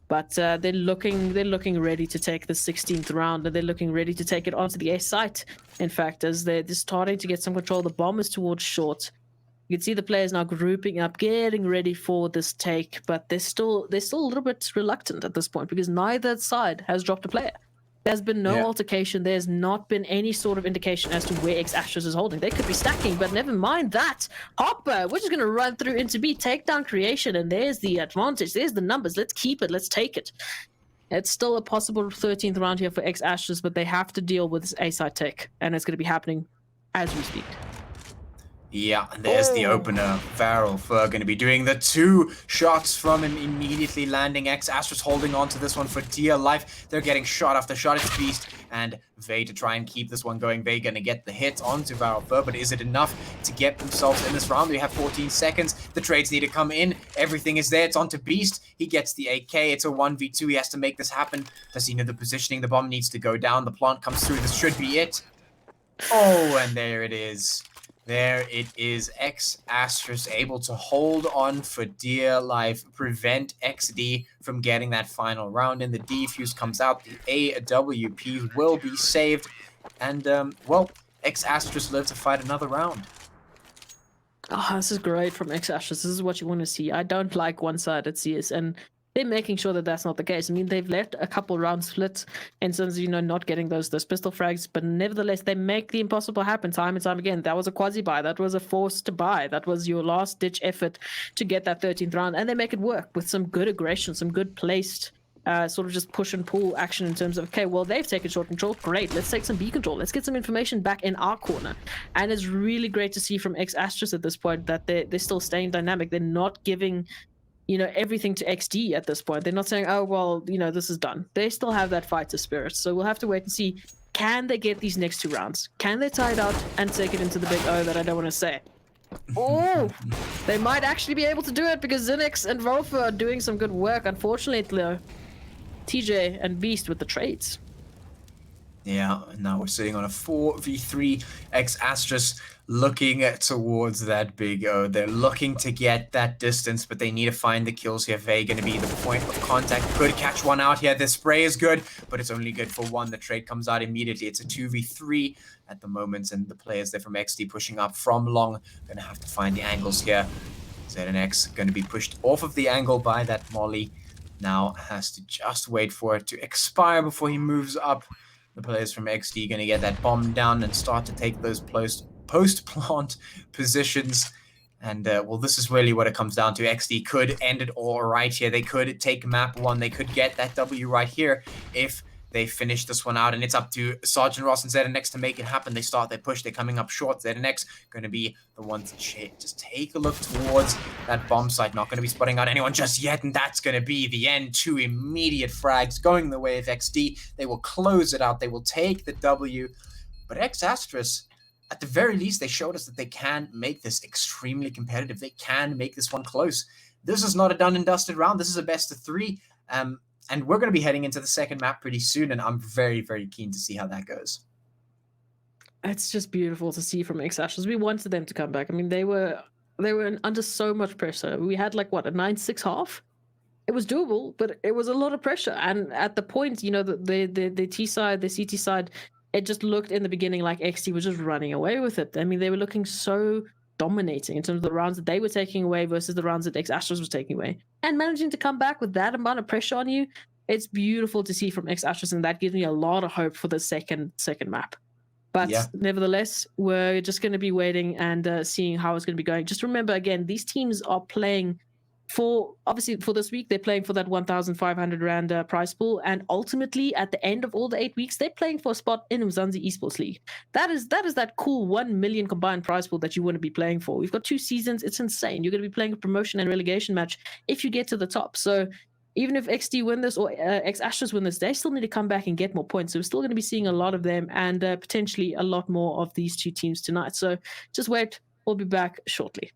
but they're looking ready to take the 16th round, and they're looking ready to take it onto the A site. In fact, as they're starting to get some control, the bomb is towards short. You can see the players now grouping up, getting ready for this take, but they're still a little bit reluctant at this point because neither side has dropped a player. There's been no altercation. There's not been any sort of indication as to where X-Astras is holding. They could be stacking, but never mind that. Hopper, we're just going to run through into B, takedown creation, and there's the advantage. There's the numbers. Let's keep it. Let's take it. It's still a possible 13th round here for X-Astras, but they have to deal with this A-side tech, and it's going to be happening as we speak. Yeah, and there's the opener. Varelfer going to be doing the 2 shots from him, immediately landing. X-Astra's holding on to this one for dear life. They're getting shot after shot. It's Beast and Vey to try and keep this one going. Vey going to get the hit onto Varelfer, but is it enough to get themselves in this round? We have 14 seconds. The trades need to come in. Everything is there. It's onto Beast. He gets the AK. It's a 1v2. He has to make this happen. Does he know the positioning? The bomb needs to go down. The plant comes through. This should be it. Oh, and there it is. There it is. X-Astra's able to hold on for dear life, prevent XD from getting that final round in. The defuse comes out. The AWP will be saved. And, well, X-Astra's live to fight another round. Oh, this is great from X-Ashes. This is what you want to see. I don't like one-sided CS, and they're making sure that that's not the case. I mean, they've let a couple rounds split in terms of, you know, not getting those pistol frags, but nevertheless, they make the impossible happen time and time again. That was a quasi-buy. That was a forced buy. That was your last-ditch effort to get that 13th round, and they make it work with some good aggression, some good placed sort of just push and pull action in terms of, okay, well, they've taken short control. Great. Let's take some B control. Let's get some information back in our corner. And it's really great to see from X-Astras at this point that they're still staying dynamic. They're not giving, you know, everything to XD at this point. They're not saying, oh, well, you know, this is done. They still have that fighter spirit. So we'll have to wait and see, can they get these next 2 rounds? Can they tie it out and take it into the big O that I don't want to say? Oh, they might actually be able to do it because Zinix and Rolfer are doing some good work. Unfortunately, TJ and Beast with the trades. Yeah, now we're sitting on a 4v3. X-Astras looking towards that big O. They're looking to get that distance, but they need to find the kills here. Vey going to be the point of contact. Could catch one out here. This spray is good, but it's only good for one. The trade comes out immediately. It's a 2v3 at the moment, and the players there from XD pushing up from long. Going to have to find the angles here. ZNX going to be pushed off of the angle by that molly. Now has to just wait for it to expire before he moves up. The players from XD going to get that bomb down and start to take those post-plant positions. And, well, this is really what it comes down to. XD could end it all right here. They could take map 1. They could get that W right here if they finish this one out. And it's up to Sergeant Ross and ZNX to make it happen. They start their push. They're coming up short. ZNX going to be the one to just take a look towards that bomb site. Not going to be spotting out anyone just yet. And that's going to be the end. 2 immediate frags going the way of XD. They will close it out. They will take the W. But X-Astras, at the very least, they showed us that they can make this extremely competitive. They can make this one close. This is not a done and dusted round. This is a best of 3. And we're going to be heading into the second map pretty soon, and I'm very, very keen to see how that goes. It's just beautiful to see from X-Ashes. We wanted them to come back. I mean, they were under so much pressure. We had like what, a 9-6 half. It was doable, but it was a lot of pressure. And at the point, you know, the T side, the CT side, it just looked in the beginning like XT was just running away with it. I mean, they were looking so dominating in terms of the rounds that they were taking away versus the rounds that X-Astras was taking away. And managing to come back with that amount of pressure on you, it's beautiful to see from X-Astras, and that gives me a lot of hope for the second map. But nevertheless, we're just going to be waiting and seeing how it's going to be going. Just remember, again, these teams are playing for, obviously for this week, they're playing for that 1,500 Rand prize pool. And ultimately, at the end of all the 8 weeks, they're playing for a spot in Mzansi Esports League. That is that cool 1 million combined prize pool that you want to be playing for. We've got 2 seasons. It's insane. You're going to be playing a promotion and relegation match if you get to the top. So even if XD win this or X-Astras win this, they still need to come back and get more points. So we're still going to be seeing a lot of them and potentially a lot more of these 2 teams tonight. So just wait. We'll be back shortly.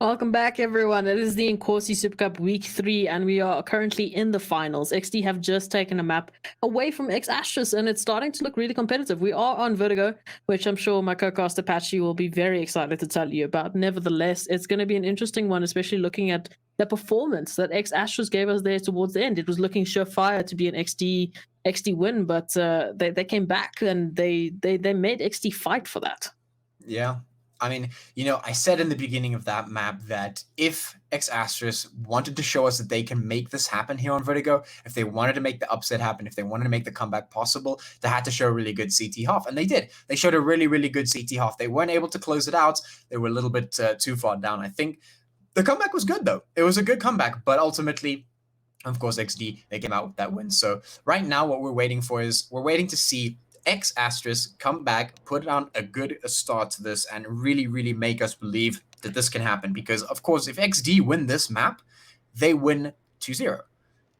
Welcome back, everyone. It is the Inkosi Super Cup Week 3, and we are currently in the finals. XD have just taken a map away from X Asterisk, and it's starting to look really competitive. We are on Vertigo, which I'm sure my co-cast Apache will be very excited to tell you about. Nevertheless, it's going to be an interesting one, especially looking at the performance that X Asterisk gave us there towards the end. It was looking surefire to be an XD win, but they came back and they made XD fight for that. Yeah. I mean, I said in the beginning of that map that if X Asterisk wanted to show us that they can make this happen here on Vertigo, if they wanted to make the upset happen, if they wanted to make the comeback possible, they had to show a really good CT half. And they did. They showed a really, really good CT half. They weren't able to close it out. They were a little bit too far down, I think. The comeback was good, though. It was a good comeback. But ultimately, of course, XD, they came out with that win. So right now, what we're waiting for is we're waiting to see X Asterisk come back, put on a good start to this, and really, really make us believe that this can happen. Because, of course, if XD win this map, they win 2-0.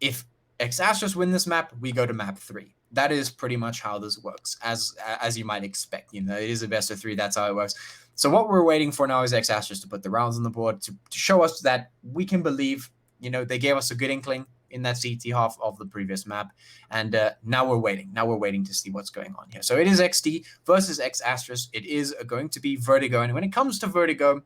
If X Asterisk win this map, we go to map 3. That is pretty much how this works, as you might expect. It is a best of 3. That's how it works. So what we're waiting for now is X Asterisk to put the rounds on the board to show us that we can believe. They gave us a good inkling in that CT half of the previous map. And now we're waiting. Now we're waiting to see what's going on here. So it is XD versus X Asterisk. It is going to be Vertigo. And when it comes to Vertigo,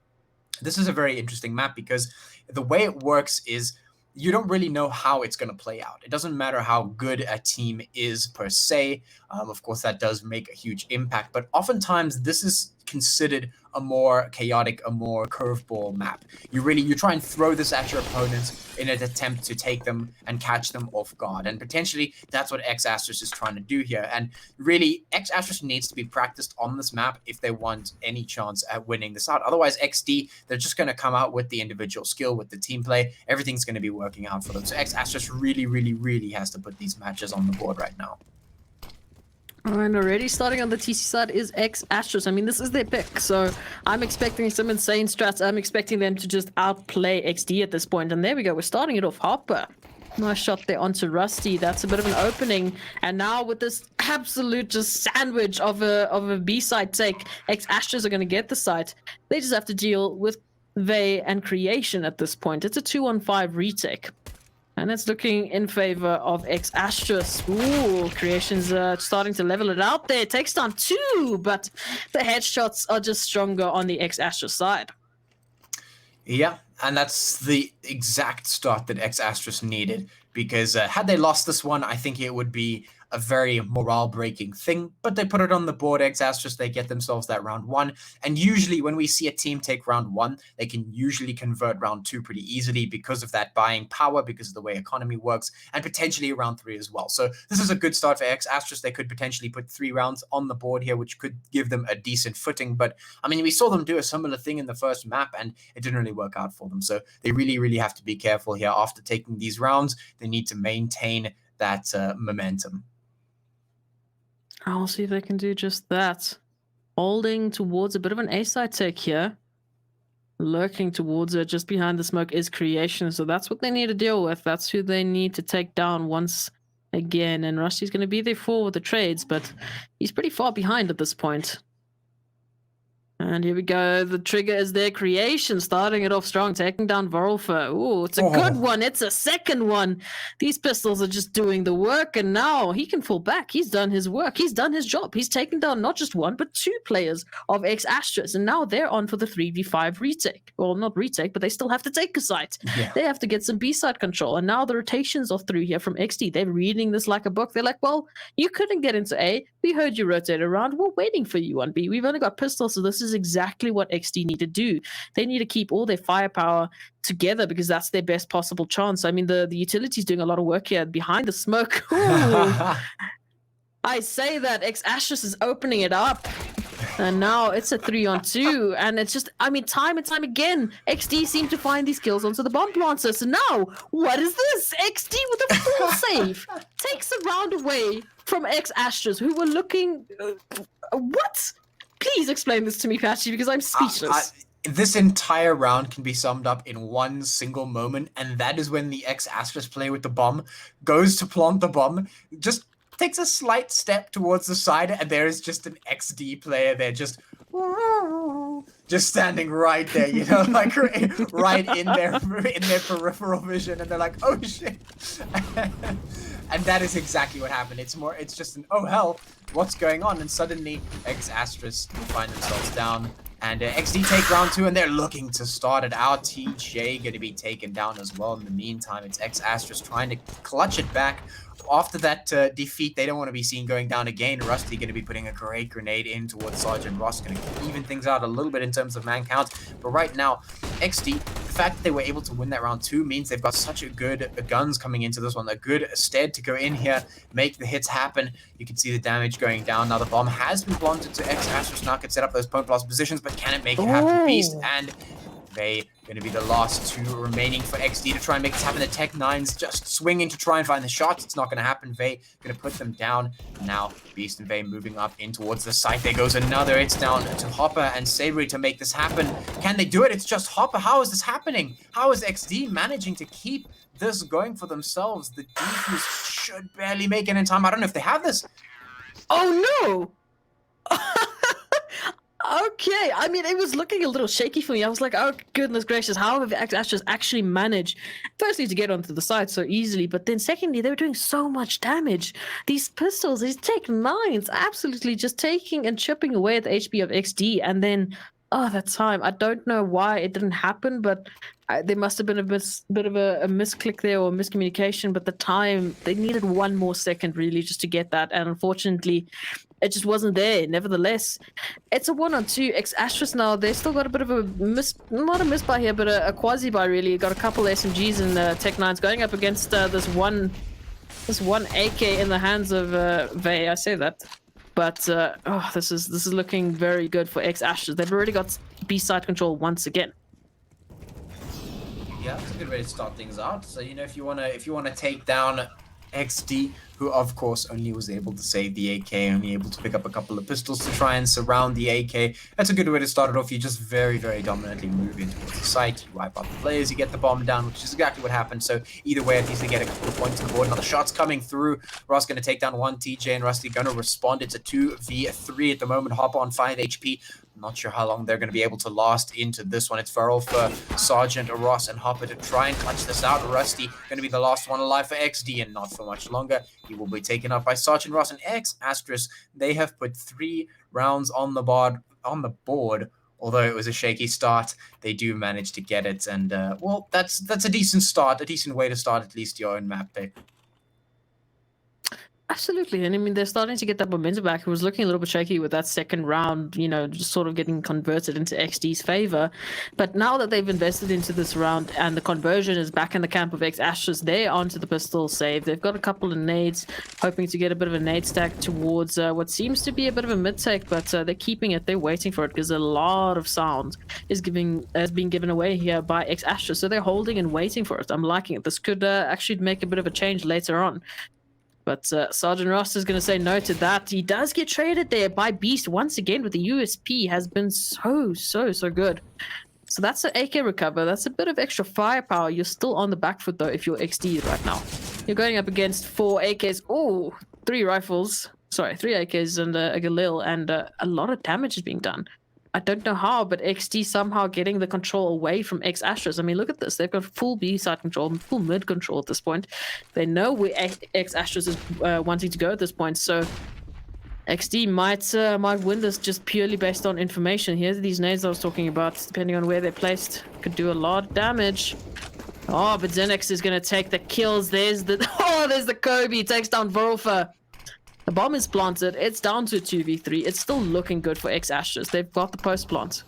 this is a very interesting map because the way it works is you don't really know how it's going to play out. It doesn't matter how good a team is per se. Of course, that does make a huge impact. But oftentimes, this is considered a more chaotic, a more curveball map. You try and throw this at your opponents in an attempt to take them and catch them off guard. And potentially, that's what X Asterisk is trying to do here. And really, X Asterisk needs to be practiced on this map if they want any chance at winning this out. Otherwise, XD, they're just going to come out with the individual skill, with the team play. Everything's going to be working out for them. So X Asterisk really, really, really has to put these matches on the board right now. And already starting on the TC side is X Asterisk. I mean, this is their pick, so I'm expecting some insane strats. I'm expecting them to just outplay XD at this point. And there we go. We're starting it off. Harper. Nice shot there onto Rusty. That's a bit of an opening. And now with this absolute just sandwich of a B-side take, X Asterisk are going to get the site. They just have to deal with Vey and Creation at this point. It's a 2-on-5 retake. And it's looking in favor of X Asterisk. Ooh, Creation's starting to level it out there. Takes down 2, but the headshots are just stronger on the X Asterisk side. Yeah, and that's the exact start that X Asterisk needed. Because had they lost this one, I think it would be a very morale-breaking thing. But they put it on the board, X Asterisk, they get themselves that round 1. And usually when we see a team take round 1, they can usually convert round 2 pretty easily because of that buying power, because of the way economy works, and potentially round 3 as well. So this is a good start for X Asterisk. They could potentially put 3 rounds on the board here, which could give them a decent footing. But, I mean, we saw them do a similar thing in the first map, and it didn't really work out for them. So they really, really have to be careful here. After taking these rounds, they need to maintain that momentum. I'll see if they can do just that. Holding towards a bit of an A-side take here. Lurking towards it just behind the smoke is Creation. So that's what they need to deal with. That's who they need to take down once again. And Rusty's going to be there for with the trades, but he's pretty far behind at this point. And here we go. The trigger is their Creation, starting it off strong, taking down Vorolfer. Ooh, it's a good one. It's a second one. These pistols are just doing the work, and now he can fall back. He's done his work. He's done his job. He's taken down not just 1, but 2 players of X Asterisk, and now they're on for the 3v5 retake. Well, not retake, but they still have to take a site. Yeah. They have to get some B-side control, and now the rotations are through here from XD. They're reading this like a book. They're like, well, you couldn't get into A. We heard you rotate around. We're waiting for you on B. We've only got pistols, so this is exactly what XD need to do. They need to keep all their firepower together because that's their best possible chance. I mean, the utility's doing a lot of work here behind the smoke. I say that X Asterisk is opening it up. And now it's a 3-on-2, and it's just, I mean, time and time again, XD seem to find these kills onto the bomb planter. So now, what is this? XD with a full save takes a round away from X Asterisk, who were looking. What? Please explain this to me, Patchy, because I'm speechless. This entire round can be summed up in one single moment, and that is when the X Asterisk player with the bomb goes to plant the bomb, just takes a slight step towards the side, and there is just an XD player there just just standing right there, you know, like right in their peripheral vision, and they're like, oh shit. And that is exactly what happened. It's just an, oh hell, what's going on? And suddenly X Asterisk find themselves down, and XD take round 2, and they're looking to start it out. TJ gonna be taken down as well. In the meantime, it's X Asterisk trying to clutch it back. After that defeat, they don't want to be seen going down again. Rusty going to be putting a great grenade in towards Sergeant Ross, going to even things out a little bit in terms of man count. But right now, XD, the fact that they were able to win that round 2 means they've got such a good guns coming into this one, a good stead to go in here, make the hits happen. You can see the damage going down. Now the bomb has been planted to X Asterisk. Now can set up those point blast positions, but can it make it happen? Beast and they going to be the last 2 remaining for XD to try and make this happen. The Tech 9's just swinging to try and find the shots. It's not going to happen. Vey going to put them down. Now, Beast and Vey moving up in towards the site. There goes another. It's down to Hopper and Savory to make this happen. Can they do it? It's just Hopper. How is this happening? How is XD managing to keep this going for themselves? The defuse should barely make it in time. I don't know if they have this. Oh, no! Okay, I mean, it was looking a little shaky for me. I was like, oh, goodness gracious, how have Astros actually managed, firstly, to get onto the side so easily, but then secondly, they were doing so much damage. These pistols, these Tech 9s, absolutely just taking and chipping away at the HP of XD, and then, oh, that time, I don't know why it didn't happen, but there must have been a bit of a misclick there or miscommunication, but the time, they needed 1 more second, really, just to get that, and unfortunately, it just wasn't there. Nevertheless, it's a 1-on-2. X Asterisk now, they still got a bit of a not a miss buy here, but a quasi buy really. Got a couple SMGs and Tech 9s going up against this one AK in the hands of Vey. I say that, but oh, this is looking very good for X Asterisk. They've already got B side control once again. Yeah, that's a good way to start things out. So you know, if you wanna take down XD, who of course only was able to save the AK, only able to pick up a couple of pistols to try and surround the AK. That's a good way to start it off. You just very, very dominantly move in towards the site, you wipe out the players, you get the bomb down, which is exactly what happened. So either way, at least they get a couple of points on the board. Now the shots coming through. Ross going to take down 1, TJ and Rusty going to respond. It's a 2v3 at the moment. Hopper on 5 HP. I'm not sure how long they're going to be able to last into this one. It's Feral for Sergeant, Ross, and Hopper to try and clutch this out. Rusty going to be the last one alive for XD, and not for much longer. He will be taken up by Sergeant Ross and X Asterisk. They have put 3 rounds on the board. Although it was a shaky start, they do manage to get it, and well, that's a decent start, a decent way to start at least your own map pick. Absolutely, and I mean, they're starting to get that momentum back. It was looking a little bit shaky with that second round, you know, just sort of getting converted into XD's favor. But now that they've invested into this round and the conversion is back in the camp of X Ashes, they're onto the pistol save. They've got a couple of nades, hoping to get a bit of a nade stack towards what seems to be a bit of a mid-take, but they're keeping it. They're waiting for it because a lot of sound has been given away here by X Ashes. So they're holding and waiting for it. I'm liking it. This could actually make a bit of a change later on. But Sergeant Ross is going to say no to that. He does get traded there by Beast once again, with the USP has been so good. So that's an AK recover. That's a bit of extra firepower. You're still on the back foot, though, if you're XD right now. You're going up against 4 AKs. Oh, 3 rifles. Sorry, 3 AKs and a Galil, and a lot of damage is being done. I don't know how, but XD somehow getting the control away from X Astros. I mean, look at this. They've got full B side control, full mid control at this point. They know where X Astros is wanting to go at this point. So XD might win this just purely based on information. Here's these nades I was talking about. Depending on where they're placed, could do a lot of damage. Oh, but Xenex is going to take the kills. There's the Kobe. He takes down Vorolfer. The bomb is planted. It's down to 2v3. It's still looking good for X Ashes. They've got the post plant.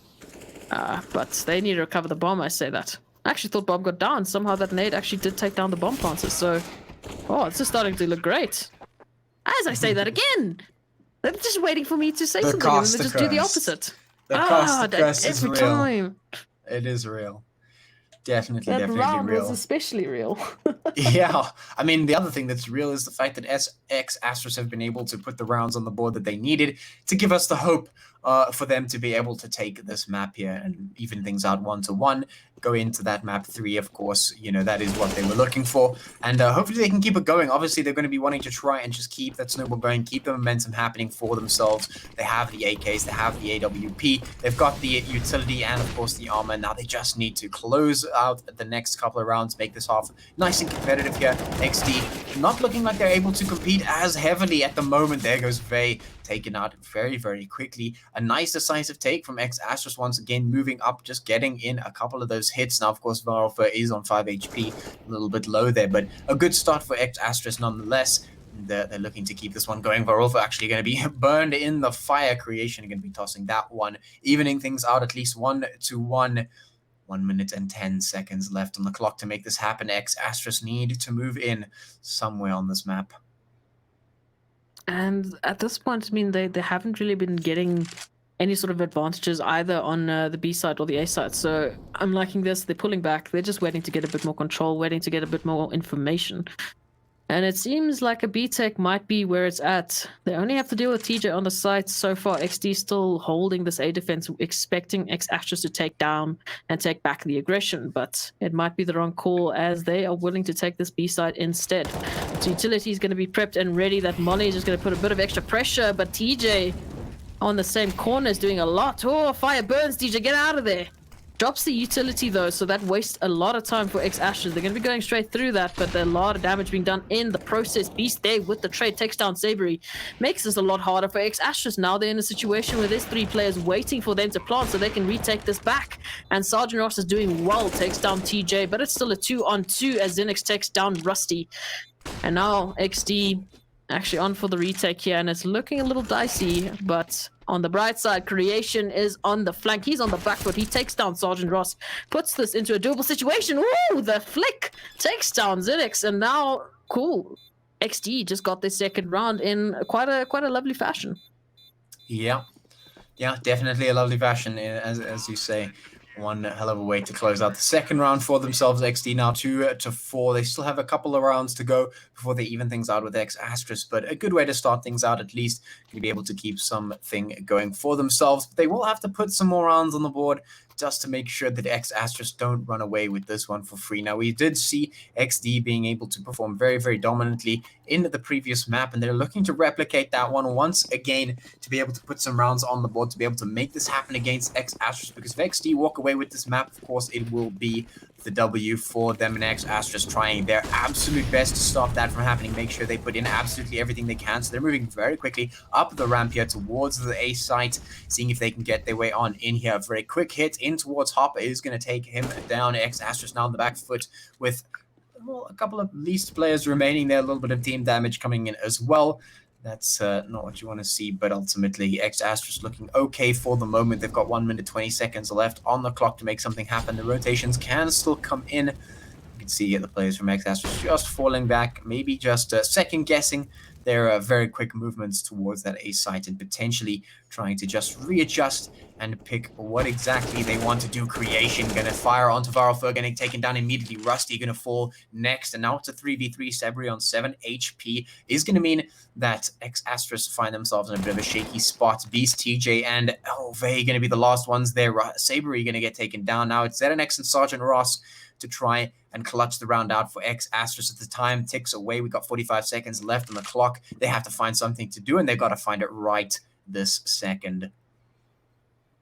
But they need to recover the bomb, I say that. I actually thought bomb got down. Somehow that nade actually did take down the bomb planters. So, oh, it's just starting to look great. As I say that again. They're just waiting for me to say something and then they just do the opposite. The cost of curse is real. Time. It is real. Definitely That round real. was especially real. Yeah, I mean, the other thing that's real is the fact that X Astros have been able to put the rounds on the board that they needed to give us the hope for them to be able to take this map here and even things out 1-1, go into that map 3, of course. You know, that is what they were looking for, and hopefully they can keep it going. Obviously, they're going to be wanting to try and just keep that snowball going, keep the momentum happening for themselves. They have the AKs, they have the AWP, they've got the utility, and of course the armor. Now they just need to close out the next couple of rounds, make this half nice and competitive here. XD not looking like they're able to compete as heavily at the moment. There goes Vey, taken out very, very quickly. A nice decisive take from ex-Astralis once again, moving up, just getting in a couple of those hits. Now, of course, Varolfer is on 5 HP, a little bit low there, but a good start for ex-Astralis nonetheless. They're looking to keep this one going. Varolfer actually going to be burned in the fire. Creation going to be tossing that one, evening things out at least 1-1. 1 minute and 10 seconds left on the clock to make this happen. Ex-Astralis need to move in somewhere on this map. And at this point, I mean, they haven't really been getting any sort of advantages either on the B side or the A side. So I'm liking this. They're pulling back. They're just waiting to get a bit more control, waiting to get a bit more information. And it seems like a B-Tech might be where it's at. They only have to deal with TJ on the site so far. XD still holding this A defense, expecting ex-Astralis to take down and take back the aggression. But it might be the wrong call, as they are willing to take this B side instead. So utility is going to be prepped and ready. That Molly is just going to put a bit of extra pressure. But TJ on the same corner is doing a lot. Oh, fire burns, TJ, get out of there. Drops the utility though, so that wastes a lot of time for ex-Astralis. They're going to be going straight through that, but a lot of damage being done in the process. Beast there with the trade takes down Sabery. Makes this a lot harder for ex-Astralis. Now they're in a situation where there's 3 players waiting for them to plant so they can retake this back. And Sergeant Ross is doing well, takes down TJ, but it's still a 2-on-2 as Zenix takes down Rusty. And now XD actually on for the retake here, and it's looking a little dicey, but on the bright side, Creation is on the flank. He's on the back foot. He takes down Sergeant Ross, puts this into a doable situation. Woo! The flick takes down Zenix, and now, cool. XD just got this second round in quite a lovely fashion. Yeah, definitely a lovely fashion, as you say. One hell of a way to close out the second round for themselves. XD now 2-4. They still have a couple of rounds to go before they even things out with ex-Astralis, but a good way to start things out, at least to be able to keep something going for themselves. But they will have to put some more rounds on the board just to make sure that ex-Astralis don't run away with this one for free. Now, we did see XD being able to perform very, very dominantly in the previous map, and they're looking to replicate that one once again to be able to put some rounds on the board, to be able to make this happen against ex-Astralis, because if XD walk away with this map, of course, it will be the W for them, and ex-Astralis trying their absolute best to stop that from happening, make sure they put in absolutely everything they can. So they're moving very quickly up the ramp here towards the A site, seeing if they can get their way on in here. A very quick hit in towards Hopper is going to take him down. Ex-Astralis now on the back foot with a couple of least players remaining there, a little bit of team damage coming in as well. That's not what you want to see, but ultimately ex-Astralis looking okay for the moment. They've got 1 minute 20 seconds left on the clock to make something happen. The rotations can still come in. You can see the players from ex-Astralis just falling back, maybe just second guessing their very quick movements towards that A site and potentially trying to just readjust and pick what exactly they want to do. Creation going to fire onto Varolfer, getting taken down immediately. Rusty going to fall next, and now it's a 3v3. Sabery on 7 HP is going to mean that ex-Astralis find themselves in a bit of a shaky spot. Beast, TJ, and Vey going to be the last ones there. Sabery going to get taken down. Now it's ZNX and Sergeant Ross to try and clutch the round out for ex-Astralis. At the time ticks away. We got 45 seconds left on the clock. They have to find something to do, and they've got to find it right this second.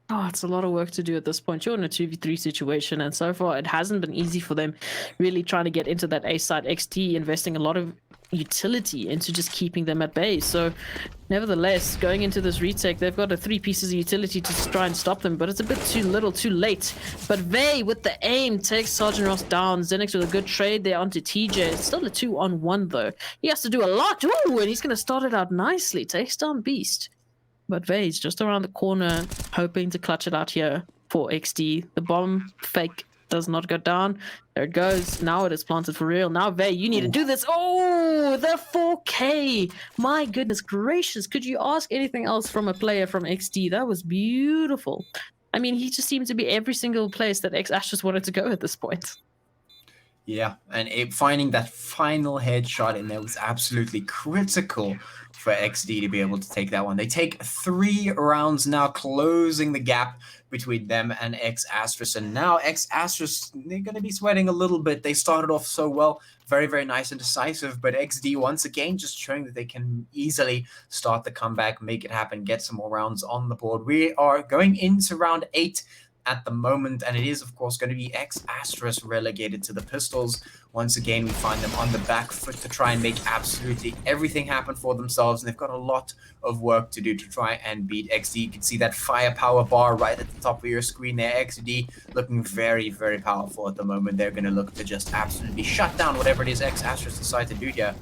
Oh, it's a lot of work to do at this point. You're in a 2v3 situation, and so far it hasn't been easy for them really trying to get into that A side. XT investing a lot of utility into just keeping them at bay. So nevertheless, going into this retake, they've got 3 pieces of utility to try and stop them, but it's a bit too little, too late. But Vey with the aim takes Sergeant Ross down. Zenix with a good trade there onto TJ. It's still a 2-on-1 though. He has to do a lot. Ooh, and he's going to start it out nicely. Takes down Beast. But Vey's just around the corner, hoping to clutch it out here for XD. The bomb fake does not go down. There it goes. Now it is planted for real. Now, Vey, you need to do this. Oh, the 4K. My goodness gracious. Could you ask anything else from a player from XD? That was beautiful. I mean, he just seemed to be every single place that ex-Astralis wanted to go at this point. Yeah, and finding that final headshot in there was absolutely critical for XD to be able to take that one. They take 3 rounds now, closing the gap between them and X Astros. And now X Astros, they're going to be sweating a little bit. They started off so well, very, very nice and decisive. But XD, once again, just showing that they can easily start the comeback, make it happen, get some more rounds on the board. We are going into round 8 at the moment, and it is of course going to be X Astros relegated to the Pistols. Once again, we find them on the back foot to try and make absolutely everything happen for themselves, and they've got a lot of work to do to try and beat XD. You can see that firepower bar right at the top of your screen there. XD looking very, very powerful at the moment. They're going to look to just absolutely shut down whatever it is X Astros decide to do here.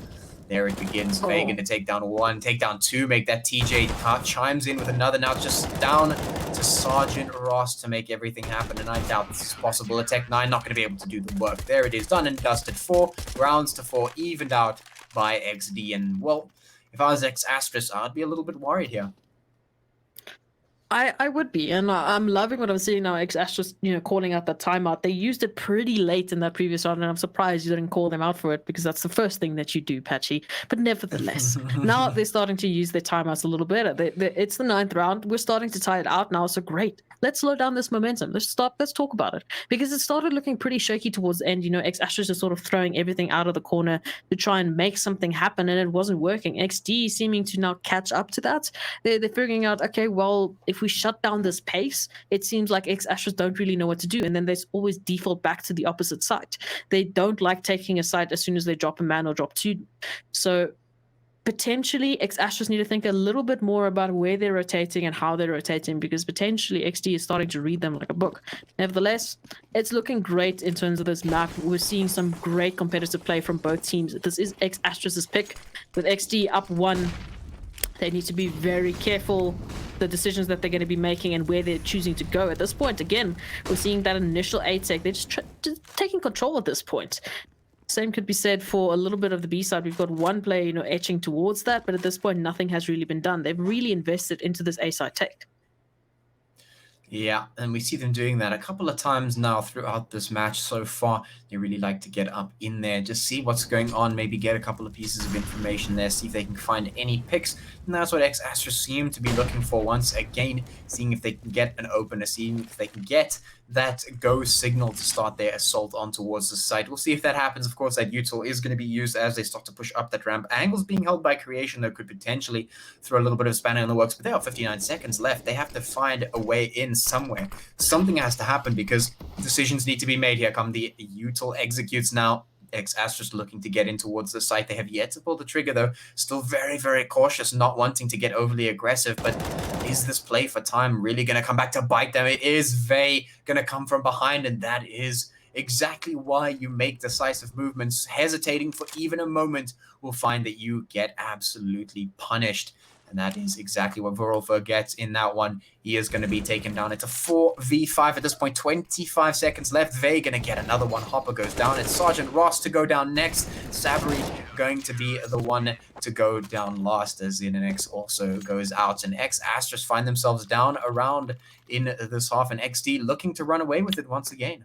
There it begins. Vay going to take down 1, take down 2, make that TJ chimes in with another. Now just down to Sergeant Ross to make everything happen, and I doubt this is possible. A Tech 9 not going to be able to do the work. There it is, done and dusted. 4 rounds to 4, evened out by XD. And, well, if I was X Astros, I'd be a little bit worried here. I would be, and I'm loving what I'm seeing now. X Astros, calling out that timeout. They used it pretty late in that previous round, and I'm surprised you didn't call them out for it, because that's the first thing that you do, Patchy. But nevertheless, now they're starting to use their timeouts a little better. It's the 9th round. We're starting to tie it out now, so great. Let's slow down this momentum. Let's talk about it, because it started looking pretty shaky towards the end. X Astros is sort of throwing everything out of the corner to try and make something happen, and it wasn't working. XD seeming to now catch up to that. They're figuring out, okay, well, if we shut down this pace, it seems like X Astros don't really know what to do, and then they always default back to the opposite side. They don't like taking a side as soon as they drop a man or drop 2. So potentially X Astros need to think a little bit more about where they're rotating and how they're rotating, because potentially XD is starting to read them like a book. Nevertheless, it's looking great in terms of this map. We're seeing some great competitive play from both teams. This is X Astros' pick, with XD up 1. They need to be very careful the decisions that they're going to be making and where they're choosing to go. At this point, again, we're seeing that initial A tech. They're just taking control at this point. Same could be said for a little bit of the B side. We've got one player, etching towards that, but at this point, nothing has really been done. They've really invested into this A side tech. Yeah, and we see them doing that a couple of times now throughout this match so far. They really like to get up in there, just see what's going on, maybe get a couple of pieces of information there, see if they can find any picks. And that's what X Astros seem to be looking for once again, seeing if they can get an opener, seeing if they can get that go signal to start their assault on towards the site. We'll see if that happens. Of course, that util is going to be used as they start to push up that ramp. Angles being held by Creation, though, could potentially throw a little bit of spanner in the works, but they have 59 seconds left. They have to find a way in somewhere. Something has to happen, because decisions need to be made here. Come the util executes now. X Astros looking to get in towards the site. They have yet to pull the trigger, though. Still very, very cautious, not wanting to get overly aggressive. But is this play for time really going to come back to bite them? It is. Vay going to come from behind, and that is exactly why you make decisive movements. Hesitating for even a moment will find that you get absolutely punished. And that is exactly what Vorolfer gets in that one. He is going to be taken down. It's a 4v5 at this point. 25 seconds left. Vay going to get another one. Hopper goes down. It's Sergeant Ross to go down next. Sabri going to be the one to go down last, as Zinnex also goes out. And X Astros find themselves down around in this half. And XD looking to run away with it once again.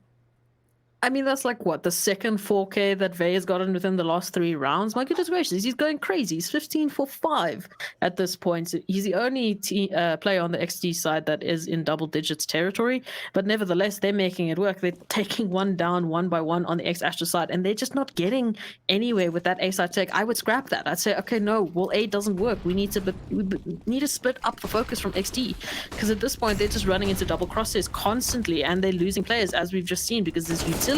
I mean, that's like, what, the second 4K that Vay has gotten within the last 3 rounds? My goodness gracious, he's going crazy. He's 15 for 5 at this point. He's the only player on the XD side that is in double digits territory, but nevertheless, they're making it work. They're taking one down one by one on the X Astra side, and they're just not getting anywhere with that A side tech. I would scrap that. I'd say, okay, no, well, A doesn't work. We need to split up the focus from XD, because at this point, they're just running into double crosses constantly, and they're losing players, as we've just seen, because this utility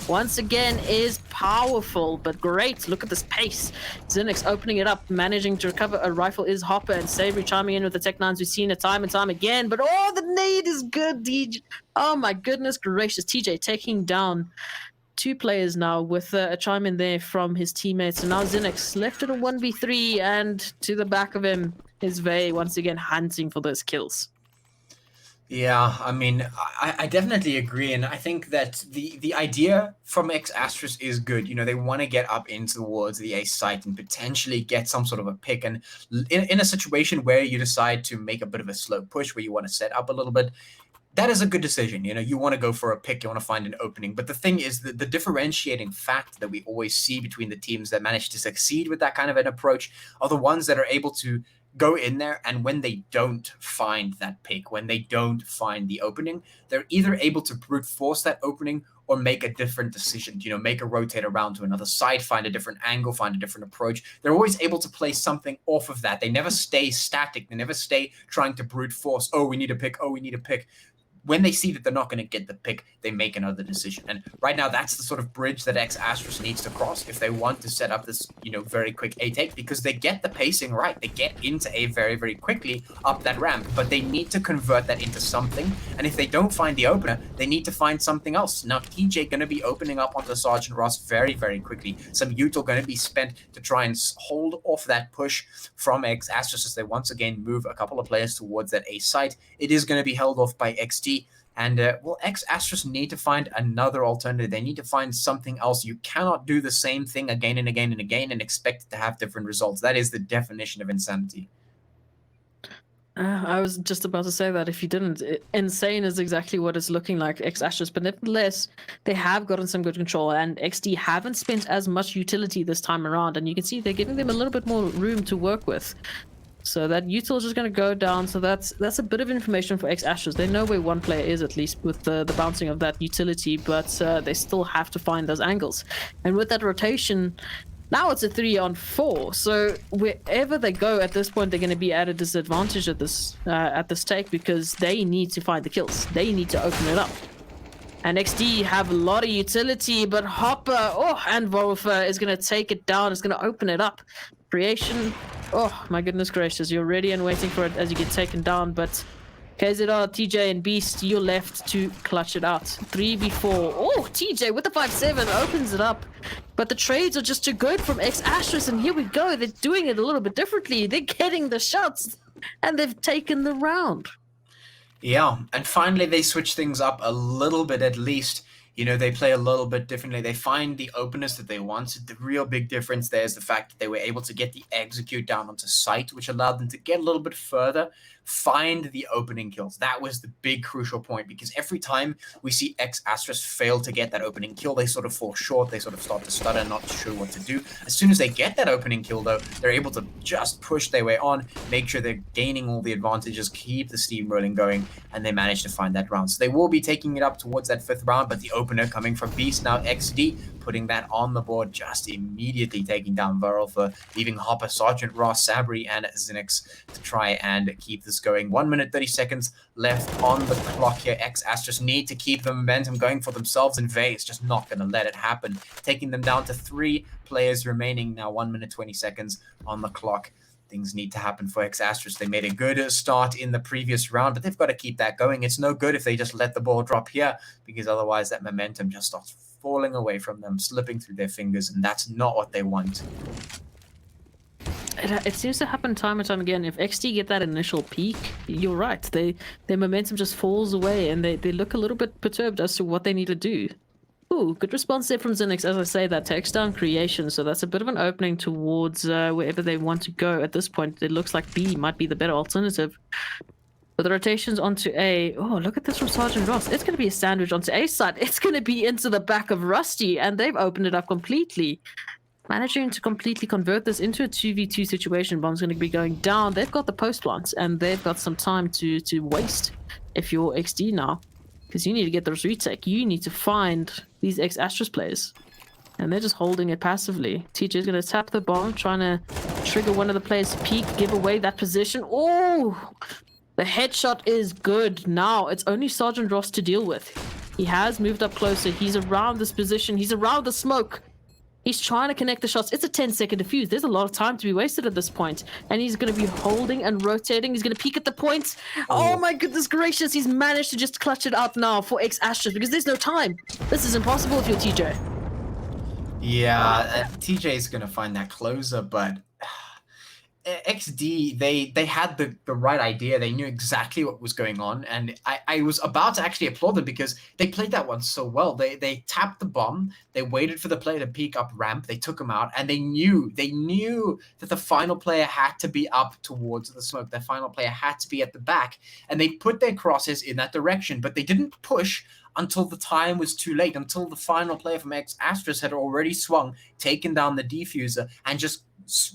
once again is powerful. But great, look at this pace. Zinix opening it up, managing to recover a rifle is Hopper, and Savory chiming in with the Tech 9s. We've seen it time and time again, but oh, the nade is good, DJ. Oh my goodness gracious, TJ taking down 2 players now with a chime in there from his teammates. And now Zinix left in a 1v3, and to the back of him is Vay once again hunting for those kills. Yeah, I mean, I definitely agree, and I think that the idea from X Astros is good. You know, they want to get up in towards the A site and potentially get some sort of a pick. And in a situation where you decide to make a bit of a slow push, where you want to set up a little bit, that is a good decision. You know, you want to go for a pick, you want to find an opening. But the thing is, the differentiating fact that we always see between the teams that manage to succeed with that kind of an approach are the ones that are able to go in there, and when they don't find that pick, when they don't find the opening, they're either able to brute force that opening or make a different decision, you know, make a rotate around to another side, find a different angle, find a different approach. They're always able to play something off of that. They never stay static. They never stay trying to brute force, oh, we need a pick, oh, we need a pick. When they see that they're not going to get the pick, they make another decision. And right now, that's the sort of bridge that X-Astros needs to cross if they want to set up this, you know, very quick A take, because they get the pacing right. They get into A very, very quickly up that ramp, but they need to convert that into something. And if they don't find the opener, they need to find something else. Now, TJ going to be opening up onto Sergeant Ross very, very quickly. Some util going to be spent to try and hold off that push from X-Astros as they once again move a couple of players towards that A site. It is going to be held off by XT. And, well, X-Astros need to find another alternative. They need to find something else. You cannot do the same thing again and again and again and expect it to have different results. That is the definition of insanity. I was just about to say that if you didn't, insane is exactly what it's looking like, X-Astros. But nevertheless, they have gotten some good control, and XD haven't spent as much utility this time around. And you can see they're giving them a little bit more room to work with. So that util is just going to go down. So that's a bit of information for X-Astros. They know where one player is, at least with the bouncing of that utility, but they still have to find those angles. And with that rotation, now it's a 3-on-4. So wherever they go at this point, they're going to be at a disadvantage at this take, because they need to find the kills. They need to open it up. And XD have a lot of utility, but Hopper and Wolfer is going to take it down. It's going to open it up. Creation. Oh, my goodness gracious. You're ready and waiting for it as you get taken down. But KZR, TJ, and Beast, you're left to clutch it out. 3v4. Oh, TJ with the 5-7 opens it up. But the trades are just too good from X-Astros. And here we go. They're doing it a little bit differently. They're getting the shots. And they've taken the round. Yeah, and finally they switch things up a little bit at least. You know, they play a little bit differently. They find the openness that they wanted. The real big difference there is the fact that they were able to get the execute down onto site, which allowed them to get a little bit further, find the opening kills. That was the big crucial point, because every time we see X-Astros fail to get that opening kill, they sort of fall short. They sort of start to stutter, not sure what to do. As soon as they get that opening kill, though, they're able to just push their way on, make sure they're gaining all the advantages, keep the steamrolling going, and they manage to find that round. So they will be taking it up towards that 5th round, but the opener coming from Beast, now XD, putting that on the board, just immediately taking down Varolfer, leaving Hopper, Sergeant Ross, Sabri, and Zinix to try and keep this going. 1 minute 30 seconds left on the clock here. X-Astros need to keep the momentum going for themselves, and Vey is just not going to let it happen, taking them down to 3 players remaining now. 1 minute 20 seconds on the clock. Things need to happen for X-Astros. They made a good start in the previous round, but they've got to keep that going. It's no good if they just let the ball drop here, because otherwise that momentum just starts falling away from them, slipping through their fingers, and that's not what they want. It seems to happen time and time again. If XD get that initial peak, you're right. Their momentum just falls away, and they look a little bit perturbed as to what they need to do. Ooh, good response there from Zinix. As I say, that takes down creation, so that's a bit of an opening towards wherever they want to go at this point. It looks like B might be the better alternative. But the rotations onto A. Oh, look at this from Sergeant Ross. It's going to be a sandwich onto A side. It's going to be into the back of Rusty, and they've opened it up completely. Managing to completely convert this into a 2v2 situation. Bomb's going to be going down. They've got the post plants, and they've got some time to waste if you're XD now. Because you need to get those retake. You need to find these X-Astros players. And they're just holding it passively. TJ is going to tap the bomb, trying to trigger one of the players to peek, give away that position. Oh! The headshot is good. Now it's only Sergeant Ross to deal with. He has moved up closer. He's around this position. He's around the smoke. He's trying to connect the shots. It's a 10-second defuse. There's a lot of time to be wasted at this point. And he's going to be holding and rotating. He's going to peek at the points. Oh my goodness gracious. He's managed to just clutch it out now for X-Astros, because there's no time. This is impossible if you're TJ. Yeah, TJ is going to find that closer, but XD, they had the right idea. They knew exactly what was going on, and I was about to actually applaud them because they played that one so well. They tapped the bomb, they waited for the player to peek up ramp, they took him out, and they knew that the final player had to be up towards the smoke. The final player had to be at the back, and they put their crosses in that direction, but they didn't push until the time was too late, until the final player from X Astros had already swung, taken down the defuser, and just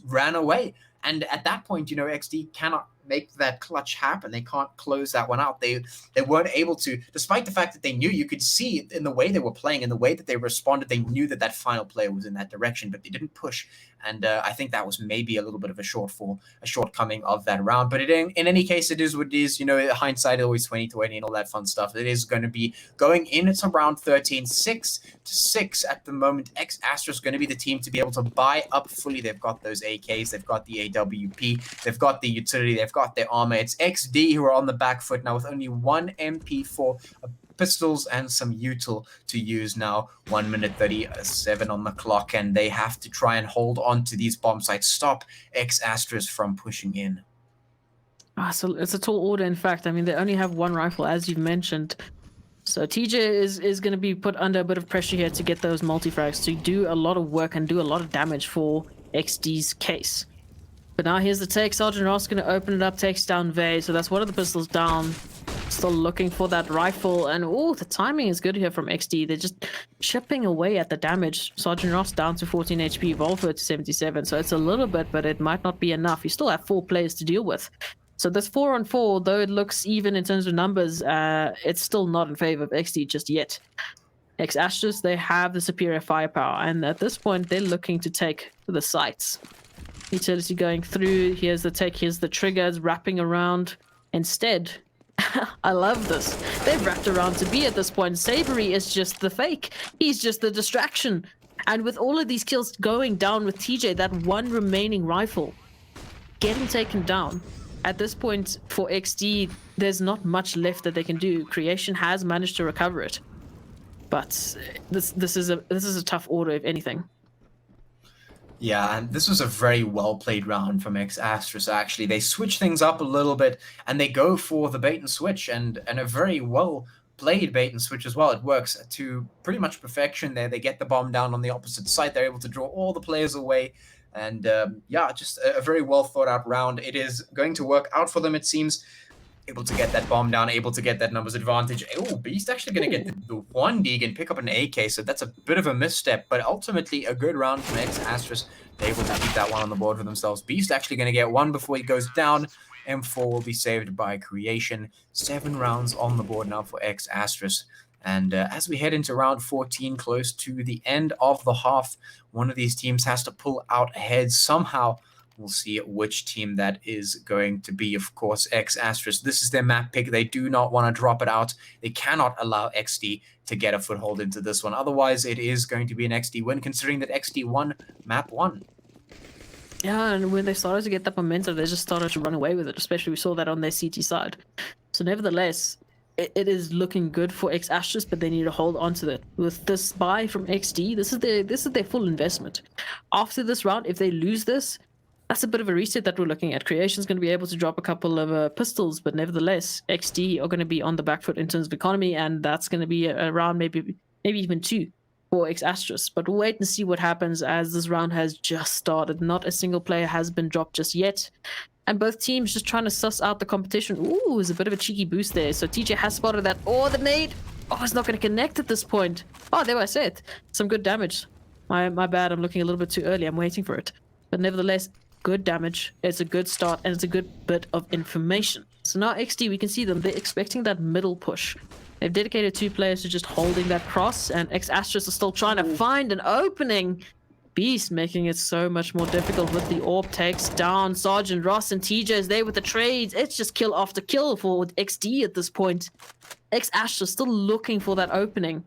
ran away. And at that point, XD cannot make that clutch happen. They can't close that one out. They weren't able to, despite the fact that they knew. You could see in the way they were playing, in the way that they responded, they knew that final player was in that direction, but they didn't push. And I think that was maybe a little bit of a shortcoming of that round. But in any case, it is what it is. Hindsight always 20/20 and all that fun stuff. It is going to be going into round 13, 6-6 at the moment. X Astra is going to be the team to be able to buy up fully. They've got those AKs, they've got the AWP, they've got the utility, they've got their armor. It's XD who are on the back foot now with only one MP4, pistols, and some util to use now. 1 minute 37 on the clock, and they have to try and hold on to these bomb sites, stop X Astras from pushing in. So it's a tall order, in fact. I mean, they only have one rifle, as you've mentioned. So TJ is going to be put under a bit of pressure here to get those multi-frags, to do a lot of work and do a lot of damage for XD's case. But now here's the take. Sergeant Ross going to open it up, takes down Vey. So that's one of the pistols down. Still looking for that rifle. And the timing is good here from XD. They're just chipping away at the damage. Sergeant Ross down to 14 HP, Volvo to 77. So it's a little bit, but it might not be enough. You still have 4 players to deal with. So this 4-on-4, though it looks even in terms of numbers, it's still not in favor of XD just yet. X Astros, they have the superior firepower. And at this point, they're looking to take the sites. Utility going through. Here's the take. Here's the triggers wrapping around. Instead, I love this. They've wrapped around to B at this point. Savory is just the fake. He's just the distraction. And with all of these kills going down with TJ, that one remaining rifle getting taken down. At this point, for XD, there's not much left that they can do. Creation has managed to recover it. But this is a tough order, if anything. Yeah, and this was a very well-played round from X Astros, actually. They switch things up a little bit, and they go for the bait and switch, and a very well-played bait and switch as well. It works to pretty much perfection there. They get the bomb down on the opposite side. They're able to draw all the players away, and just a very well-thought-out round. It is going to work out for them, it seems. Able to get that bomb down, able to get that numbers advantage. Oh, Beast actually going to get the 1 dig and pick up an AK, so that's a bit of a misstep, but ultimately a good round from X Astros. They're able to keep that one on the board for themselves. Beast actually going to get 1 before he goes down. M4 will be saved by Creation. 7 rounds on the board now for X Astros. And as we head into round 14, close to the end of the half, one of these teams has to pull out ahead somehow. We'll see which team that is going to be. Of course, X Astros. This is their map pick. They do not want to drop it out. They cannot allow XD to get a foothold into this one. Otherwise, it is going to be an XD win, considering that XD won map 1. Yeah, and when they started to get that momentum, they just started to run away with it. Especially we saw that on their CT side. So nevertheless, it is looking good for X Astros, but they need to hold on to it. With this buy from XD, this is their full investment. After this round, if they lose this, that's a bit of a reset that we're looking at. Creation's going to be able to drop a couple of pistols, but nevertheless, XD are going to be on the back foot in terms of economy, and that's going to be around maybe even 2 for X Astros. But we'll wait and see what happens as this round has just started. Not a single player has been dropped just yet. And both teams just trying to suss out the competition. Ooh, there's a bit of a cheeky boost there. So TJ has spotted that. Oh, the nade. Oh, it's not going to connect at this point. Oh, there I said. Some good damage. My bad. I'm looking a little bit too early. I'm waiting for it. But nevertheless, good damage. It's a good start, and it's a good bit of information. So now XD, we can see them. They're expecting that middle push. They've dedicated 2 players to just holding that cross, and X Astros are still trying to find an opening. Beast making it so much more difficult with the AWP. Takes down Sergeant Ross, and TJ is there with the trades. It's just kill after kill for XD at this point. X Astros still looking for that opening.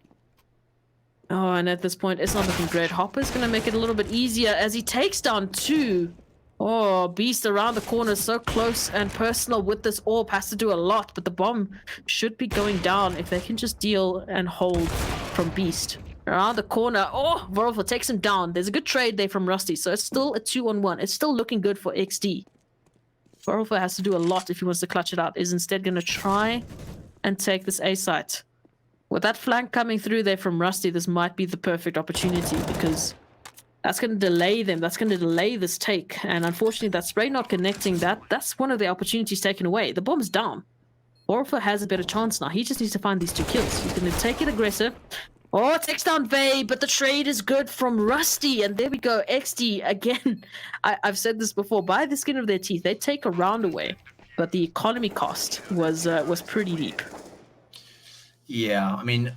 Oh, and at this point, it's not looking great. Hopper's going to make it a little bit easier as he takes down 2. Oh, Beast around the corner, so close and personal with this AWP, has to do a lot, but the bomb should be going down if they can just deal and hold from Beast. Around the corner. Oh, Vorolfo takes him down. There's a good trade there from Rusty. So it's still a 2-on-1. It's still looking good for XD. Vorolfo has to do a lot if he wants to clutch it out. Is instead going to try and take this A site. With that flank coming through there from Rusty, this might be the perfect opportunity because that's going to delay them. That's going to delay this take. And unfortunately, that spray not connecting, that's one of the opportunities taken away. The bomb's down. Vorolfo has a better chance now. He just needs to find these 2 kills. He's going to take it aggressive. Oh, it takes down Vey, but the trade is good from Rusty. And there we go. XD, again, I've said this before. By the skin of their teeth, they take a round away. But the economy cost was pretty deep. Yeah, I mean,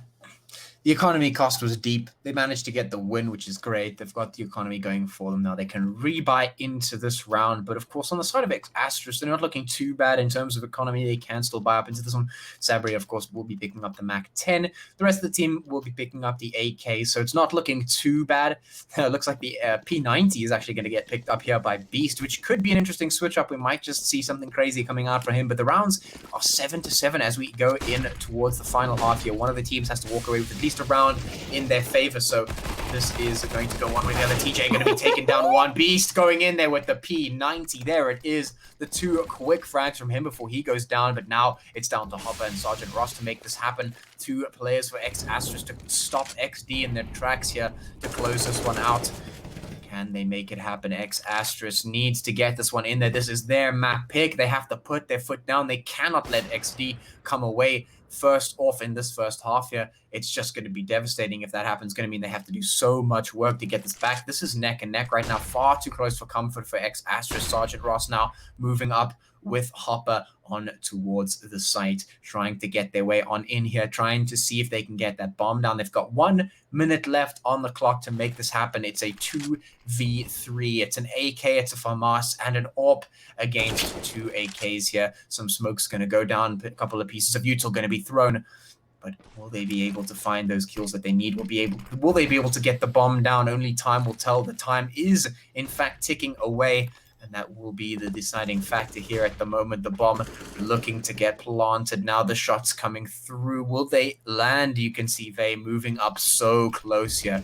the economy cost was deep. They managed to get the win, which is great. They've got the economy going for them now. They can rebuy into this round. But of course, on the side of Asterisk, they're not looking too bad in terms of economy. They can still buy up into this one. Sabri, of course, will be picking up the Mac 10. The rest of the team will be picking up the AK. So it's not looking too bad. It looks like the P90 is actually going to get picked up here by Beast, which could be an interesting switch up. We might just see something crazy coming out for him. But the rounds are 7-7 as we go in towards the final half here. One of the teams has to walk away with at least a round in their favor. So this is going to go one way or the other. TJ going to be taking down one. Beast going in there with the P90. There it is. The 2 quick frags from him before he goes down. But now it's down to Hopper and Sergeant Ross to make this happen. 2 players for X Asterisk to stop XD in their tracks here to close this one out. Can they make it happen? X Asterisk needs to get this one in there. This is their map pick. They have to put their foot down. They cannot let XD come away first off in this first half here. It's just going to be devastating if that happens. It's going to mean they have to do so much work to get this back. This is neck and neck right now. Far too close for comfort for X Asterisk. Sergeant Ross now moving up with Hopper on towards the site, trying to get their way on in here, trying to see if they can get that bomb down. They've got 1 minute left on the clock to make this happen. It's a 2v3. It's an AK, it's a FAMAS, and an AWP against 2 AKs here. Some smoke's going to go down. A couple of pieces of util going to be thrown. But will they be able to find those kills that they need? Will they be able to get the bomb down? Only time will tell. The time is, in fact, ticking away. And that will be the deciding factor here at the moment. The bomb looking to get planted. Now the shots coming through. Will they land? You can see Vey moving up so close here.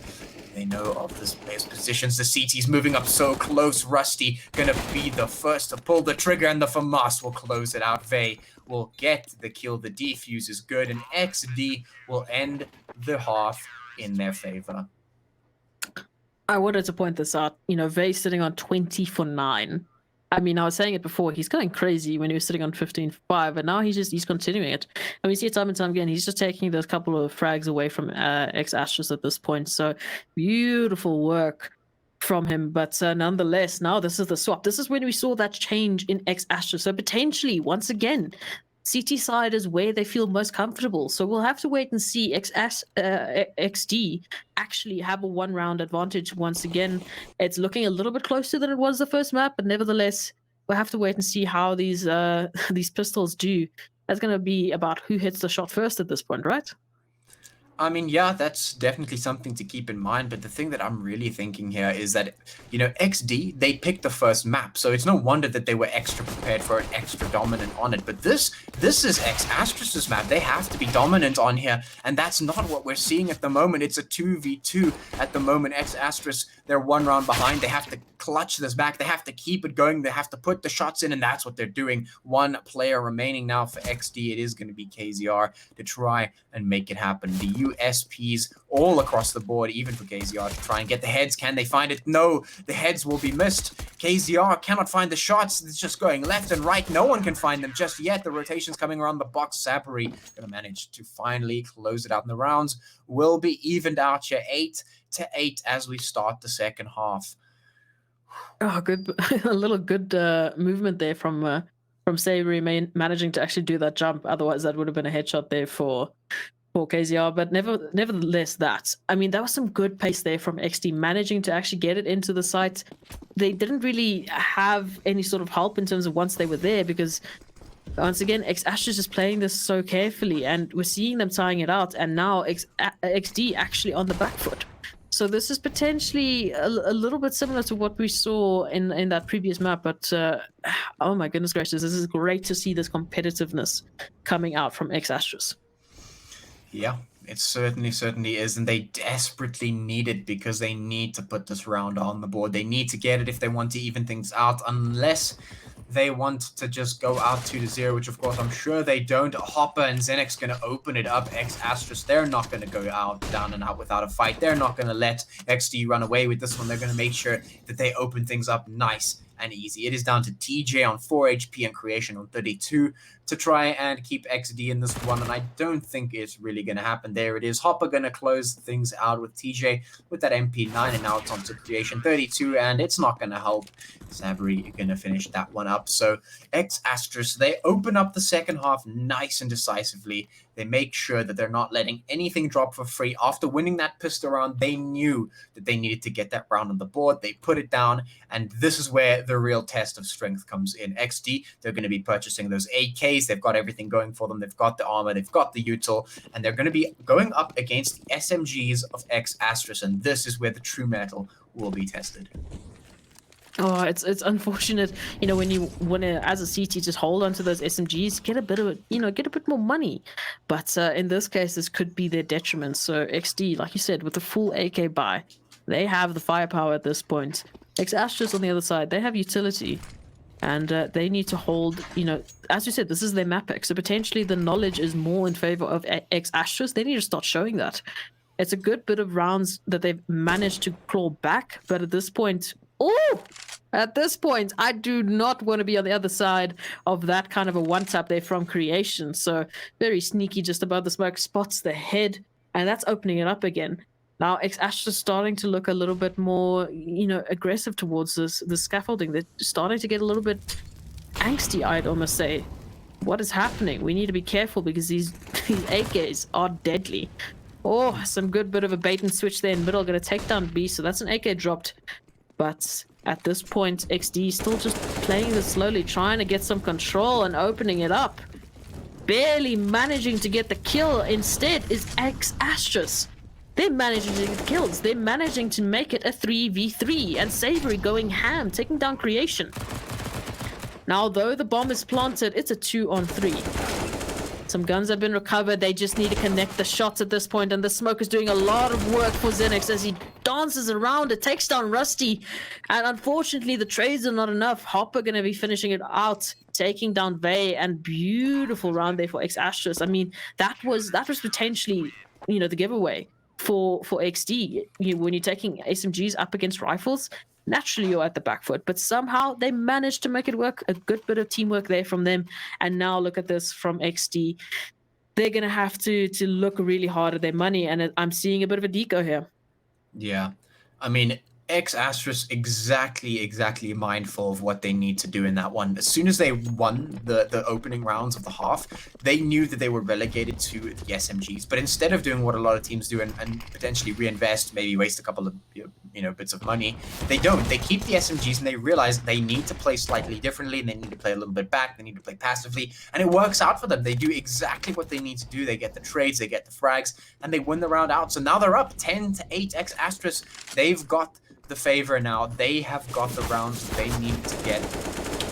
They know of this player's positions. The CT's moving up so close. Rusty gonna be the first to pull the trigger, and the FAMAS will close it out. Vey will get the kill. The defuse is good, and XD will end the half in their favor. I wanted to point this out. You know, Vey sitting on 20 for 9. I mean, I was saying it before. He's going crazy when he was sitting on 15 for 5, and now he's continuing it. And we see it time and time again. He's just taking those couple of frags away from X Asterisk at this point. So beautiful work from him. But nonetheless, now this is the swap. This is when we saw that change in X Asterisk. So potentially, once again, CT side is where they feel most comfortable. So we'll have to wait and see XD actually have a 1-round advantage once again. It's looking a little bit closer than it was the first map, but nevertheless, we'll have to wait and see how these pistols do. That's going to be about who hits the shot first at this point, right? I mean, yeah, that's definitely something to keep in mind. But the thing that I'm really thinking here is that, you know, XD, they picked the first map. So it's no wonder that they were extra prepared for it, extra dominant on it. But this is X Asterisk's map. They have to be dominant on here. And that's not what we're seeing at the moment. It's a 2v2 at the moment. X Asterisk, they're 1 round behind. They have to clutch this back. They have to keep it going. They have to put the shots in. And that's what they're doing. 1 player remaining now for XD. It is going to be KZR to try and make it happen. The USPs all across the board, even for KZR, to try and get the heads. Can they find it? No, the heads will be missed. KZR cannot find the shots. It's just going left and right. No one can find them just yet. The rotation's coming around the box. Sabri going to manage to finally close it out. And the rounds will be evened out here 8-8 as we start the second half. Oh, good. A little good movement there from Sabri managing to actually do that jump. Otherwise, that would have been a headshot there for KZR. But nevertheless, that was some good pace there from XD, managing to actually get it into the site. They didn't really have any sort of help in terms of once they were there, because once again, X Asterisk is playing this so carefully, and we're seeing them tying it out, and now XD actually on the back foot. So this is potentially a little bit similar to what we saw in that previous map, but oh my goodness gracious, this is great to see this competitiveness coming out from X Asterisk. Yeah, It certainly is, and they desperately need it because they need to put this round on the board. They need to get it if they want to even things out, unless they want to just go out 2-0, which of course I'm sure they don't. Hopper and Zenix going to open it up. X-Astrus, they're not going to go out down and out without a fight. They're not going to let XD run away with this one. They're going to make sure that they open things up nice and easy. It is down to TJ on 4 HP and Creation on 32 to try and keep XD in this one, and I don't think it's really going to happen. There it is. Hopper going to close things out with TJ with that MP9, and now it's on to Creation 32, and it's not going to help. Sabri going to finish that one up. So X-Astrus, they open up the second half nice and decisively. They make sure that they're not letting anything drop for free. After winning that pistol round, they knew that they needed to get that round on the board. They put it down, and this is where the real test of strength comes in. XD, they're going to be purchasing those AKs. They've got everything going for them. They've got the armor. They've got the util, and they're going to be going up against the SMGs of X-Astrus, and this is where the true metal will be tested. Oh, it's unfortunate, when you want to, as a CT, just hold on to those SMGs, get a bit more money. But in this case, this could be their detriment. So XD, like you said, with the full AK buy, they have the firepower at this point. X-Astrus on the other side, they have utility. And they need to hold, as you said, this is their map pick. So potentially the knowledge is more in favor of X-Astrus. They need to start showing that. It's a good bit of rounds that they've managed to claw back. But at this point, I do not want to be on the other side of that kind of a one-tap there from Creation. So very sneaky just above the smoke, spots the head, and that's opening it up again. Now, X-Astrus starting to look a little bit more, aggressive towards the scaffolding. They're starting to get a little bit angsty, I'd almost say. What is happening? We need to be careful because these AKs are deadly. Oh, some good bit of a bait and switch there in middle. Going to take down B, so that's an AK dropped. But at this point, XD still just playing this slowly, trying to get some control and opening it up. Barely managing to get the kill. Instead is X-Astrus. They're managing to get kills. They're managing to make it a 3v3. And Savory going ham, taking down Creation. Now, though the bomb is planted, it's a 2-on-3. Some guns have been recovered. They just need to connect the shots at this point, and the smoke is doing a lot of work for Zenix as he dances around it, takes down Rusty, and unfortunately the trades are not enough. Hopper going to be finishing it out, taking down Vey, and beautiful round there for X-Astrus. I mean, that was potentially, the giveaway for XD. When you're taking SMGs up against rifles, naturally you're at the back foot, but somehow they managed to make it work. A good bit of teamwork there from them. And now look at this from XD. They're going to have to look really hard at their money, and I'm seeing a bit of a deco here. Yeah. I mean, X-Astrus exactly mindful of what they need to do in that one. As soon as they won the opening rounds of the half, they knew that they were relegated to the SMGs. But instead of doing what a lot of teams do and potentially reinvest, maybe waste a couple of bits of money, they don't. They keep the SMGs, and they realize they need to play slightly differently, and they need to play a little bit back, they need to play passively, and it works out for them. They do exactly what they need to do. They get the trades, they get the frags, and they win the round out. So now they're up 10-8. X-Astrus, they've got the favor now. They have got the rounds they need to get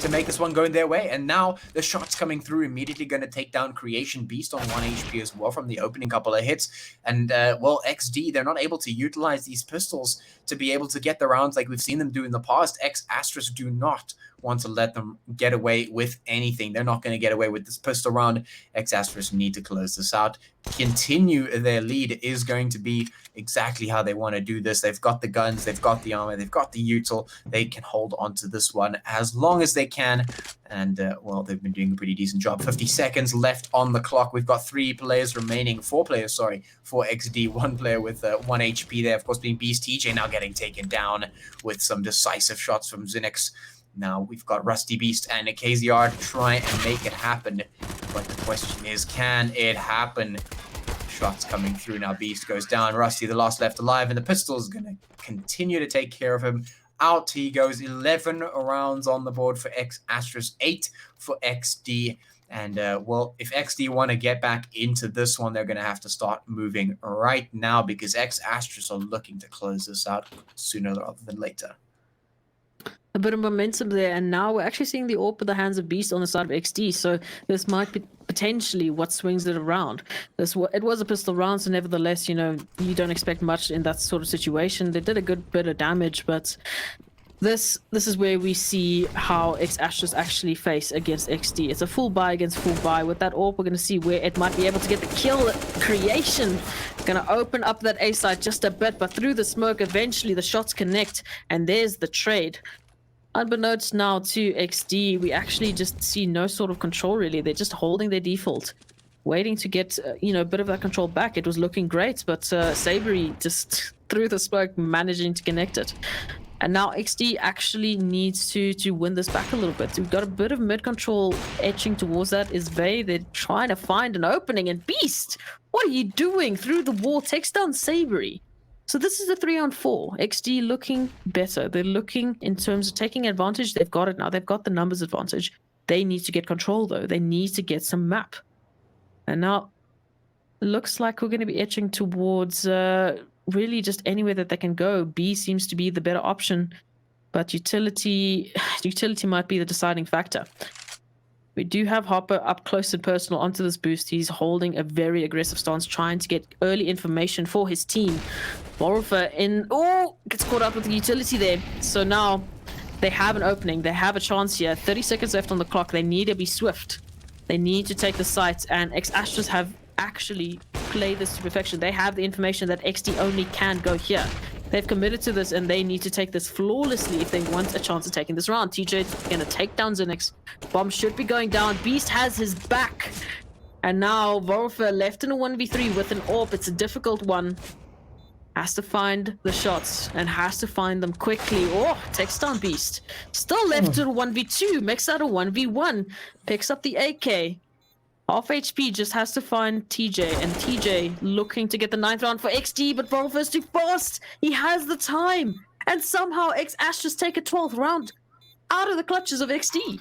to make this one going their way. And now the shots coming through, immediately going to take down Creation Beast on 1 HP as well from the opening couple of hits. And well, XD, they're not able to utilize these pistols to be able to get the rounds like we've seen them do in the past. X-Astrus do not want to let them get away with anything. They're not going to get away with this pistol round. X-Astrus need to close this out. Continue their lead is going to be exactly how they want to do this. They've got the guns, they've got the armor, they've got the util. They can hold on to this one as long as they can. And, well, they've been doing a pretty decent job. 50 seconds left on the clock. We've got 4 players, for XD. 1 player with 1 HP there, of course, being Beast. TJ now getting taken down with some decisive shots from Zinix. Now we've got Rusty Beast and KZR to try and make it happen. But the question is, can it happen? Shots coming through now. Beast goes down. Rusty, the last left alive, and the pistol is going to continue to take care of him. Out he goes. 11 rounds on the board for X-Astrus, 8 for XD. And, well, if XD want to get back into this one, they're going to have to start moving right now because X-Astrus are looking to close this out sooner rather than later. a bit of momentum there, and now we're actually seeing the AWP with the hands of Beast on the side of XD, so this might be potentially what swings it around. It was a pistol round, so nevertheless, you know, you don't expect much in that sort of situation. They did a good bit of damage, but this is where we see how X-Astros actually face against XD. It's a full buy against full buy. With that AWP, we're going to see where it might be able to get the kill. Creation going to open up that A side just a bit, but through the smoke, eventually the shots connect, and there's the trade. Unbeknownst now to XD, we actually just see no sort of control, really. They're just holding their default, waiting to get, you know, a bit of that control back. It was looking great, but Sabery just through the smoke, managing to connect it. And now XD actually needs to win this back a little bit. We've got a bit of mid-control etching towards that. Is Vey, they're trying to find an opening. And Beast, what are you doing? Through the wall, takes down Sabery. So this is a 3-on-4. XD looking better. They're looking in terms of taking advantage. They've got it now. They've got the numbers advantage. They need to get control, though. They need to get some map. And now, looks like we're going to be etching towards really just anywhere that they can go. B seems to be the better option, but utility might be the deciding factor. We do have Hopper up close and personal onto this boost. He's holding a very aggressive stance, trying to get early information for his team. Borfa gets caught up with the utility there. So now they have an opening. They have a chance here. 30 seconds left on the clock. They need to be swift. They need to take the site, and X-Astros have actually played this to perfection. They have the information that XD only can go here. They've committed to this, and they need to take this flawlessly if they want a chance of taking this round. TJ's going to take down Zinix. Bomb should be going down. Beast has his back. And now Vorfa left in a 1v3 with an AWP. It's a difficult one. Has to find the shots and has to find them quickly. Oh, takes down Beast. Still left to a 1v2. Makes that a 1v1. Picks up the AK. Half HP, just has to find TJ, and TJ looking to get the 9th round for XD, but Volver's too fast. He has the time, and somehow X-Astros take a 12th round out of the clutches of XD.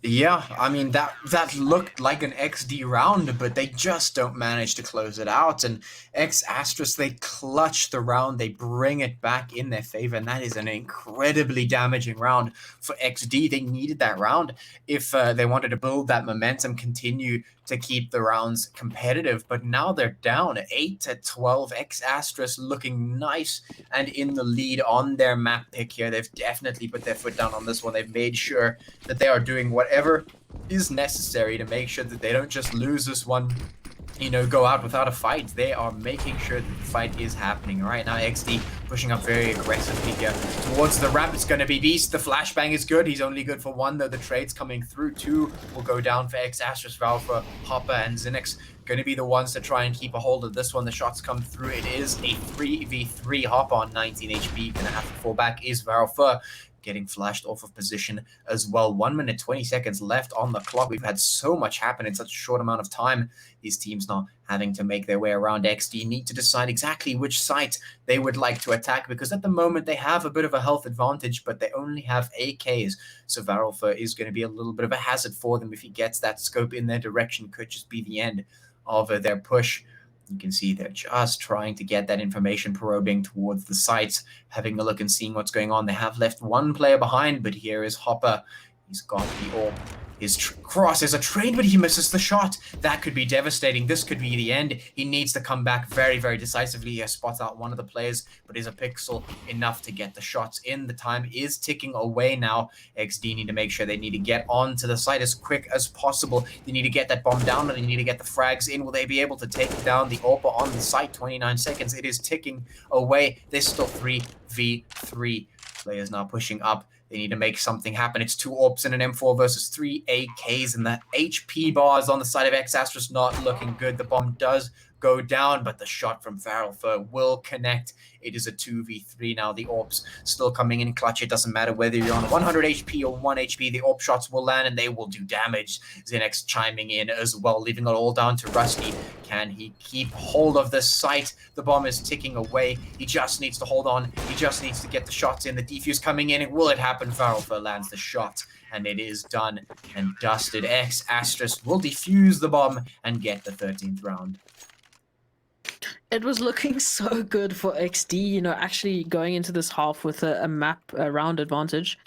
Yeah, I mean, that looked like an XD round, but they just don't manage to close it out. And X-Astros, they clutch the round, they bring it back in their favor, and that is an incredibly damaging round for XD. They needed that round if they wanted to build that momentum, continue to keep the rounds competitive. But now they're down 8-12. X-Astros looking nice and in the lead on their map pick here. They've definitely put their foot down on this one. They've made sure that they are doing whatever is necessary to make sure that they don't just lose this one, you know, go out without a fight. They are making sure that the fight is happening. Right now, XD pushing up very aggressively here towards the ramp. It's going to be Beast. The flashbang is good. He's only good for one, though. The trade's coming through. 2 will go down for X-Astros, Valfa, Hopper, and Zinix. Going to be the ones to try and keep a hold of this one. The shots come through. It is a 3v3. Hopper on 19 HP. Going to have to fall back is Valfa, getting flashed off of position as well. 1 minute 20 seconds left on the clock. We've had so much happen in such a short amount of time. These teams now having to make their way around. XD need to decide exactly which site they would like to attack, because at the moment they have a bit of a health advantage, but they only have AKs. So Varolfa is going to be a little bit of a hazard for them. If he gets that scope in their direction, could just be the end of their push. You can see they're just trying to get that information, probing towards the sites, having a look and seeing what's going on. They have left one player behind, but here is Hopper. He's got the AWP. His cross is a trade, but he misses the shot. That could be devastating. This could be the end. He needs to come back very, very decisively. He spots out one of the players, but is a pixel enough to get the shots in. The time is ticking away now. XD need to make sure they need to get onto the site as quick as possible. They need to get that bomb down, and they need to get the frags in. Will they be able to take down the AWP on the site? 29 seconds. It is ticking away. There's still 3v3. Players now pushing up. They need to make something happen. It's 2 AWPs and an M4 versus 3 AKs, and the HP bars on the side of X-Astros not looking good. The bomb does go down, but the shot from Varolfa will connect. It is a 2v3 now. The AWPs still coming in clutch. It doesn't matter whether you're on 100 HP or 1 HP. The AWP shots will land, and they will do damage. Zinix chiming in as well, leaving it all down to Rusty. Can he keep hold of this site? The bomb is ticking away. He just needs to hold on. He just needs to get the shots in. The defuse coming in. And will it happen? Varolfa lands the shot, and it is done and dusted. X-Astros will defuse the bomb and get the 13th round. It was looking so good for XD, actually going into this half with a map round advantage.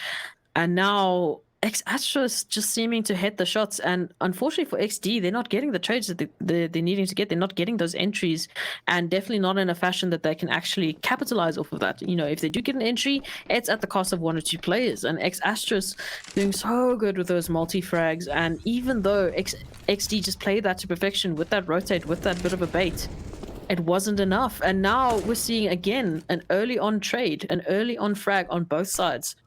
And now Astros just seeming to hit the shots. And unfortunately for XD, they're not getting the trades that they're needing to get. They're not getting those entries, and definitely not in a fashion that they can actually capitalize off of that. If they do get an entry, it's at the cost of 1 or 2 players. And Astros doing so good with those multi-frags. And even though XD just played that to perfection with that rotate, with that bit of a bait, it wasn't enough. And now we're seeing again an early on trade, an early on frag on both sides.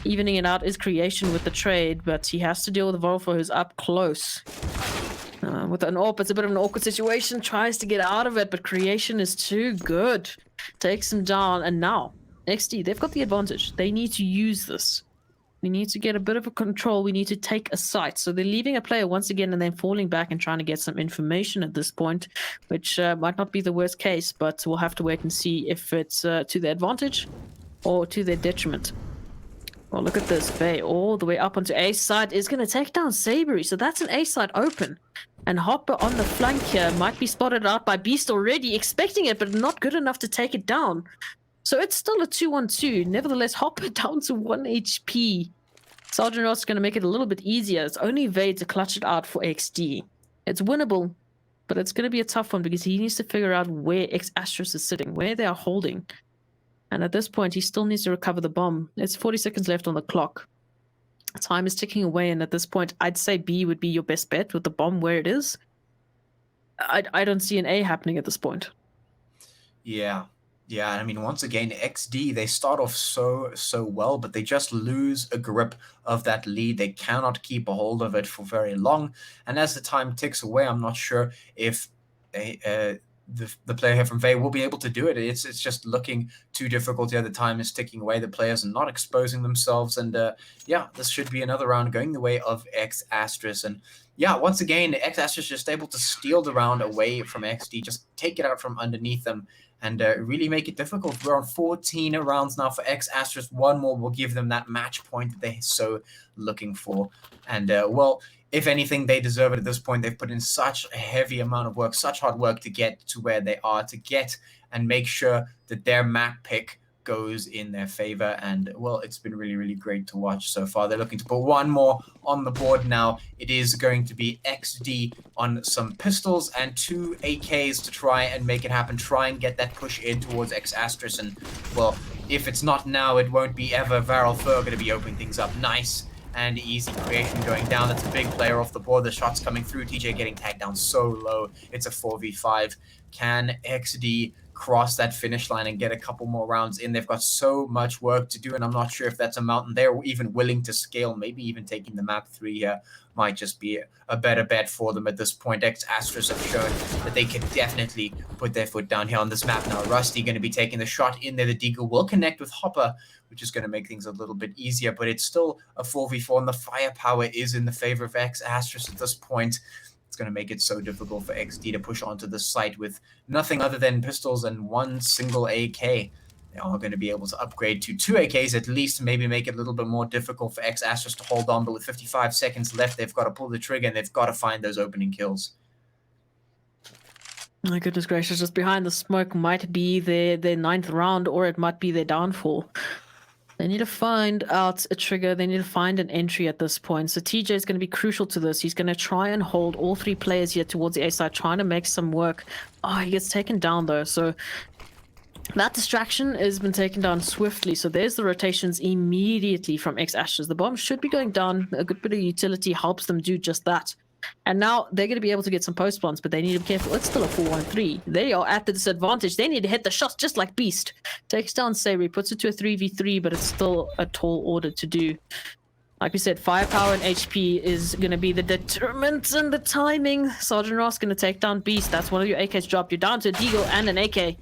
Evening it out is Creation with the trade, but he has to deal with Volvo, who's up close. With an AWP, it's a bit of an awkward situation. Tries to get out of it, but Creation is too good. Takes him down, and now XD, they've got the advantage. They need to use this. We need to get a bit of a control. We need to take a site. So they're leaving a player once again and then falling back and trying to get some information at this point, which might not be the worst case, but we'll have to wait and see if it's to their advantage or to their detriment. Well, look at this. Vey all the way up onto A side is going to take down Sabery. So that's an A side open. And Hopper on the flank here might be spotted out by Beast already, expecting it, but not good enough to take it down. So it's still a 2-1-2. Nevertheless, Hopper down to 1 HP. Sergeant Ross is going to make it a little bit easier. It's only Vey to clutch it out for XD. It's winnable, but it's going to be a tough one because he needs to figure out where Astros is sitting, where they are holding. And at this point, he still needs to recover the bomb. It's 40 seconds left on the clock. Time is ticking away, and at this point, I'd say B would be your best bet with the bomb where it is. I don't see an A happening at this point. Yeah. Yeah, I mean, once again, XD, they start off so well, but they just lose a grip of that lead. They cannot keep a hold of it for very long. And as the time ticks away, I'm not sure if the player here from Vey will be able to do it. It's just looking too difficult here. The time is ticking away. The players are not exposing themselves. And yeah, this should be another round going the way of X Astros. And yeah, once again, X Astros just able to steal the round away from XD, just take it out from underneath them and really make it difficult. We're on 14 rounds now for X Astros. One more will give them that match point that they're so looking for. And well, if anything, they deserve it at this point. They've put in such a heavy amount of work, such hard work to get to where they are, to get and make sure that their map pick goes in their favor. And well, it's been really great to watch so far. They're looking to put one more on the board now. It is going to be XD on some pistols and 2 AKs to try and make it happen, try and get that push in towards X Astros. And well, if it's not now, it won't be ever. Varel Fur going to be opening things up. Nice and easy Creation going down. That's a big player off the board. The shots coming through. TJ getting tagged down so low. It's a 4v5. Can XD cross that finish line and get a couple more rounds in? They've got so much work to do, and I'm not sure if that's a mountain they're even willing to scale. Maybe even taking the map 3 here might just be a better bet for them at this point. X Astros have shown that they can definitely put their foot down here on this map now. Rusty going to be taking the shot in there. The Deagle will connect with Hopper, which is going to make things a little bit easier, but it's still a 4v4, and the firepower is in the favor of X Astros at this point. It's going to make it so difficult for XD to push onto the site with nothing other than pistols and 1 single AK. They are going to be able to upgrade to 2 AKs at least, maybe make it a little bit more difficult for X Astros to hold on, but with 55 seconds left, they've got to pull the trigger and they've got to find those opening kills. My goodness gracious, just behind the smoke might be their 9th round, or it might be their downfall. They need to find out a trigger. They need to find an entry at this point. So TJ is going to be crucial to this. He's going to try and hold all 3 players here towards the A side, trying to make some work. Oh, he gets taken down though. So that distraction has been taken down swiftly. So there's the rotations immediately from X Astros. The bomb should be going down. A good bit of utility helps them do just that. And now they're going to be able to get some post plants, but they need to be careful. It's still a 4-1-3. They are at the disadvantage. They need to hit the shots just like Beast. Takes down Sabery, puts it to a 3v3, but it's still a tall order to do. Like we said, firepower and HP is going to be the determinant, and the timing. Sergeant Ross going to take down Beast. That's one of your AKs dropped. You're down to a Deagle and an AK.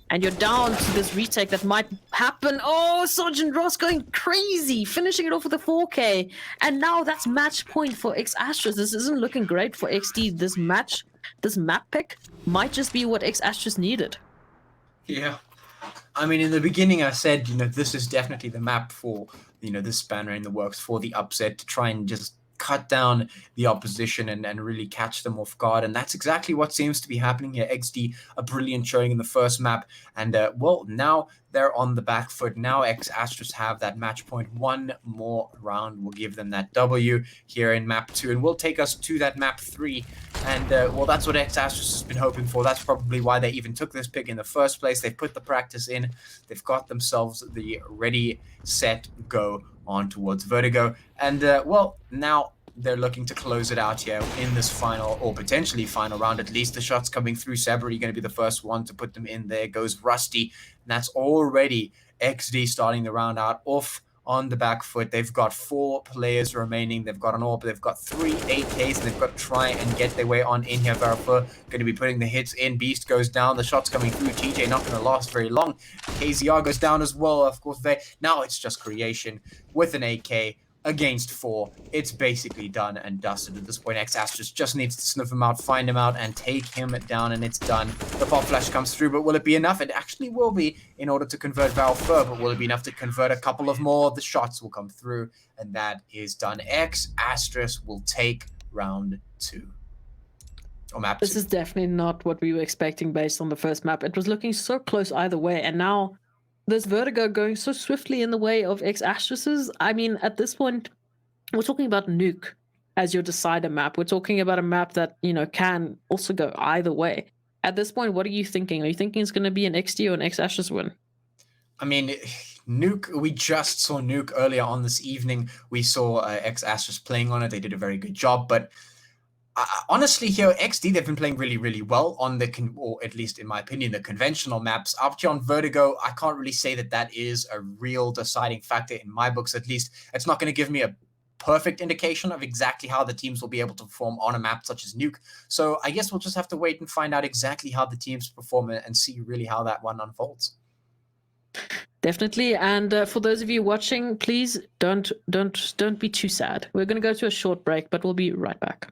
And you're down to this retake that might happen. Oh, Sergeant Ross going crazy, finishing it off with a 4K. And now that's match point for X Astros. This isn't looking great for XD. This map pick might just be what X Astros needed. Yeah. I mean, in the beginning, I said, this is definitely the map for, this spanner in the works for the upset, to try and just cut down the opposition and really catch them off guard. And that's exactly what seems to be happening here. XD, a brilliant showing in the first map. And, well, now they're on the back foot. Now X-Astros have that match point. One more round will give them that W here in map 2. And will take us to that map 3. And, well, that's what X-Astros has been hoping for. That's probably why they even took this pick in the first place. They've put the practice in. They've got themselves the ready, set, go on towards Vertigo. And, well, now they're looking to close it out here in this final, or potentially final round. At least the shots coming through. Sabri going to be the first one to put them in. There goes Rusty. And that's already XD starting the round out off on the back foot. They've got 4 players remaining. They've got an AWP. They've got 3 AKs, and they've got to try and get their way on in here. Verifur going to be putting the hits in. Beast goes down. The shots coming through. TJ not going to last very long. KZR goes down as well. Of course, now it's just Creation with an AK against 4. It's basically done and dusted at this point. X-Astros just needs to sniff him out, find him out, and take him down, and it's done. The pop flash comes through, but will it be enough? It actually will be in order to convert Valfur, but will it be enough to convert a couple of more? The shots will come through, and that is done. X-Astros will take round 2. Or map 2. This is definitely not what we were expecting based on the first map. It was looking so close either way, and now there's Vertigo going so swiftly in the way of X-Astros's. I mean, at this point, we're talking about Nuke as your decider map. We're talking about a map that, you know, can also go either way. At this point, what are you thinking? Are you thinking it's going to be an XD or an X-Astros win? I mean, Nuke, we just saw Nuke earlier on this evening. We saw X-Astros playing on it. They did a very good job, but honestly, here, XD, they've been playing really, really well on or at least in my opinion, the conventional maps. Up here on Vertigo, I can't really say that that is a real deciding factor in my books, at least. It's not going to give me a perfect indication of exactly how the teams will be able to perform on a map such as Nuke. So I guess we'll just have to wait and find out exactly how the teams perform and see really how that one unfolds. Definitely. And for those of you watching, please don't be too sad. We're going to go to a short break, but we'll be right back.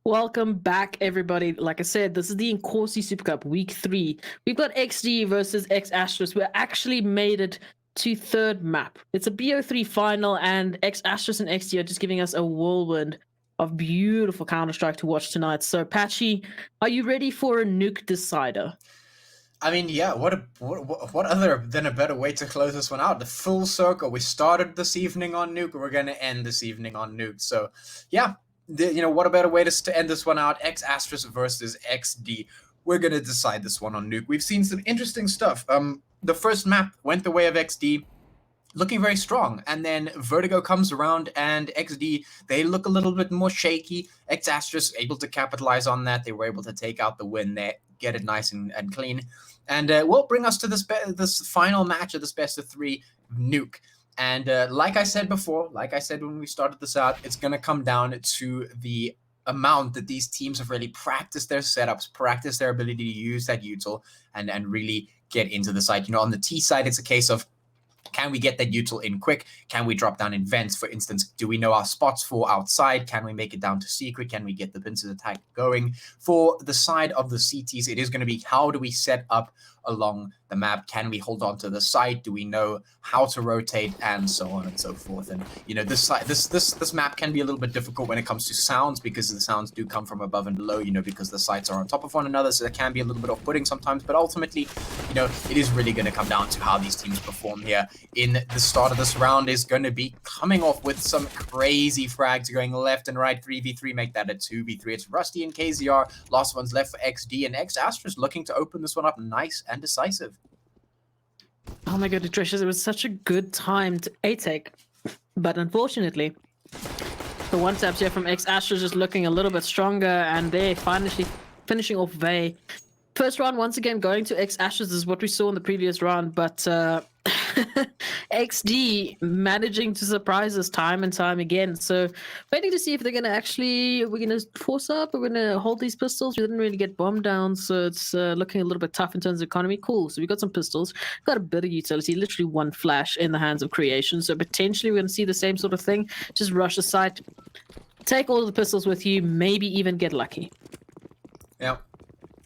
Welcome back, everybody. Like I said, this is the Inkosi Super Cup, week 3. We've got XD versus X Astros. We actually made it to third map. It's a BO3 final, and X Astros and XD are just giving us a whirlwind of beautiful Counter-Strike to watch tonight. So, Patchy, are you ready for a nuke decider? I mean, yeah, what other than a better way to close this one out? The full circle. We started this evening on Nuke, we're going to end this evening on Nuke. So, yeah, what a better way to end this one out? X Astros versus XD. We're going to decide this one on Nuke. We've seen some interesting stuff. The first map went the way of XD, looking very strong, and then Vertigo comes around, and XD, they look a little bit more shaky. X Astros able to capitalize on that. They were able to take out the win there, get it nice and clean, and will bring us to this final match of this best of 3 Nuke. And like I said before, like I said when we started this out, it's going to come down to the amount that these teams have really practiced their setups, practiced their ability to use that util, and really get into the site. On the T side, it's a case of, can we get that util in quick? Can we drop down in vents, for instance? Do we know our spots for outside? Can we make it down to secret? Can we get the pincers attack going? For the side of the CTs, it is going to be, how do we set up along the map? Can we hold on to the side? Do we know how to rotate, and so on and so forth? And this map can be a little bit difficult when it comes to sounds, because the sounds do come from above and below, because the sites are on top of one another, so there can be a little bit off-putting sometimes. But ultimately, it is really going to come down to how these teams perform here. In the start of this round is going to be coming off with some crazy frags going left and right. 3v3, make that a 2v3. It's Rusty and KZR. Last one's left for XD, and X Astros looking to open this one up nice and decisive. Oh my god, Trishas, it was such a good time to A-Tech, but unfortunately, the one-taps here from X Astros just looking a little bit stronger, and they're finally finishing off Vey. First round, once again, going to X Astros is what we saw in the previous round, but XD managing to surprise us time and time again. So waiting to see if they're going to we're going to force up, we're going to hold these pistols. We didn't really get bombed down, so it's looking a little bit tough in terms of economy. Cool. So we got some pistols, got a bit of utility, literally one flash in the hands of Creation. So potentially we're going to see the same sort of thing. Just rush the site, take all of the pistols with you, maybe even get lucky. Yeah.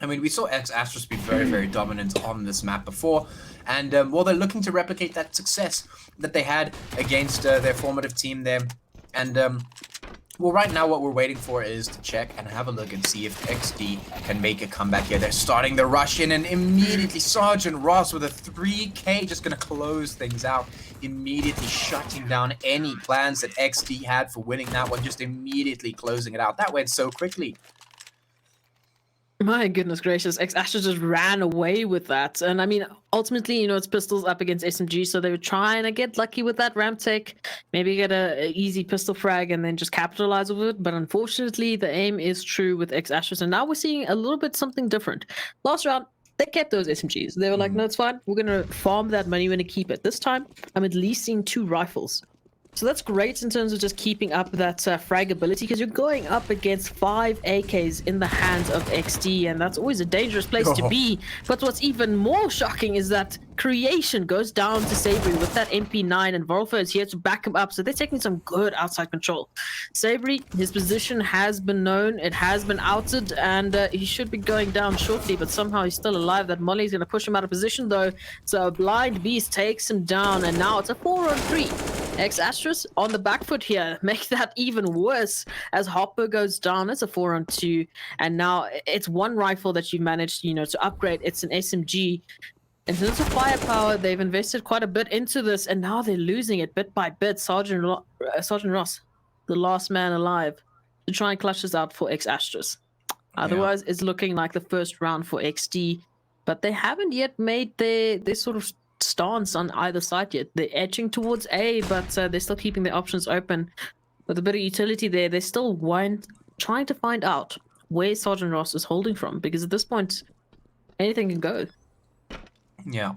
I mean, we saw X Astros be very, very dominant on this map before, and they're looking to replicate that success that they had against their formative team there. And right now what we're waiting for is to check and have a look and see if XD can make a comeback here. They're starting the rush in, and immediately Sergeant Ross with a 3K just going to close things out, immediately shutting down any plans that XD had for winning that one, just immediately closing it out. That went so quickly. My goodness gracious, X Astros just ran away with that. And I mean, ultimately, it's pistols up against SMG, so they were trying to get lucky with that ramp take, maybe get a easy pistol frag and then just capitalize with it. But unfortunately, the aim is true with X Astros, and now we're seeing a little bit something different. Last round, they kept those SMGs. They were like, no, it's fine. We're going to farm that money. We're going to keep it. This time, I'm at least seeing 2 rifles. So that's great in terms of just keeping up that frag ability, because you're going up against 5 AKs in the hands of XD, and that's always a dangerous place to be. But what's even more shocking is that Creation goes down to Sabri with that MP9, and Volfa is here to back him up, so they're taking some good outside control. Sabri, his position has been known, it has been outed, and he should be going down shortly, but somehow he's still alive. That Molly's going to push him out of position, though, so Blind Beast takes him down, and now it's a 4-on-3. X Astros on the back foot here, make that even worse as Hopper goes down. It's a 4-on-2, and now it's one rifle that you managed, to upgrade. It's an SMG. In terms of firepower, they've invested quite a bit into this, and now they're losing it bit by bit. Sergeant Ross, the last man alive, to try and clutch this out for X Astros. Otherwise, it's looking like the first round for XD, but they haven't yet made their sort of stance on either side yet. They're edging towards A, but they're still keeping their options open. With a bit of utility there, they're still trying to find out where Sergeant Ross is holding from, because at this point, anything can go. Yeah.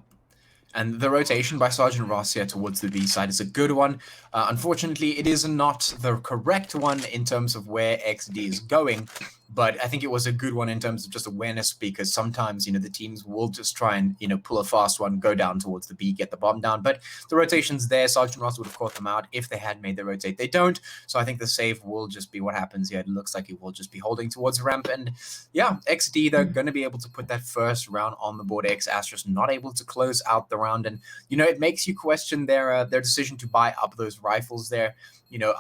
And the rotation by Sergeant Ross here towards the B side is a good one. Unfortunately, it is not the correct one in terms of where XD is going. But I think it was a good one in terms of just awareness, because sometimes, the teams will just try and, pull a fast one, go down towards the B, get the bomb down. But the rotation's there. Sergeant Ross would have caught them out if they had made the rotate. They don't. So I think the save will just be what happens here. It looks like he will just be holding towards ramp. And yeah, XD, they're going to be able to put that first round on the board. Asterisk not able to close out the round. And, it makes you question their decision to buy up those rifles there.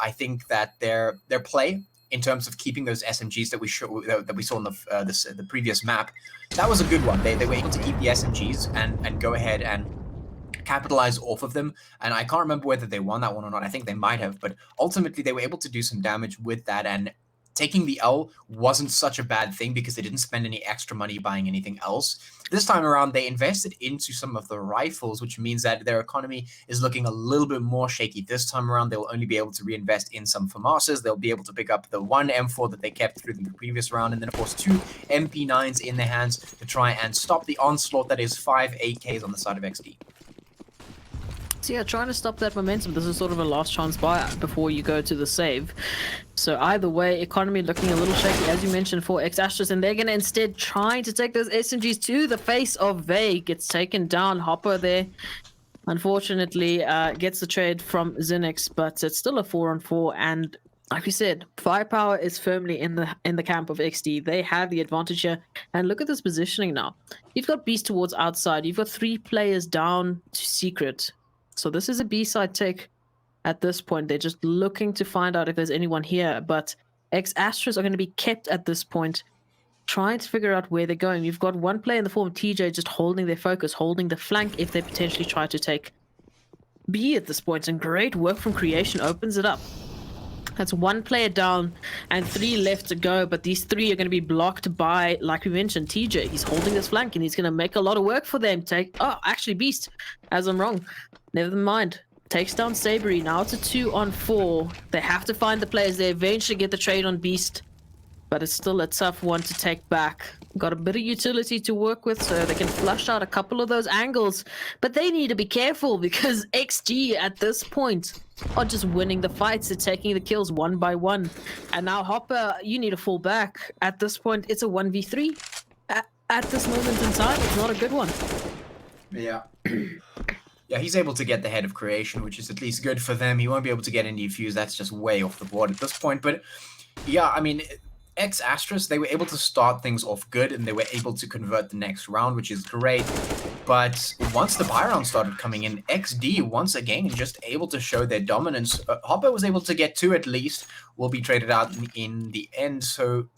I think that their play in terms of keeping those SMGs that we saw in the previous map, that was a good one. They were able to keep the SMGs and go ahead and capitalize off of them. And I can't remember whether they won that one or not. I think they might have, but ultimately they were able to do some damage with that. And taking the L wasn't such a bad thing because they didn't spend any extra money buying anything else. This time around, they invested into some of the rifles, which means that their economy is looking a little bit more shaky. This time around, they'll only be able to reinvest in some FAMASs. They'll be able to pick up the one M4 that they kept through the previous round, and then, of course, 2 MP9s in their hands to try and stop the onslaught that is 5 AKs on the side of XD. So yeah, trying to stop that momentum. This is sort of a last chance buy before you go to the save. So either way, economy looking a little shaky, as you mentioned, for X-Astros, and they're going to instead try to take those SMGs to the face of Vay. Gets taken down. Hopper there, unfortunately, gets the trade from Zinix, but it's still a 4-on-4, and like we said, firepower is firmly in the camp of XD. They have the advantage here, and look at this positioning now. You've got Beast towards outside. You've got 3 players down to Secret. So this is a B-side take at this point. They're just looking to find out if there's anyone here, but X-Astros are going to be kept at this point, trying to figure out where they're going. You've got one player in the form of TJ just holding their focus, holding the flank if they potentially try to take B at this point, and great work from Creation opens it up. That's 1 player down and 3 left to go, but these 3 are going to be blocked by, like we mentioned, TJ. He's holding this flank, and he's going to make a lot of work for them. Actually, Beast, as I'm wrong. Never mind. Takes down Sabery. Now it's a 2-on-4. They have to find the players. They eventually get the trade on Beast, but it's still a tough one to take back. Got a bit of utility to work with, so they can flush out a couple of those angles, but they need to be careful because XG at this point are just winning the fights. They're taking the kills one by one, and now Hopper, you need to fall back. At this point, it's a 1v3. At this moment in time, it's not a good one. Yeah. Yeah, he's able to get the head of Creation, which is at least good for them. He won't be able to get any defuse. That's just way off the board at this point. But yeah, I mean, X-Astros, they were able to start things off good, and they were able to convert the next round, which is great. But once the buy round started coming in, XD, once again, just able to show their dominance. Hopper was able to get 2 at least, will be traded out in the end. So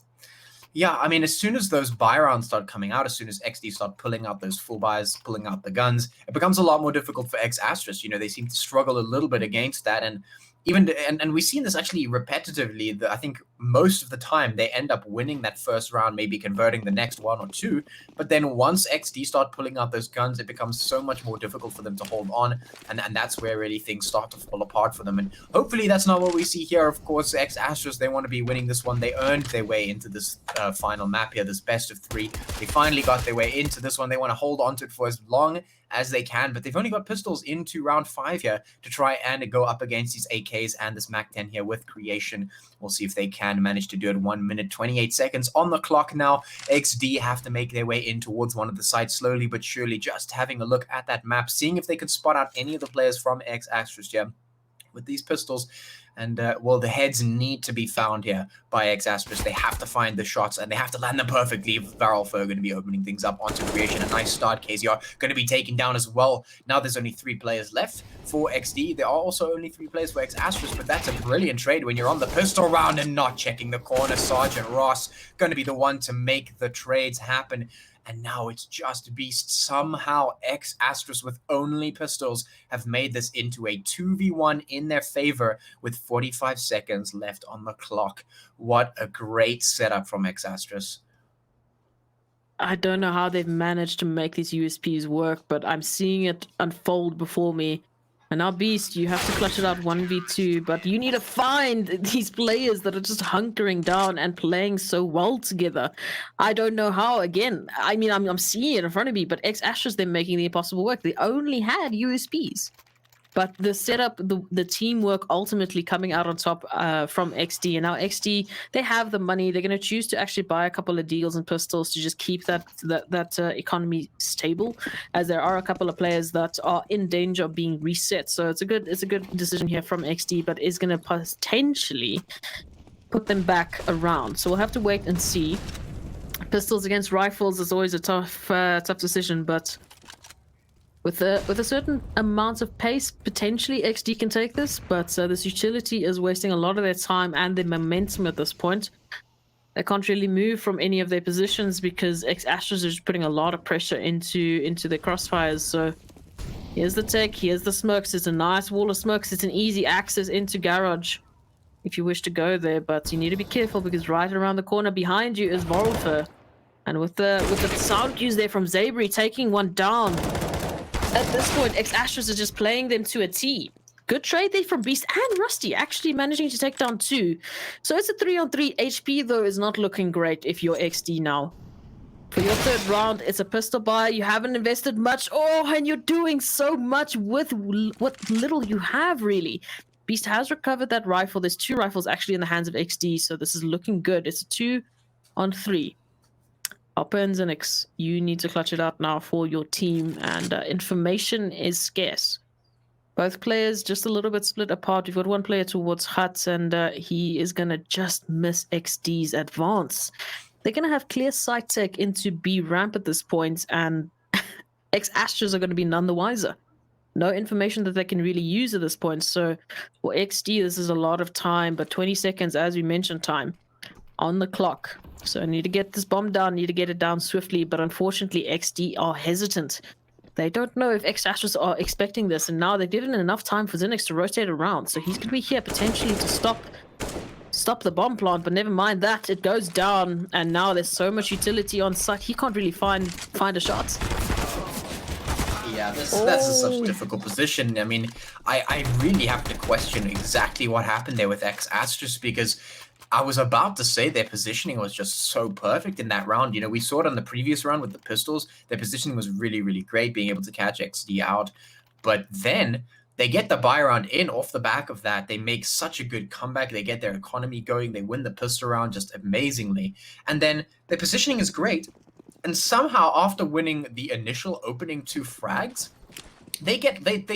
yeah, I mean, as soon as those buy rounds start coming out, as soon as XD start pulling out those full buys, pulling out the guns, it becomes a lot more difficult for X-Astros. They seem to struggle a little bit against that, and we've seen this actually repetitively. I think most of the time they end up winning that first round, maybe converting the next 1 or 2. But then once XD start pulling out those guns, it becomes so much more difficult for them to hold on. And that's where really things start to fall apart for them. And hopefully that's not what we see here. Of course, X-Astros, they want to be winning this one. They earned their way into this final map here, this best of 3. They finally got their way into this one. They want to hold on to it for as long as they can, but they've only got pistols into round 5 here to try and go up against these AKs and this MAC-10 here with Creation. We'll see if they can manage to do it. 1 minute, 28 seconds on the clock now. XD have to make their way in towards one of the sites slowly but surely, just having a look at that map, seeing if they could spot out any of the players from X-Astros here with these pistols. And, well, the heads need to be found here by X-Astros. They have to find the shots, and they have to land them perfectly. Varolfo are going to be opening things up onto Creation. A nice start. KZR going to be taken down as well. Now there's only 3 players left for XD. There are also only 3 players for X-Astros, but that's a brilliant trade when you're on the pistol round and not checking the corner. Sergeant Ross going to be the one to make the trades happen. And now it's just Beast. Somehow X-Astros with only pistols have made this into a 2v1 in their favor with 45 seconds left on the clock. What a great setup from X-Astros. I don't know how they've managed to make these USPs work, but I'm seeing it unfold before me. And now, Beast, you have to clutch it out 1v2, but you need to find these players that are just hunkering down and playing so well together. I don't know how, again. I mean, I'm seeing it in front of me, but X-Astros, they're making the impossible work. They only had USPs. But the setup, the teamwork ultimately coming out on top from XD. And now XD, they have the money. They're going to choose to actually buy a couple of deals and pistols to just keep that economy stable, as there are a couple of players that are in danger of being reset. So it's a good decision here from XD, but is going to potentially put them back around. So we'll have to wait and see. Pistols against rifles is always a tough decision, but with a certain amount of pace, potentially XD can take this, but this utility is wasting a lot of their time and their momentum at this point. They can't really move from any of their positions because Astros is putting a lot of pressure into their crossfires. So here's the tech, here's the smokes. It's a nice wall of smokes. It's an easy access into garage if you wish to go there, but you need to be careful because right around the corner behind you is Vorulfer. And with the sound cues there from Zabri taking one down. At this point, Astros are just playing them to a T. Good trade there from Beast and Rusty, actually managing to take down 2. So it's a 3-on-3. HP, though, is not looking great if you're XD now. For your third round, it's a pistol buy. You haven't invested much. Oh, and you're doing so much with what little you have, really. Beast has recovered that rifle. There's 2 rifles actually in the hands of XD, so this is looking good. It's a 2-on-3. Hopper and Zinix, you need to clutch it out now for your team, and information is scarce. Both players just a little bit split apart. We've got one player towards Huts, and he is going to just miss XD's advance. They're going to have clear sight tech into B ramp at this point, and Astros are going to be none the wiser. No information that they can really use at this point. So for XD, this is a lot of time, but 20 seconds, as we mentioned, time on the clock. So I need to get this bomb down, need to get it down swiftly, but unfortunately XD are hesitant. They don't know if Astros are expecting this, and now they've given enough time for Zinix to rotate around, so he's going to be here potentially to stop the bomb plant, but never mind that, it goes down, and now there's so much utility on site, he can't really find a shot. Yeah, that's such a difficult position. I mean, I really have to question exactly what happened there with Astros, because I was about to say their positioning was just so perfect in that round. You know, we saw it on the previous round with the pistols. Their positioning was really, really great, being able to catch XD out. But then they get the buy round in off the back of that. They make such a good comeback. They get their economy going. They win the pistol round just amazingly. And then their positioning is great. And somehow, after winning the initial opening 2 frags, they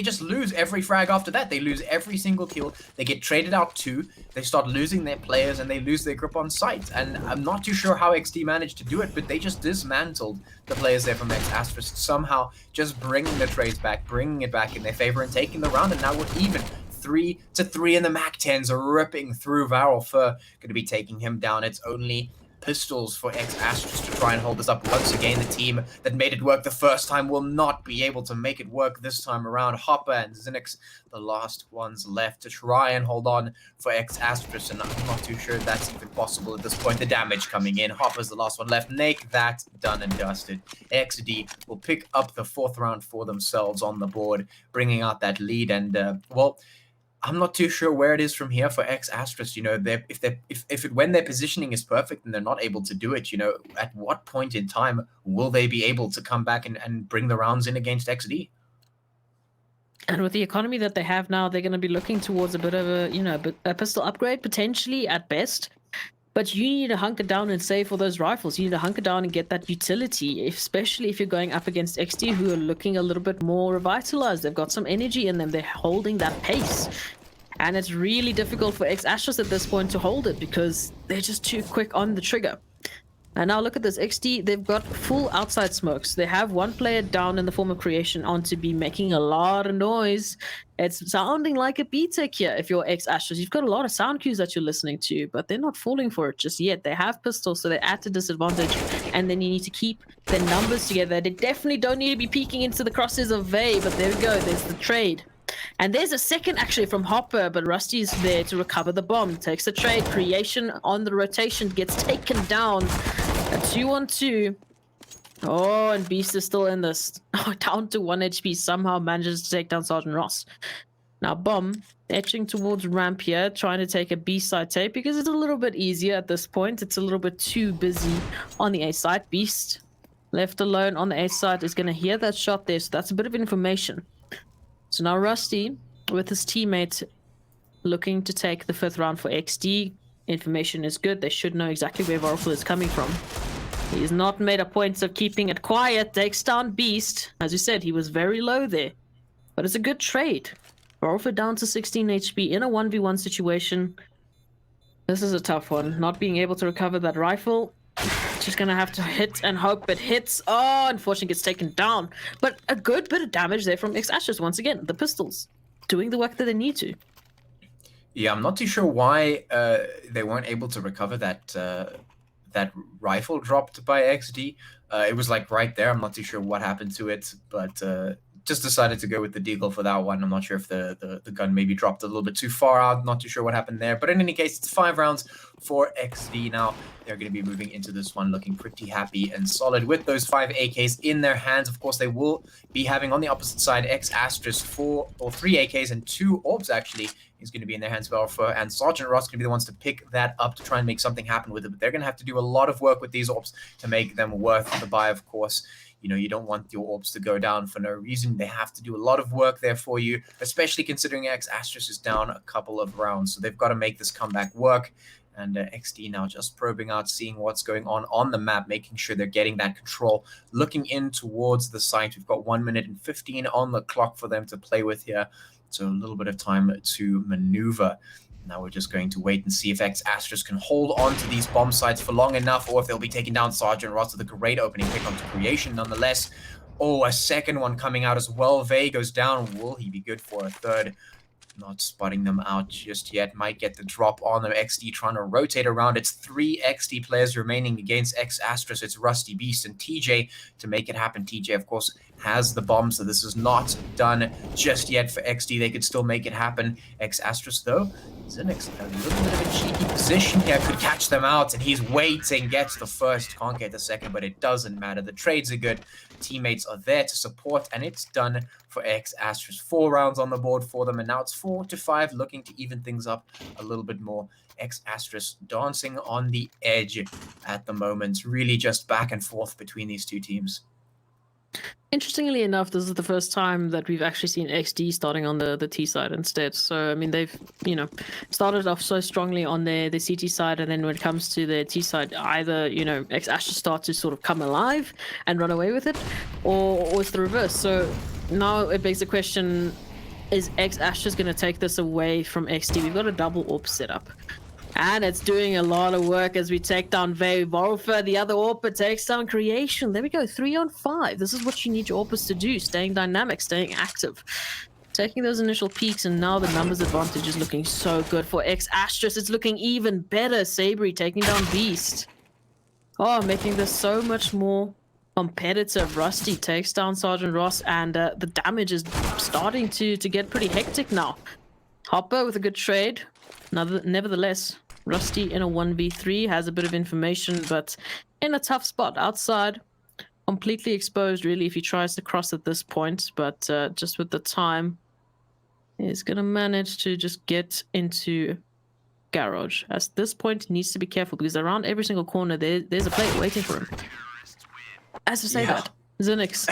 just lose every frag after that. They lose every single kill. They get traded out 2. They start losing their players, and they lose their grip on sight. And I'm not too sure how XD managed to do it, but they just dismantled the players there from Astros, somehow just bringing the trades back, bringing it back in their favor, and taking the round. And now we're even 3-3, and the MAC-10s are ripping through Vorulfer. Going to be taking him down. It's only pistols for Astros to try and hold this up. Once again, the team that made it work the first time will not be able to make it work this time around. Hopper and Zinix, the last ones left to try and hold on for Astros, and I'm not too sure that's even possible at this point. The damage coming in. Hopper's the last one left. Make that done and dusted. XD will pick up the 4th round for themselves on the board, bringing out that lead, and well, I'm not too sure where it is from here for Astros. You know, when their positioning is perfect and they're not able to do it, you know, at what point in time will they be able to come back and bring the rounds in against XD? And with the economy that they have now, they're going to be looking towards a bit of a pistol upgrade, potentially at best. But you need to hunker down and save for those rifles. You need to hunker down and get that utility, especially if you're going up against XD, who are looking a little bit more revitalized. They've got some energy in them. They're holding that pace. And it's really difficult for Astros at this point to hold it because they're just too quick on the trigger. And now look at this. XD, they've got full outside smokes. They have one player down in the form of creation on to be making a lot of noise. It's sounding like a B-Tech here if you're Astros. You've got a lot of sound cues that you're listening to, but they're not falling for it just yet. They have pistols, so they're at a disadvantage. And then you need to keep their numbers together. They definitely don't need to be peeking into the crosses of Vey, but there we go. There's the trade. And there's a second actually from Hopper, but Rusty's there to recover the bomb. Takes the trade. Creation on the rotation gets taken down. A 2-on-2. Oh, and Beast is still in this. Oh, down to 1 HP. Somehow manages to take down Sergeant Ross. Now, Bomb etching towards ramp here, trying to take a B side tape because it's a little bit easier at this point. It's a little bit too busy on the A side. Beast left alone on the A side is going to hear that shot there, so that's a bit of information. So now Rusty, with his teammate, looking to take the 5th round for XD. Information is good. They should know exactly where Vorful is coming from. He's not made a point of keeping it quiet. Takes down Beast. As you said, he was very low there. But it's a good trade. Vorful down to 16 HP in a 1v1 situation. This is a tough one. Not being able to recover that rifle. Just gonna have to hit and hope it hits. Oh, unfortunately gets taken down. But a good bit of damage there from X-Ashes once again. The pistols doing the work that they need to. Yeah, I'm not too sure why they weren't able to recover that that rifle dropped by XD. It was like right there. I'm not too sure what happened to it, but just decided to go with the deagle for that one. I'm not sure if the gun maybe dropped a little bit too far out. Not too sure what happened there. But in any case, it's 5 rounds for XD now. They're going to be moving into this one looking pretty happy and solid with those 5 AKs in their hands. Of course, they will be having on the opposite side X-Asterisk 4 or 3 AKs and 2 orbs actually is going to be in their hands well for, and Sergeant Ross going to be the ones to pick that up to try and make something happen with it. But they're going to have to do a lot of work with these orbs to make them worth the buy, of course. You know, you don't want your orbs to go down for no reason. They have to do a lot of work there for you, especially considering X-Asterisk is down a couple of rounds. So they've got to make this comeback work. And XD now just probing out, seeing what's going on the map, making sure they're getting that control, looking in towards the site. We've got 1 minute and 15 on the clock for them to play with here. So a little bit of time to maneuver. Now we're just going to wait and see if X-Asterisk can hold on to these bomb sites for long enough, or if they'll be taking down Sergeant Ross with a great opening pick onto Creation nonetheless. Oh, a second one coming out as well. Vey goes down. Will he be good for a third? Not spotting them out just yet. Might get the drop on them. XD trying to rotate around. It's 3 XD players remaining against X-Asterisk. It's Rusty, Beast, and TJ to make it happen. TJ, of course, has the bomb, so this is not done just yet for XD. They could still make it happen. X-Asterisk, though, is in a little bit of a cheeky position here. Could catch them out, and he's waiting. Gets the first, can't get the second, but it doesn't matter. The trades are good. Teammates are there to support, and it's done for X-Asterisk. 4 rounds on the board for them, and now it's 4-5, looking to even things up a little bit more. X-Asterisk dancing on the edge at the moment. Really just back and forth between these two teams. Interestingly enough, this is the first time that we've actually seen XD starting on the T side instead. So, I mean, they've, you know, started off so strongly on the CT side, and then when it comes to the T side, either, you know, X-Ashes start to sort of come alive and run away with it, or it's the reverse. So now it begs the question, is X-Ashes going to take this away from XD? We've got a double AWP setup. And it's doing a lot of work as we take down Vey. Vorfa, the other AWPer, takes down Creation. There we go, 3 on 5. This is what you need your AWPers to do, staying dynamic, staying active. Taking those initial peaks, and now the numbers advantage is looking so good for X-Asterisk. It's looking even better. Sabri taking down Beast. Oh, making this so much more competitive. Rusty takes down Sergeant Ross, and the damage is starting to get pretty hectic now. Hopper with a good trade. Nevertheless, Rusty in a 1v3 has a bit of information, but in a tough spot outside. Completely exposed, really, if he tries to cross at this point, but just with the time, he's going to manage to just get into garage. At this point, he needs to be careful, because around every single corner, there's a player waiting for him. As to say that, Zinix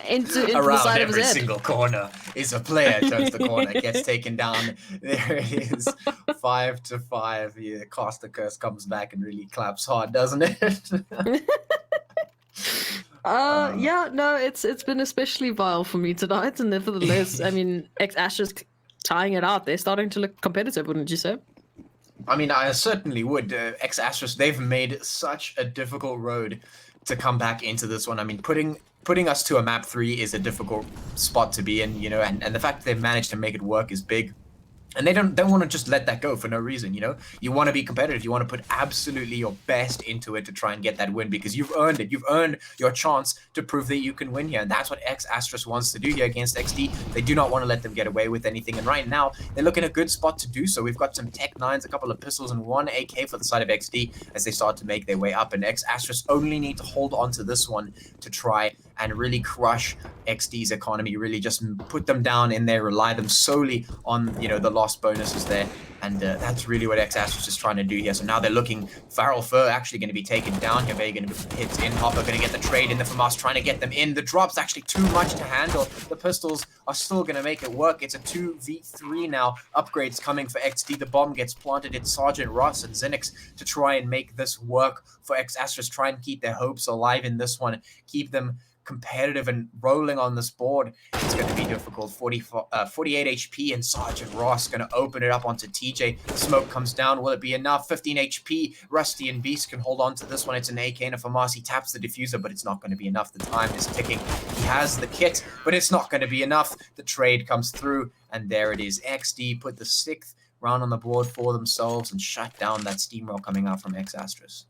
into the side of his head. Around every single corner is a player. Turns the corner, gets taken down. There it is, 5-5. Yeah, Caster Curse comes back and really claps hard, doesn't it? Yeah, no, it's been especially vile for me tonight, and nevertheless, I mean, X-Ashes tying it out. They're starting to look competitive, wouldn't you say? I mean, I certainly would. X-Ashes, they've made such a difficult road to come back into this one. I mean, putting us to a map 3 is a difficult spot to be in, you know, and the fact that they've managed to make it work is big. And they don't want to just let that go for no reason, you know? You want to be competitive. You want to put absolutely your best into it to try and get that win, because you've earned it. You've earned your chance to prove that you can win here. And that's what X-Asterisk wants to do here against XD. They do not want to let them get away with anything. And right now, they're looking a good spot to do so. We've got some Tech 9s, a couple of pistols, and 1 AK for the side of XD as they start to make their way up. And X-Asterisk only need to hold on to this one to try and really crush XD's economy, really just put them down in there, rely them solely on, you know, the lost bonuses there. And that's really what X-Astros is trying to do here. So now they're looking, Feral Fur actually going to be taken down here. They're going to be hit in. Hopper going to get the trade in the FAMAS, trying to get them in. The drop's actually too much to handle. The pistols are still going to make it work. It's a 2v3 now. Upgrades coming for XD. The bomb gets planted in Sergeant Ross and Zinix to try and make this work for X-Astros. Try and keep their hopes alive in this one. Keep them competitive and rolling on this board. It's going to be difficult. 48 HP, and Sergeant Ross going to open it up onto TJ. Smoke comes down. Will it be enough? 15 HP. Rusty and Beast can hold on to this one. It's an AK and a FAMAS. He taps the diffuser, but it's not going to be enough. The time is ticking. He has the kit, but it's not going to be enough. The trade comes through, and there it is. XD put the 6th round on the board for themselves and shut down that steamroll coming out from X-Astros.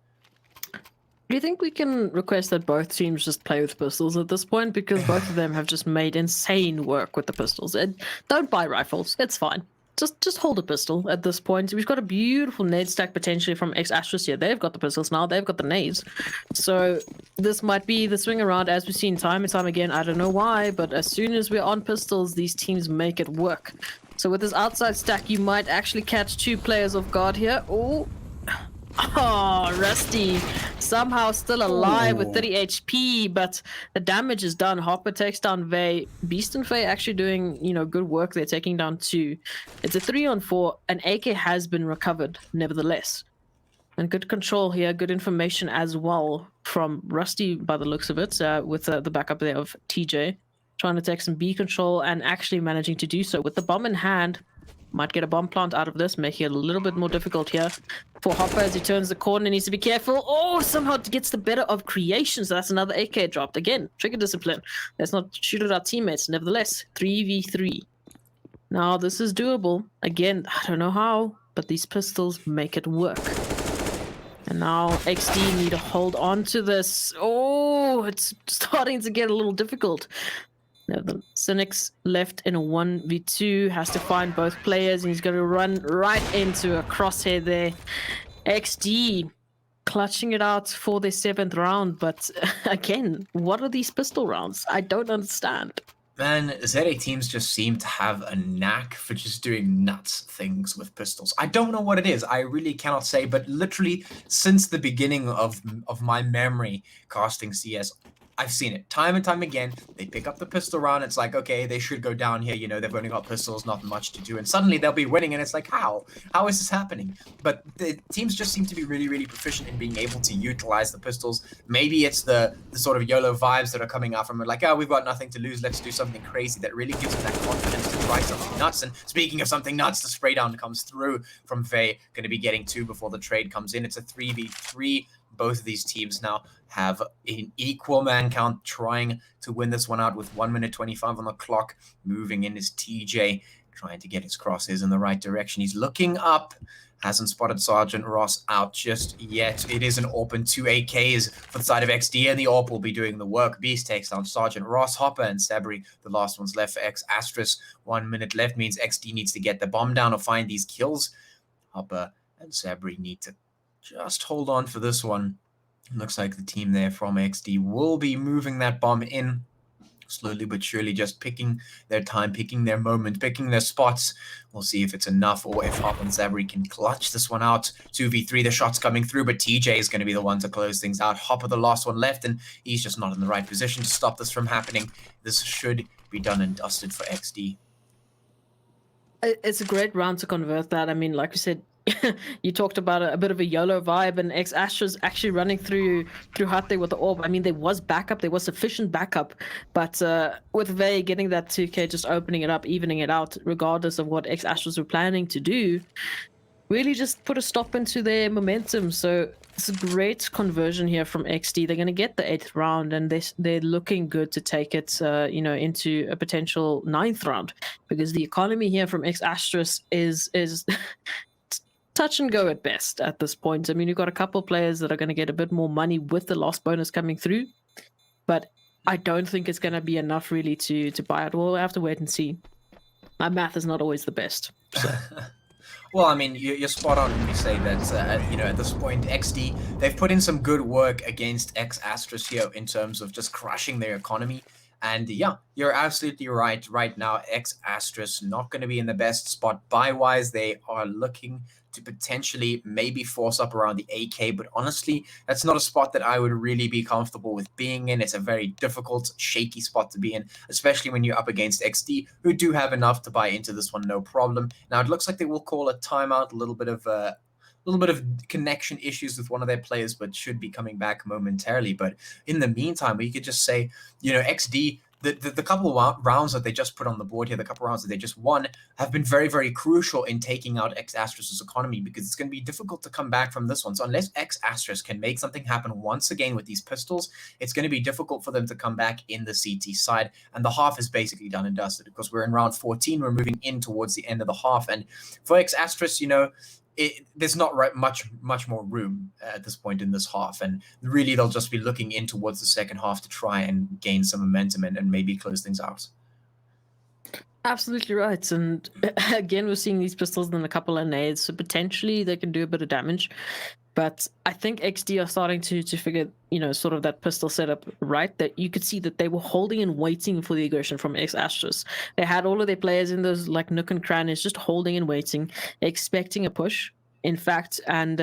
Do you think we can request that both teams just play with pistols at this point? Because both of them have just made insane work with the pistols. And don't buy rifles. It's fine. Just hold a pistol at this point. We've got a beautiful nade stack potentially from X-Astros here. They've got the pistols now. They've got the nades. So this might be the swing around as we've seen time and time again. I don't know why, but as soon as we're on pistols, these teams make it work. So with this outside stack, you might actually catch 2 players off guard here. Oh, Rusty somehow still alive with 30 HP, but the damage is done. Hopper takes down Vey. Beast and Faye actually doing, you know, good work. They're taking down 2. It's a 3-on-4. An AK has been recovered, nevertheless. And good control here, good information as well from Rusty by the looks of it, with the backup there of TJ. Trying to take some B control and actually managing to do so with the bomb in hand. Might get a bomb plant out of this, making it a little bit more difficult here for Hopper as he turns the corner. Needs to be careful. Oh, somehow gets the better of creation. So that's another AK dropped. Again, trigger discipline. Let's not shoot at our teammates. Nevertheless, 3v3. Now, this is doable. Again, I don't know how, but these pistols make it work. And now XD need to hold on to this. Oh, it's starting to get a little difficult. The Cynic's left in a 1v2, has to find both players, and he's going to run right into a crosshair there. XD clutching it out for their 7th round, but again, what are these pistol rounds? I don't understand. Man, ZA teams just seem to have a knack for just doing nuts things with pistols. I don't know what it is. I really cannot say, but literally since the beginning of my memory casting CS, I've seen it time and time again. They pick up the pistol round. It's like, okay, they should go down here. You know, they've only got pistols, not much to do. And suddenly they'll be winning. And it's like, how? How is this happening? But the teams just seem to be really, really proficient in being able to utilize the pistols. Maybe it's the sort of YOLO vibes that are coming out from it. Like, oh, we've got nothing to lose. Let's do something crazy that really gives them that confidence to try something nuts. And speaking of something nuts, the spray down comes through from Vey. Going to be getting 2 before the trade comes in. It's a 3v3. Both of these teams now have an equal man count, trying to win this one out with 1 minute 25 on the clock. Moving in is TJ, trying to get his crosshairs in the right direction. He's looking up, hasn't spotted Sergeant Ross out just yet. It is an AWP and 2 AKs for the side of XD, and the AWP will be doing the work. Beast takes down Sergeant Ross. Hopper and Sabri, the last ones left for X-Astros. 1 minute left means XD needs to get the bomb down or find these kills. Hopper and Sabri need to just hold on for this one. Looks like the team there from XD will be moving that bomb in slowly but surely, just picking their time, picking their moment, picking their spots. We'll see if it's enough or if Hop and Zabri can clutch this one out. 2v3, the shot's coming through, but TJ is going to be the one to close things out. Hopper, the last one left, and he's just not in the right position to stop this from happening. This should be done and dusted for XD. It's a great round to convert that. I mean, like you said, you talked about a bit of a YOLO vibe, and X-Astros actually running through Hate with the orb. I mean, there was backup, there was sufficient backup, but with Vey getting that 2k, just opening it up, evening it out, regardless of what X-Astros were planning to do, really just put a stop into their momentum. So it's a great conversion here from XD. They're going to get the 8th round, and they're looking good to take it, into a potential 9th round, because the economy here from X-Astros is touch and go at best at this point. I mean, you've got a couple players that are going to get a bit more money with the lost bonus coming through, but I don't think it's going to be enough really to buy it. We'll have to wait and see. My math is not always the best. So. Well, I mean, you're spot on when you say that, at this point, XD, they've put in some good work against X Asterisk here in terms of just crushing their economy. And yeah, you're absolutely right. Right now, X Asterisk not going to be in the best spot buy-wise. They are looking to potentially maybe force up around the AK, but honestly, that's not a spot that I would really be comfortable with being in. It's a very difficult, shaky spot to be in, especially when you're up against XD, who do have enough to buy into this one, no problem. Now, it looks like they will call a timeout, a little bit of connection issues with one of their players, but should be coming back momentarily. But in the meantime, we could just say, XD, the couple of rounds that they just put on the board here, the couple of rounds that they just won, have been very, very crucial in taking out X Asterisk's economy, because it's going to be difficult to come back from this one. So unless X Asterisk can make something happen once again with these pistols, it's going to be difficult for them to come back in the CT side. And the half is basically done and dusted, because we're in round 14. We're moving in towards the end of the half. And for X Asterisk, there's not much more room at this point in this half, and really they'll just be looking in towards the second half to try and gain some momentum and maybe close things out. Absolutely right. And again, we're seeing these pistols and a couple of nades, so potentially they can do a bit of damage. But I think XD are starting to figure, sort of that pistol setup right, that you could see that they were holding and waiting for the aggression from X Asterisk. They had all of their players in those like nook and crannies, just holding and waiting, expecting a push, in fact, and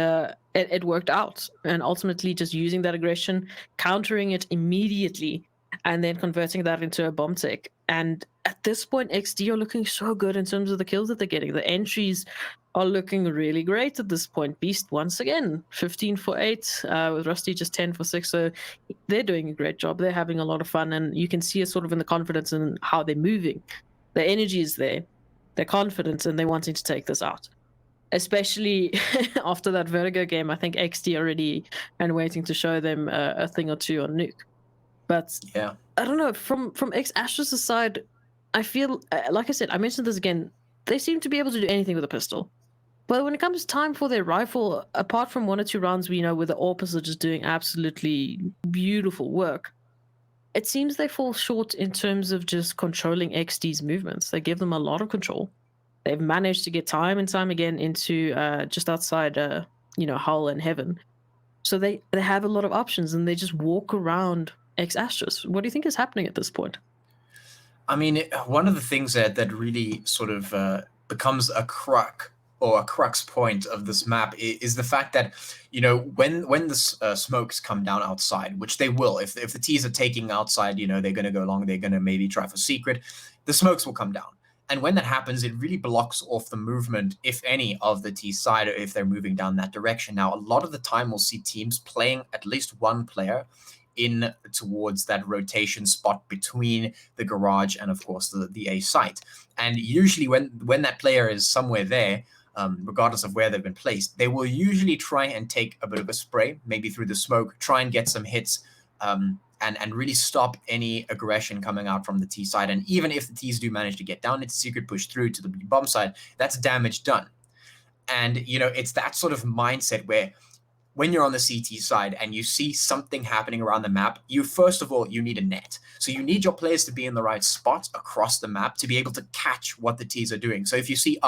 it worked out. And ultimately just using that aggression, countering it immediately, and then converting that into a bomb tech. And at this point, XD are looking so good in terms of the kills that they're getting. The entries are looking really great at this point. Beast, once again, 15 for 8, with Rusty just 10 for 6. So they're doing a great job. They're having a lot of fun, and you can see it sort of in the confidence and how they're moving. The energy is there. They're confident, and they're wanting to take this out. Especially after that Vertigo game, I think XD already and waiting to show them a thing or two on Nuke. But yeah, I don't know, from X Asterisk's side, I feel, like I said, I mentioned this again, they seem to be able to do anything with a pistol. But when it comes time for their rifle, apart from 1 or 2 rounds we know where the AWPers are just doing absolutely beautiful work, it seems they fall short in terms of just controlling XD's movements. They give them a lot of control. They've managed to get time and time again into just outside, Hull and Heaven. So they have a lot of options, and they just walk around X Asterisk. What do you think is happening at this point? I mean, one of the things that really sort of becomes a crux point of this map is the fact that, when the smokes come down outside, which they will, if the T's are taking outside, they're going to go long, they're going to maybe try for secret, the smokes will come down. And when that happens, it really blocks off the movement, if any, of the T side, or if they're moving down that direction. Now, a lot of the time, we'll see teams playing at least one player in towards that rotation spot between the garage and, of course, the A site. And usually when that player is somewhere there, regardless of where they've been placed, they will usually try and take a bit of a spray, maybe through the smoke, try and get some hits, and really stop any aggression coming out from the T side. And even if the T's do manage to get down, it's secret push through to the bomb side, that's damage done. And, it's that sort of mindset where when you're on the CT side and you see something happening around the map, first of all, you need a net. So you need your players to be in the right spot across the map to be able to catch what the T's are doing. So if you see,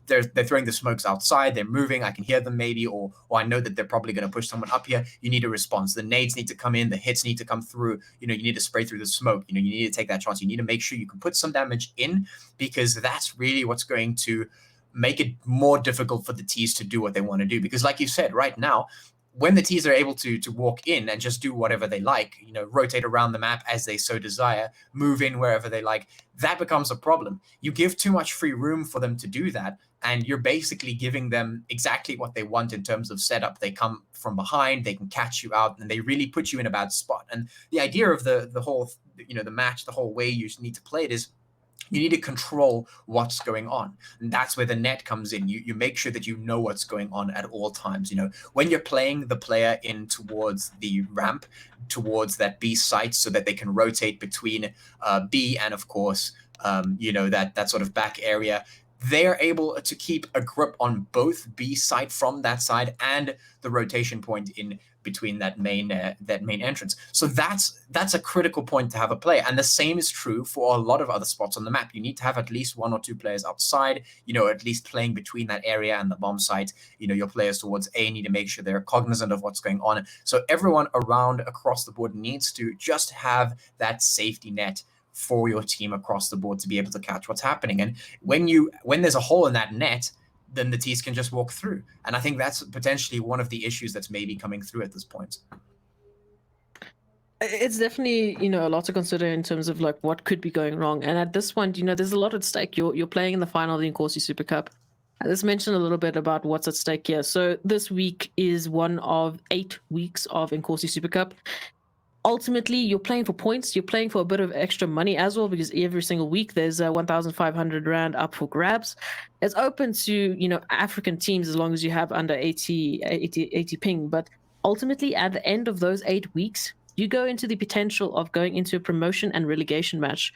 they're throwing the smokes outside, they're moving, I can hear them maybe, or I know that they're probably going to push someone up here, you need a response. The nades need to come in, the hits need to come through, you need to spray through the smoke, you need to take that chance. You need to make sure you can put some damage in, because that's really what's going to make it more difficult for the T's to do what they want to do. Because like you said, right now, when the T's are able to walk in and just do whatever they like, rotate around the map as they so desire, move in wherever they like, that becomes a problem. You give too much free room for them to do that, and you're basically giving them exactly what they want in terms of setup. They come from behind, they can catch you out, and they really put you in a bad spot. And the idea of the whole, the match, the whole way you need to play it is, you need to control what's going on. And that's where the net comes in. You make sure that you know what's going on at all times. When you're playing the player in towards the ramp, towards that B site, so that they can rotate between B and, of course, that sort of back area, they're able to keep a grip on both B site from that side and the rotation point in between that main entrance. So that's a critical point to have a play, and the same is true for a lot of other spots on the map. You need to have at least 1 or 2 players outside, at least playing between that area and the bomb site. Your players towards A need to make sure they're cognizant of what's going on. So everyone around across the board needs to just have that safety net for your team across the board to be able to catch what's happening. And when there's a hole in that net, then the T's can just walk through. And I think that's potentially one of the issues that's maybe coming through at this point. It's definitely, a lot to consider in terms of like what could be going wrong. And at this point, there's a lot at stake. You're playing in the final of the Inkosi Super Cup. Let's mention a little bit about what's at stake here. So this week is one of 8 weeks of Inkosi Super Cup. Ultimately, you're playing for points. You're playing for a bit of extra money as well, because every single week there's 1,500 Rand up for grabs. It's open to, African teams as long as you have under 80 ping. But ultimately, at the end of those 8 weeks, you go into the potential of going into a promotion and relegation match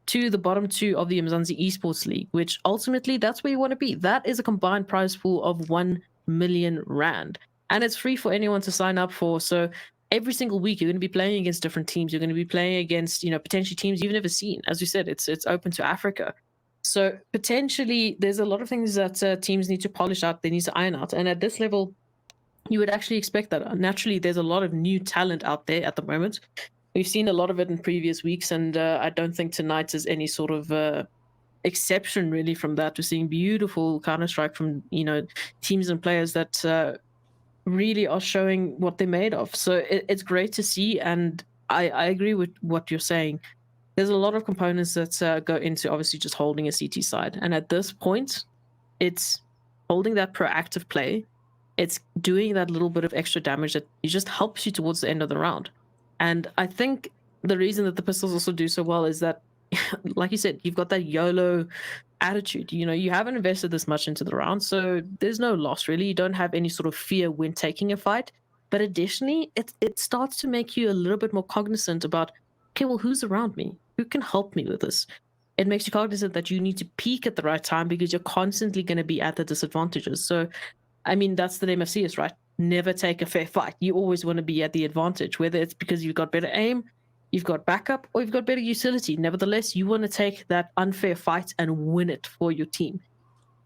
to the bottom 2 of the Mzansi Esports League, which ultimately that's where you want to be. That is a combined prize pool of 1 million Rand. And it's free for anyone to sign up for. So every single week, you're going to be playing against different teams. You're going to be playing against, potentially teams you've never seen. As you said, it's open to Africa. So potentially, there's a lot of things that teams need to polish out. They need to iron out. And at this level, you would actually expect that. Naturally, there's a lot of new talent out there at the moment. We've seen a lot of it in previous weeks, and I don't think tonight is any sort of exception really from that. We're seeing beautiful Counter-Strike from, teams and players that really are showing what they're made of. So it's great to see, and I agree with what you're saying. There's a lot of components that go into obviously just holding a CT side, and at this point, it's holding that proactive play. It's doing that little bit of extra damage that it just helps you towards the end of the round. And I think the reason that the pistols also do so well is that, like you said, you've got that YOLO attitude. You haven't invested this much into the round, so there's no loss really. You don't have any sort of fear when taking a fight. But additionally, it starts to make you a little bit more cognizant about, okay, well, who's around me? Who can help me with this? It makes you cognizant that you need to peak at the right time, because you're constantly going to be at the disadvantages. So, I mean, that's the name of CS, right? Never take a fair fight. You always want to be at the advantage, whether it's because you've got better aim, you've got backup, or you've got better utility. Nevertheless, you want to take that unfair fight and win it for your team.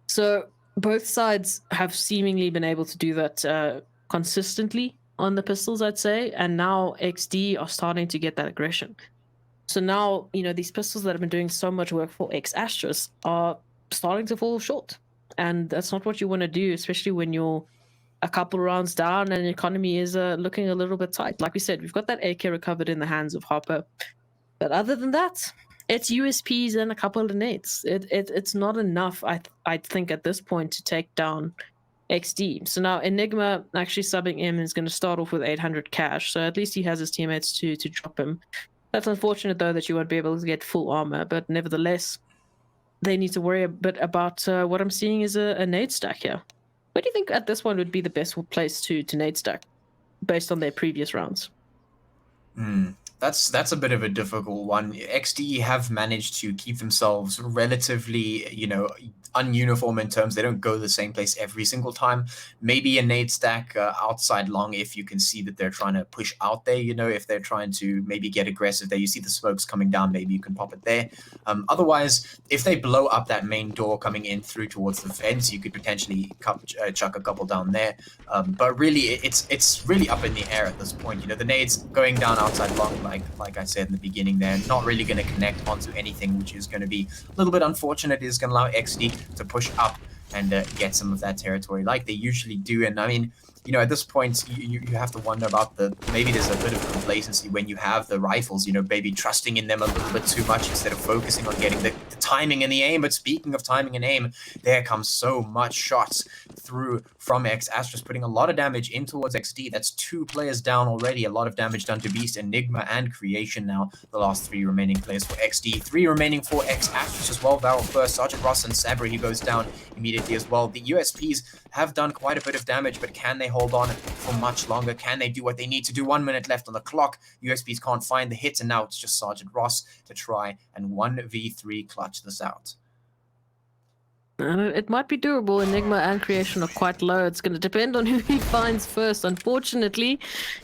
So both sides have seemingly been able to do that consistently on the pistols, I'd say. And now XD are starting to get that aggression. So now, these pistols that have been doing so much work for X-Astros are starting to fall short. And that's not what you want to do, especially when you're a couple rounds down and the economy is looking a little bit tight. Like we said, we've got that AK recovered in the hands of Hopper. But other than that, it's USPs and a couple of nades. It's not enough, I think, at this point to take down XD. So now Enigma actually subbing him is going to start off with 800 cash. So at least he has his teammates to drop him. That's unfortunate, though, that you won't be able to get full armor. But nevertheless, they need to worry a bit about what I'm seeing is a nade stack here. Where do you think at this one would be the best place to nade stack based on their previous rounds? That's a bit of a difficult one. XD have managed to keep themselves relatively, ununiform in terms. They don't go the same place every single time. Maybe a nade stack outside long if you can see that they're trying to push out there, if they're trying to maybe get aggressive there. You see the smokes coming down, maybe you can pop it there. Otherwise, if they blow up that main door coming in through towards the fence, you could potentially chuck a couple down there. But really, it's really up in the air at this point. The nades going down outside long, like I said in the beginning, they're not really going to connect onto anything, which is going to be a little bit unfortunate. It is going to allow XD to push up and get some of that territory like they usually do. And I mean, at this point, you have to wonder about maybe there's a bit of complacency when you have the rifles, maybe trusting in them a little bit too much instead of focusing on getting the timing and the aim. But speaking of timing and aim, there comes so much shots through from X-Astros, putting a lot of damage in towards XD. That's 2 players down already. A lot of damage done to Beast, Enigma, and Creation now. The last 3 remaining players for XD. 3 remaining for X-Astros as well. Barrel first. Sergeant Ross and Sabri, he goes down immediately as well. The USPs have done quite a bit of damage, but can they hold on for much longer? Can they do what they need to do? 1 minute left on the clock. USPs can't find the hits, and now it's just Sergeant Ross to try and 1v3 clutch this out. It might be doable. Enigma and Creation are quite low. It's going to depend on who he finds first. Unfortunately,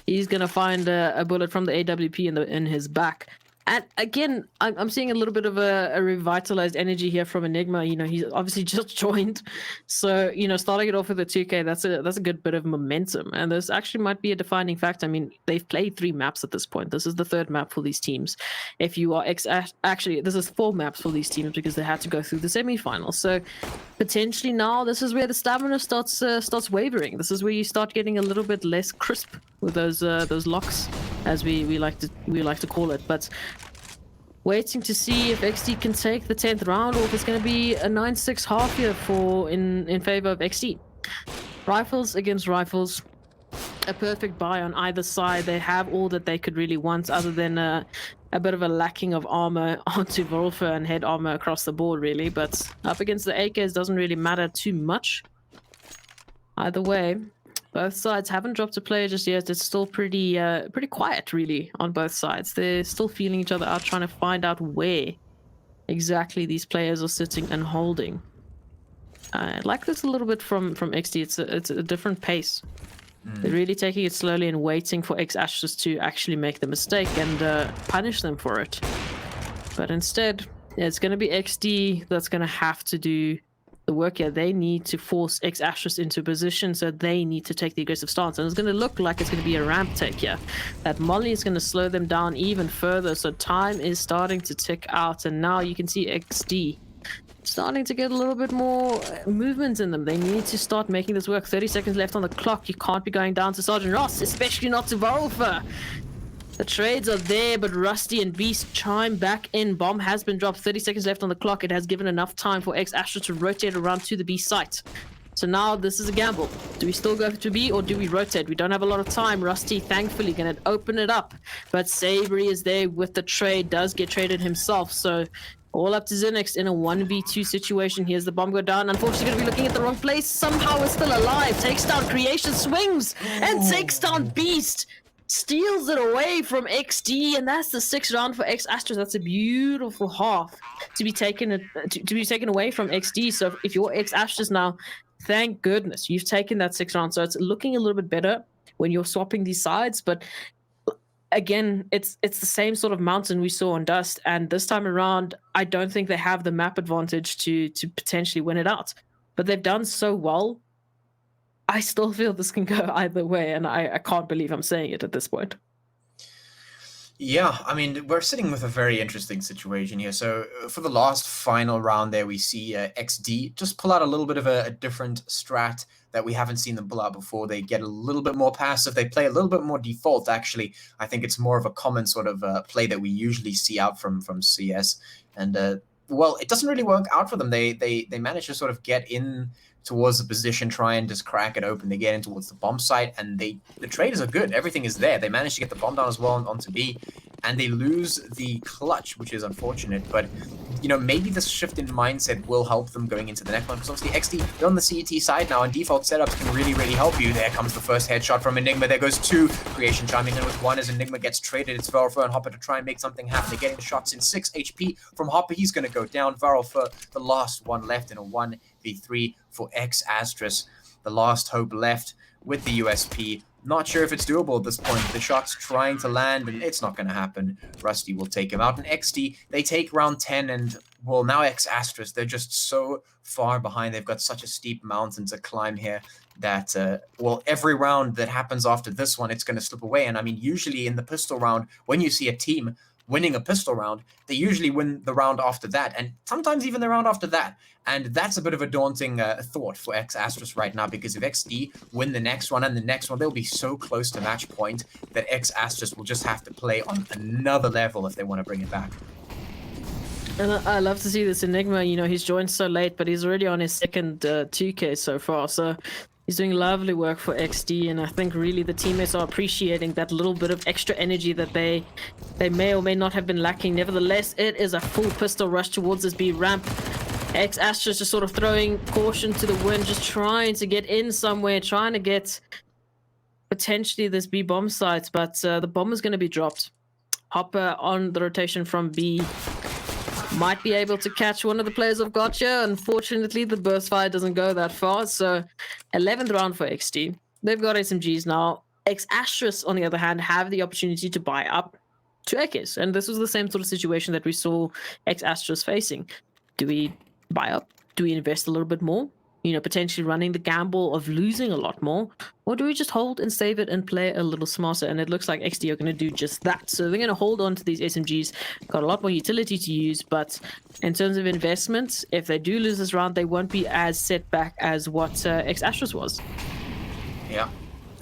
he's going to find a bullet from the AWP in his back. And again, I'm seeing a little bit of a revitalized energy here from Enigma. You know, he's obviously just joined. So, you know, starting it off with a 2K, that's a good bit of momentum. And this actually might be a defining factor. I mean, they've played 3 maps at this point. This is the 3rd map for these teams. If you are actually, this is 4 maps for these teams because they had to go through the semifinals. So potentially now this is where the stamina starts wavering. This is where you start getting a little bit less crisp with those locks, as we like to call it. But waiting to see if XD can take the 10th round, or if it's going to be a 9-6 half here in favor of XD. Rifles against rifles, a perfect buy on either side. They have all that they could really want, other than a bit of a lacking of armor onto Volfer and head armor across the board, really. But up against the AKs doesn't really matter too much. Either way, both sides haven't dropped a player just yet. It's still pretty quiet, really, on both sides. They're still feeling each other out, trying to find out where exactly these players are sitting and holding. I like this a little bit from XD. It's a different pace. They're really taking it slowly and waiting for X-Ashes to actually make the mistake and punish them for it. But instead, it's going to be XD that's going to have to do the work here. They need to force X-Ashes into position, so they need to take the aggressive stance. And it's going to look like it's going to be a ramp take here. That Molly is going to slow them down even further, so time is starting to tick out. And now you can see XD starting to get a little bit more movement in them. They need to start making this work. 30 seconds left on the clock. You can't be going down to Sergeant Ross, especially not to Volfer. The trades are there, but Rusty and Beast chime back in. Bomb has been dropped. 30 seconds left on the clock. It has given enough time for X-Astra to rotate around to the B site. So now this is a gamble. Do we still go to B, or do we rotate? We don't have a lot of time. Rusty, thankfully, going to open it up. But Savory is there with the trade. Does get traded himself. So all up to Zinix in a 1v2 situation. Here's the bomb go down. Unfortunately, going to be looking at the wrong place. Somehow is still alive. Takes down Creation, swings, and takes down Beast. Steals it away from XD, and that's the 6th round for X-Astros. That's a beautiful half to be taken away from XD. So if you're X-Astros now, thank goodness you've taken that 6th round. So it's looking a little bit better when you're swapping these sides. But again, it's the same sort of mountain we saw on Dust, and this time around, I don't think they have the map advantage to potentially win it out. But they've done so well. I still feel this can go either way, and I can't believe I'm saying it at this point. Yeah, I mean, we're sitting with a very interesting situation here. So for the last final round there, we see XD just pull out a little bit of a different strat that we haven't seen them pull out before. They get a little bit more passive. They play a little bit more default, actually. I think it's more of a common sort of play that we usually see out from CS. And, well, it doesn't really work out for them. They manage to sort of get in towards the position, try and just crack it open. They get in towards the bomb site, and the traders are good. Everything is there. They manage to get the bomb down as well onto B, and they lose the clutch, which is unfortunate. But, you know, maybe this shift in mindset will help them going into the next one, because obviously XD, they're on the CET side now, and default setups can really, really help you. There comes the first headshot from Enigma. There goes 2. Creation chiming in with 1 as Enigma gets traded. It's Varelfer and Hopper to try and make something happen. They're getting the shots in. 6 HP from Hopper. He's going to go down. Varelfer, the last one left in a 1v3 for X-Astros. The last hope left with the USP. Not sure if it's doable at this point. The shot's trying to land, and it's not going to happen. Rusty will take him out. And XD, they take round 10, and, well, now X-Astros, they're just so far behind. They've got such a steep mountain to climb here that, well, every round that happens after this one, it's going to slip away. And, I mean, usually in the pistol round, when you see a team winning a pistol round, they usually win the round after that, and sometimes even the round after that. And that's a bit of a daunting thought for X-Astros right now, because if XD win the next one and the next one, they'll be so close to match point that X-Astros will just have to play on another level if they want to bring it back. And I love to see this Enigma. You know, he's joined so late, but he's already on his 2nd 2K so far. So he's doing lovely work for XD, and I think really the teammates are appreciating that little bit of extra energy that they may or may not have been lacking. Nevertheless, it is a full pistol rush towards this B ramp. X-Astros just sort of throwing caution to the wind, just trying to get in somewhere, trying to get potentially this B bomb site, but the bomb is going to be dropped. Hopper on the rotation from B. might be able to catch one of the players of Gotcha. Unfortunately, the burst fire doesn't go that far. So 11th round for XD. They've got SMGs now. X Asterisk, on the other hand, have the opportunity to buy up to AKs. And this was the same sort of situation that we saw X Asterisk facing. Do we buy up? Do we invest a little bit more? You know, potentially running the gamble of losing a lot more? Or do we just hold and save it and play a little smarter? And it looks like XD are going to do just that. So they're going to hold on to these SMGs, got a lot more utility to use, but in terms of investments, if they do lose this round, they won't be as set back as what X Asterisk was. Yeah.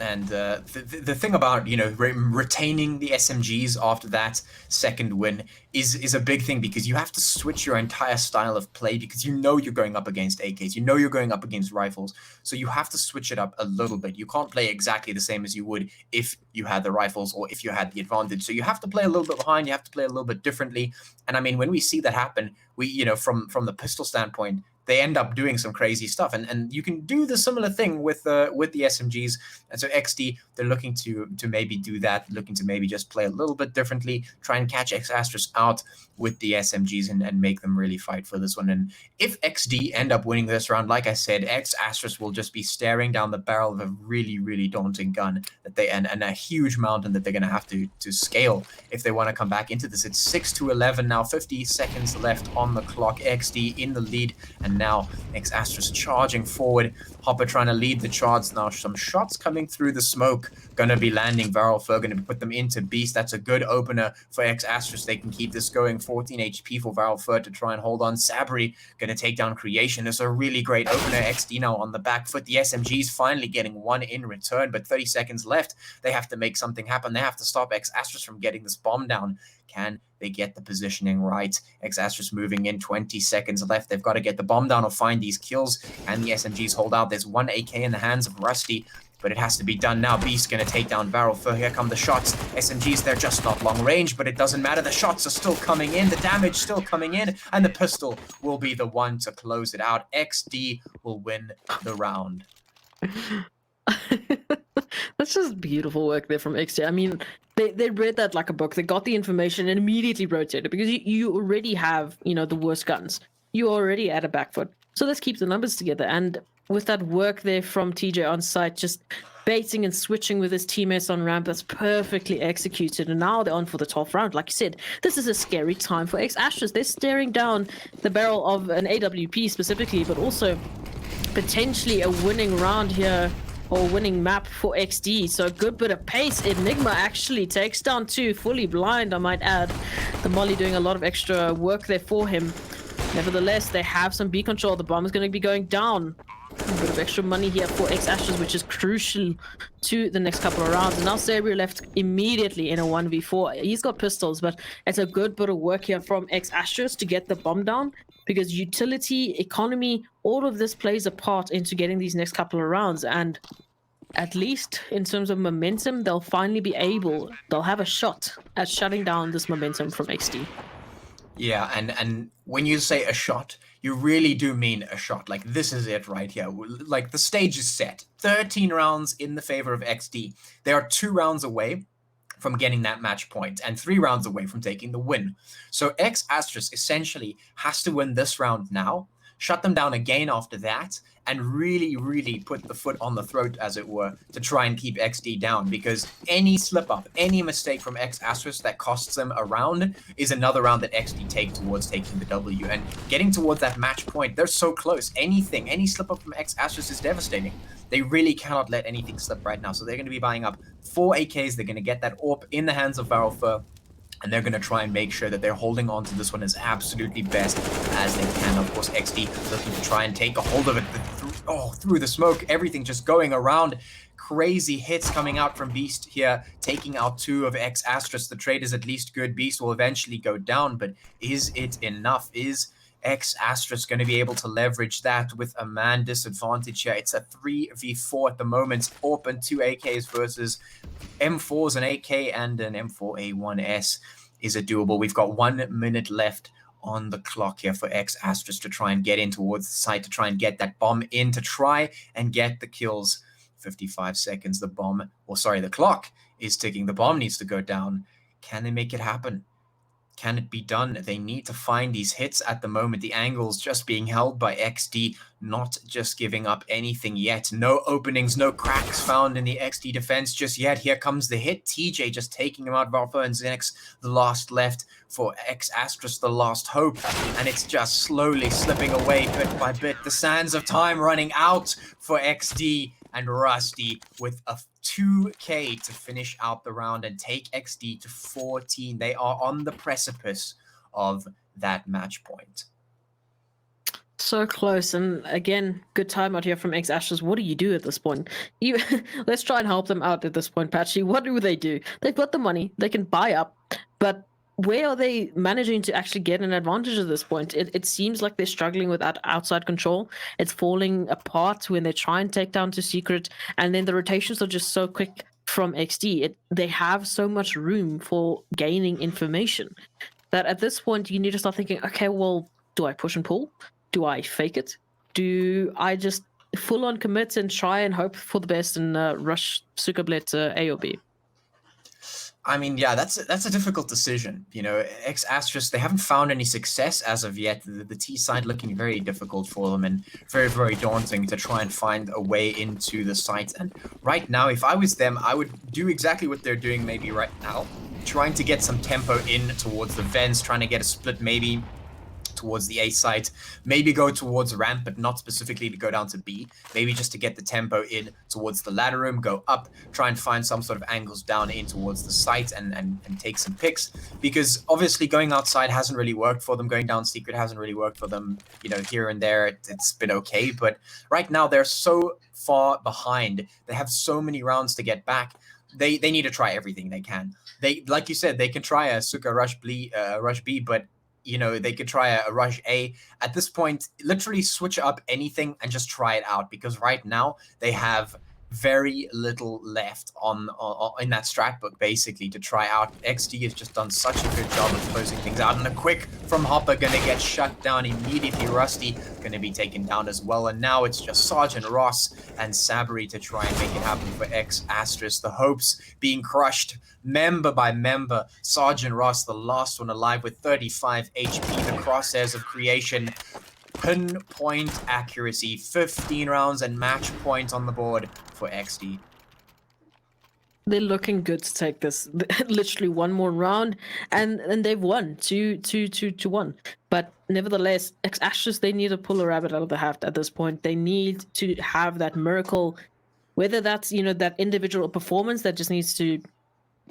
And the thing about, you know, retaining the SMGs after that second win is a big thing, because you have to switch your entire style of play, because you know you're going up against AKs, you know you're going up against rifles, so you have to switch it up a little bit. You can't play exactly the same as you would if you had the rifles or if you had the advantage. So you have to play a little bit behind, you have to play a little bit differently. And I mean, when we see that happen, we, you know, from the pistol standpoint, they end up doing some crazy stuff, and you can do the similar thing with the SMGs. And so XD, they're looking to maybe do that, looking to maybe just play a little bit differently, try and catch X Asterisk out with the SMGs and make them really fight for this one. And if XD end up winning this round, like I said, X Asterisk will just be staring down the barrel of a really, really daunting gun that they and a huge mountain that they're going to have to scale if they want to come back into this. It's 6-11 now, 50 seconds left on the clock. XD in the lead, and now X Asterisk charging forward. Hopper trying to lead the charge now. Some shots coming through the smoke. Going to be landing. Varelfer going to put them into Beast. That's a good opener for X Asterisk. They can keep this going. 14 HP for Varelfer to try and hold on. Sabri going to take down Creation. It's a really great opener. XD now on the back foot. The SMGs finally getting one in return, but 30 seconds left. They have to make something happen. They have to stop X Asterisk from getting this bomb down. Can they get the positioning right? X Asterisk moving in, 20 seconds left. They've got to get the bomb down or find these kills. And the SMGs hold out. There's one AK in the hands of Rusty, but it has to be done now. Beast going to take down Varelfer. Here come the shots. SMGs, they're just not long range, but it doesn't matter. The shots are still coming in. The damage still coming in. And the pistol will be the one to close it out. XD will win the round. That's just beautiful work there from XD. I mean, they read that like a book. They got the information and immediately rotated, because you already have, you know, the worst guns. You already at a back foot. So let's keep the numbers together. And with that work there from TJ on site, just baiting and switching with his teammates on ramp, that's perfectly executed. And now they're on for the 12th round. Like you said, this is a scary time for X Asterisk. They're staring down the barrel of an AWP specifically, but also potentially a winning round here, or winning map for XD. So a good bit of pace. Enigma actually takes down two, fully blind, I might add. The Molly doing a lot of extra work there for him. Nevertheless, they have some B control. The bomb is going to be going down. A bit of extra money here for X Asterisk, which is crucial to the next couple of rounds. And now Sabri left immediately in a 1v4. He's got pistols, but it's a good bit of work here from X Asterisk to get the bomb down, because utility, economy, all of this plays a part into getting these next couple of rounds. And at least in terms of momentum, they'll finally be able, they'll have a shot at shutting down this momentum from XD. Yeah, and when you say a shot, you really do mean a shot. Like, this is it right here. Like, the stage is set. 13 rounds in the favor of XD. They are 2 rounds away from getting that match point and 3 rounds away from taking the win. So X Asterisk essentially has to win this round now, shut them down again after that, and really, really put the foot on the throat, as it were, to try and keep XD down, because any slip-up, any mistake from X Asterisk that costs them a round is another round that XD take towards taking the W. And getting towards that match point, they're so close. Any slip-up from X Asterisk is devastating. They really cannot let anything slip right now, so they're going to be buying up 4 AKs. They're going to get that AWP in the hands of Varelfer, and they're going to try and make sure that they're holding on to this one as absolutely best as they can. Of course, XD looking to try and take a hold of it through the smoke. Everything just going around. Crazy hits coming out from Beast here, taking out 2 of X Asterisk. The trade is at least good. Beast will eventually go down, but is it enough? Is X Asterisk going to be able to leverage that with a man disadvantage here? It's a 3v4 at the moment. Open 2 AKs versus M4s, an AK and an M4A1S. Is it doable? We've got 1 minute left on the clock here for X Asterisk to try and get in towards the site, to try and get that bomb in, to try and get the kills. 55 seconds. The clock is ticking. The bomb needs to go down. Can they make it happen? can it be done? They need to find these hits at the moment. The angles just being held by XD, not just giving up anything yet. No openings, no cracks found in the XD defense just yet. Here comes the hit. TJ just taking him out. Valfa and Zenix, the last left for X Astrus, the last hope. And it's just slowly slipping away bit by bit. The sands of time running out for XD, and Rusty with a 2K to finish out the round and take XD to 14. They are on the precipice of that match point. So close, and again, good time out here from X Ashes. What do you do at this point? Let's try and help them out at this point, Patchy. What do? They've got the money, they can buy up, but where are they managing to actually get an advantage at this point? It seems like they're struggling with that outside control. It's falling apart when they try and take down to Secret, and then the rotations are just so quick from XD. They have so much room for gaining information that at this point you need to start thinking, okay, well, do I push and pull? Do I fake it? Do I just full on commit and try and hope for the best and rush Sukablet A or B? I mean, yeah, that's a difficult decision. You know, X Astrus, they haven't found any success as of yet. The T side looking very difficult for them and very, very daunting to try and find a way into the site. And right now, if I was them, I would do exactly what they're doing maybe right now, trying to get some tempo in towards the vents, trying to get a split maybe towards the A site, maybe go towards ramp, but not specifically to go down to B, maybe just to get the tempo in towards the ladder room, go up, try and find some sort of angles down in towards the site and take some picks, because obviously going outside hasn't really worked for them, going down Secret hasn't really worked for them, you know, here and there it's been okay, but right now they're so far behind, they have so many rounds to get back, they need to try everything they can. They, like you said, they can try a Suka rush B, but you know, they could try a rush A. At this point, literally switch up anything and just try it out, because right now they have very little left on in that strat book, basically, to try out. XD has just done such a good job of closing things out, and a quick from Hopper gonna get shut down immediately. Rusty gonna be taken down as well, and now it's just Sergeant Ross and Sabri to try and make it happen for X Astrus. The hopes being crushed member by member. Sergeant Ross, the last one alive with 35 HP, the crosshairs of creation. Pinpoint accuracy, 15 rounds and match point on the board for XD. They're looking good to take this. Literally one more round, and they've won 2-1. But nevertheless, X Ashes, they need to pull a rabbit out of the hat at this point. They need to have that miracle, whether that's, you know, that individual performance that just needs to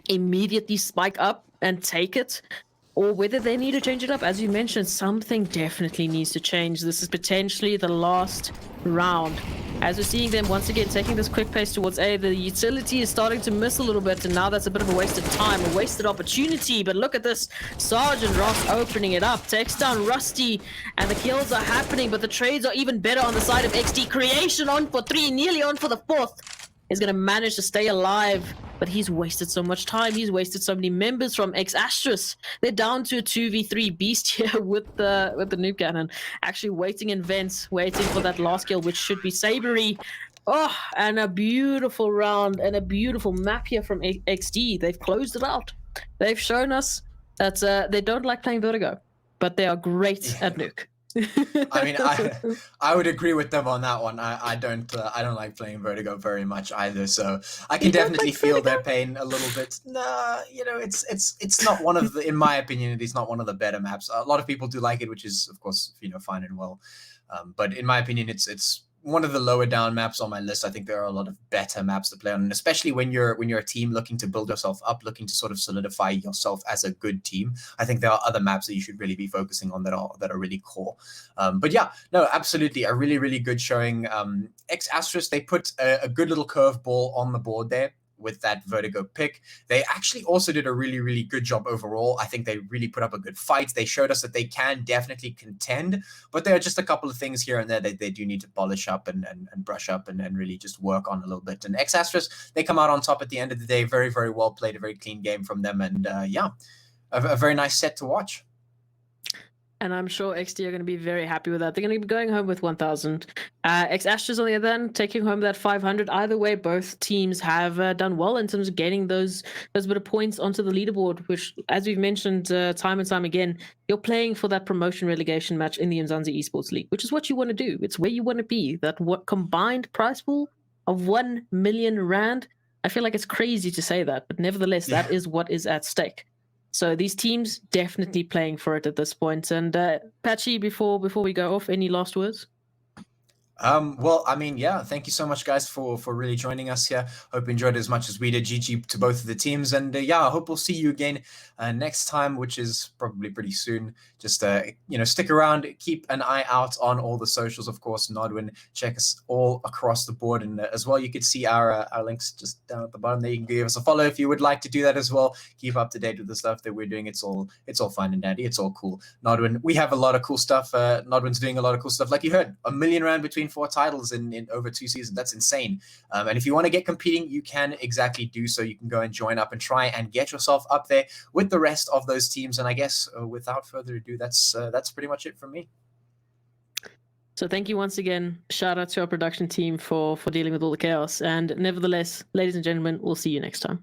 immediately spike up and take it, or whether they need to change it up. As you mentioned, something definitely needs to change. This is potentially the last round. As we're seeing them once again taking this quick pace towards A, the utility is starting to miss a little bit, and now that's a bit of a wasted time, a wasted opportunity. But look at this, Sergeant Ross opening it up, takes down Rusty, and the kills are happening, but the trades are even better on the side of XD. Creation on for 3, nearly on for the 4th. Is going to manage to stay alive, but he's wasted so much time. He's wasted so many members from X Astrus. They're down to a 2v3 beast here with the nuke cannon, actually waiting in vents, waiting for that last kill, which should be Sabery. Oh, and a beautiful round and a beautiful map here from XD. They've closed it out. They've shown us that they don't like playing Vertigo, but they are great at nuke. I mean, I would agree with them on that one. I don't like playing Vertigo very much either, so I can definitely feel their pain a little bit. Nah, you know, it's not one of the, in my opinion, it's not one of the better maps. A lot of people do like it, which is of course, you know, fine and well. But in my opinion, it's one of the lower down maps on my list. I think there are a lot of better maps to play on, and especially when you're a team looking to build yourself up, looking to sort of solidify yourself as a good team. I think there are other maps that you should really be focusing on that are really core. But yeah, no, absolutely, a really, really good showing. X Astrus, they put a good little curveball on the board there with that Vertigo pick. They actually also did a really, really good job overall. I think they really put up a good fight. They showed us that they can definitely contend, but there are just a couple of things here and there that they do need to polish up and brush up and really just work on a little bit. And X Astrus, they come out on top at the end of the day. Very, very well played, a very clean game from them. And yeah, a very nice set to watch. And I'm sure XD are going to be very happy with that. They're going to be going home with 1,000. X Astros, on the other hand, taking home that 500. Either way, both teams have done well in terms of getting those bit of points onto the leaderboard, which, as we've mentioned time and time again, you're playing for that promotion relegation match in the Mzansi Esports League, which is what you want to do. It's where you want to be. That what combined prize pool of 1 million rand. I feel like it's crazy to say that, but nevertheless, that is what is at stake. So these teams definitely playing for it at this point. And Patchy, before we go off, any last words? Well, I mean, yeah, thank you so much, guys, for really joining us here. Hope you enjoyed it as much as we did. GG to both of the teams, and yeah, I hope we'll see you again next time, which is probably pretty soon. Just stick around, keep an eye out on all the socials, of course. Nodwin, check us all across the board, and as well, you can see our links just down at the bottom there. You can give us a follow if you would like to do that as well. Keep up to date with the stuff that we're doing. It's all fine and dandy. It's all cool. Nodwin, we have a lot of cool stuff. Nodwin's doing a lot of cool stuff, like you heard, 1 million rand between 4 titles in over 2 seasons. That's insane. And if you want to get competing, you can exactly do so. You can go and join up and try and get yourself up there with the rest of those teams. And I guess without further ado, that's pretty much it from me. So thank you once again. Shout out to our production team for dealing with all the chaos. And nevertheless, ladies and gentlemen, we'll see you next time.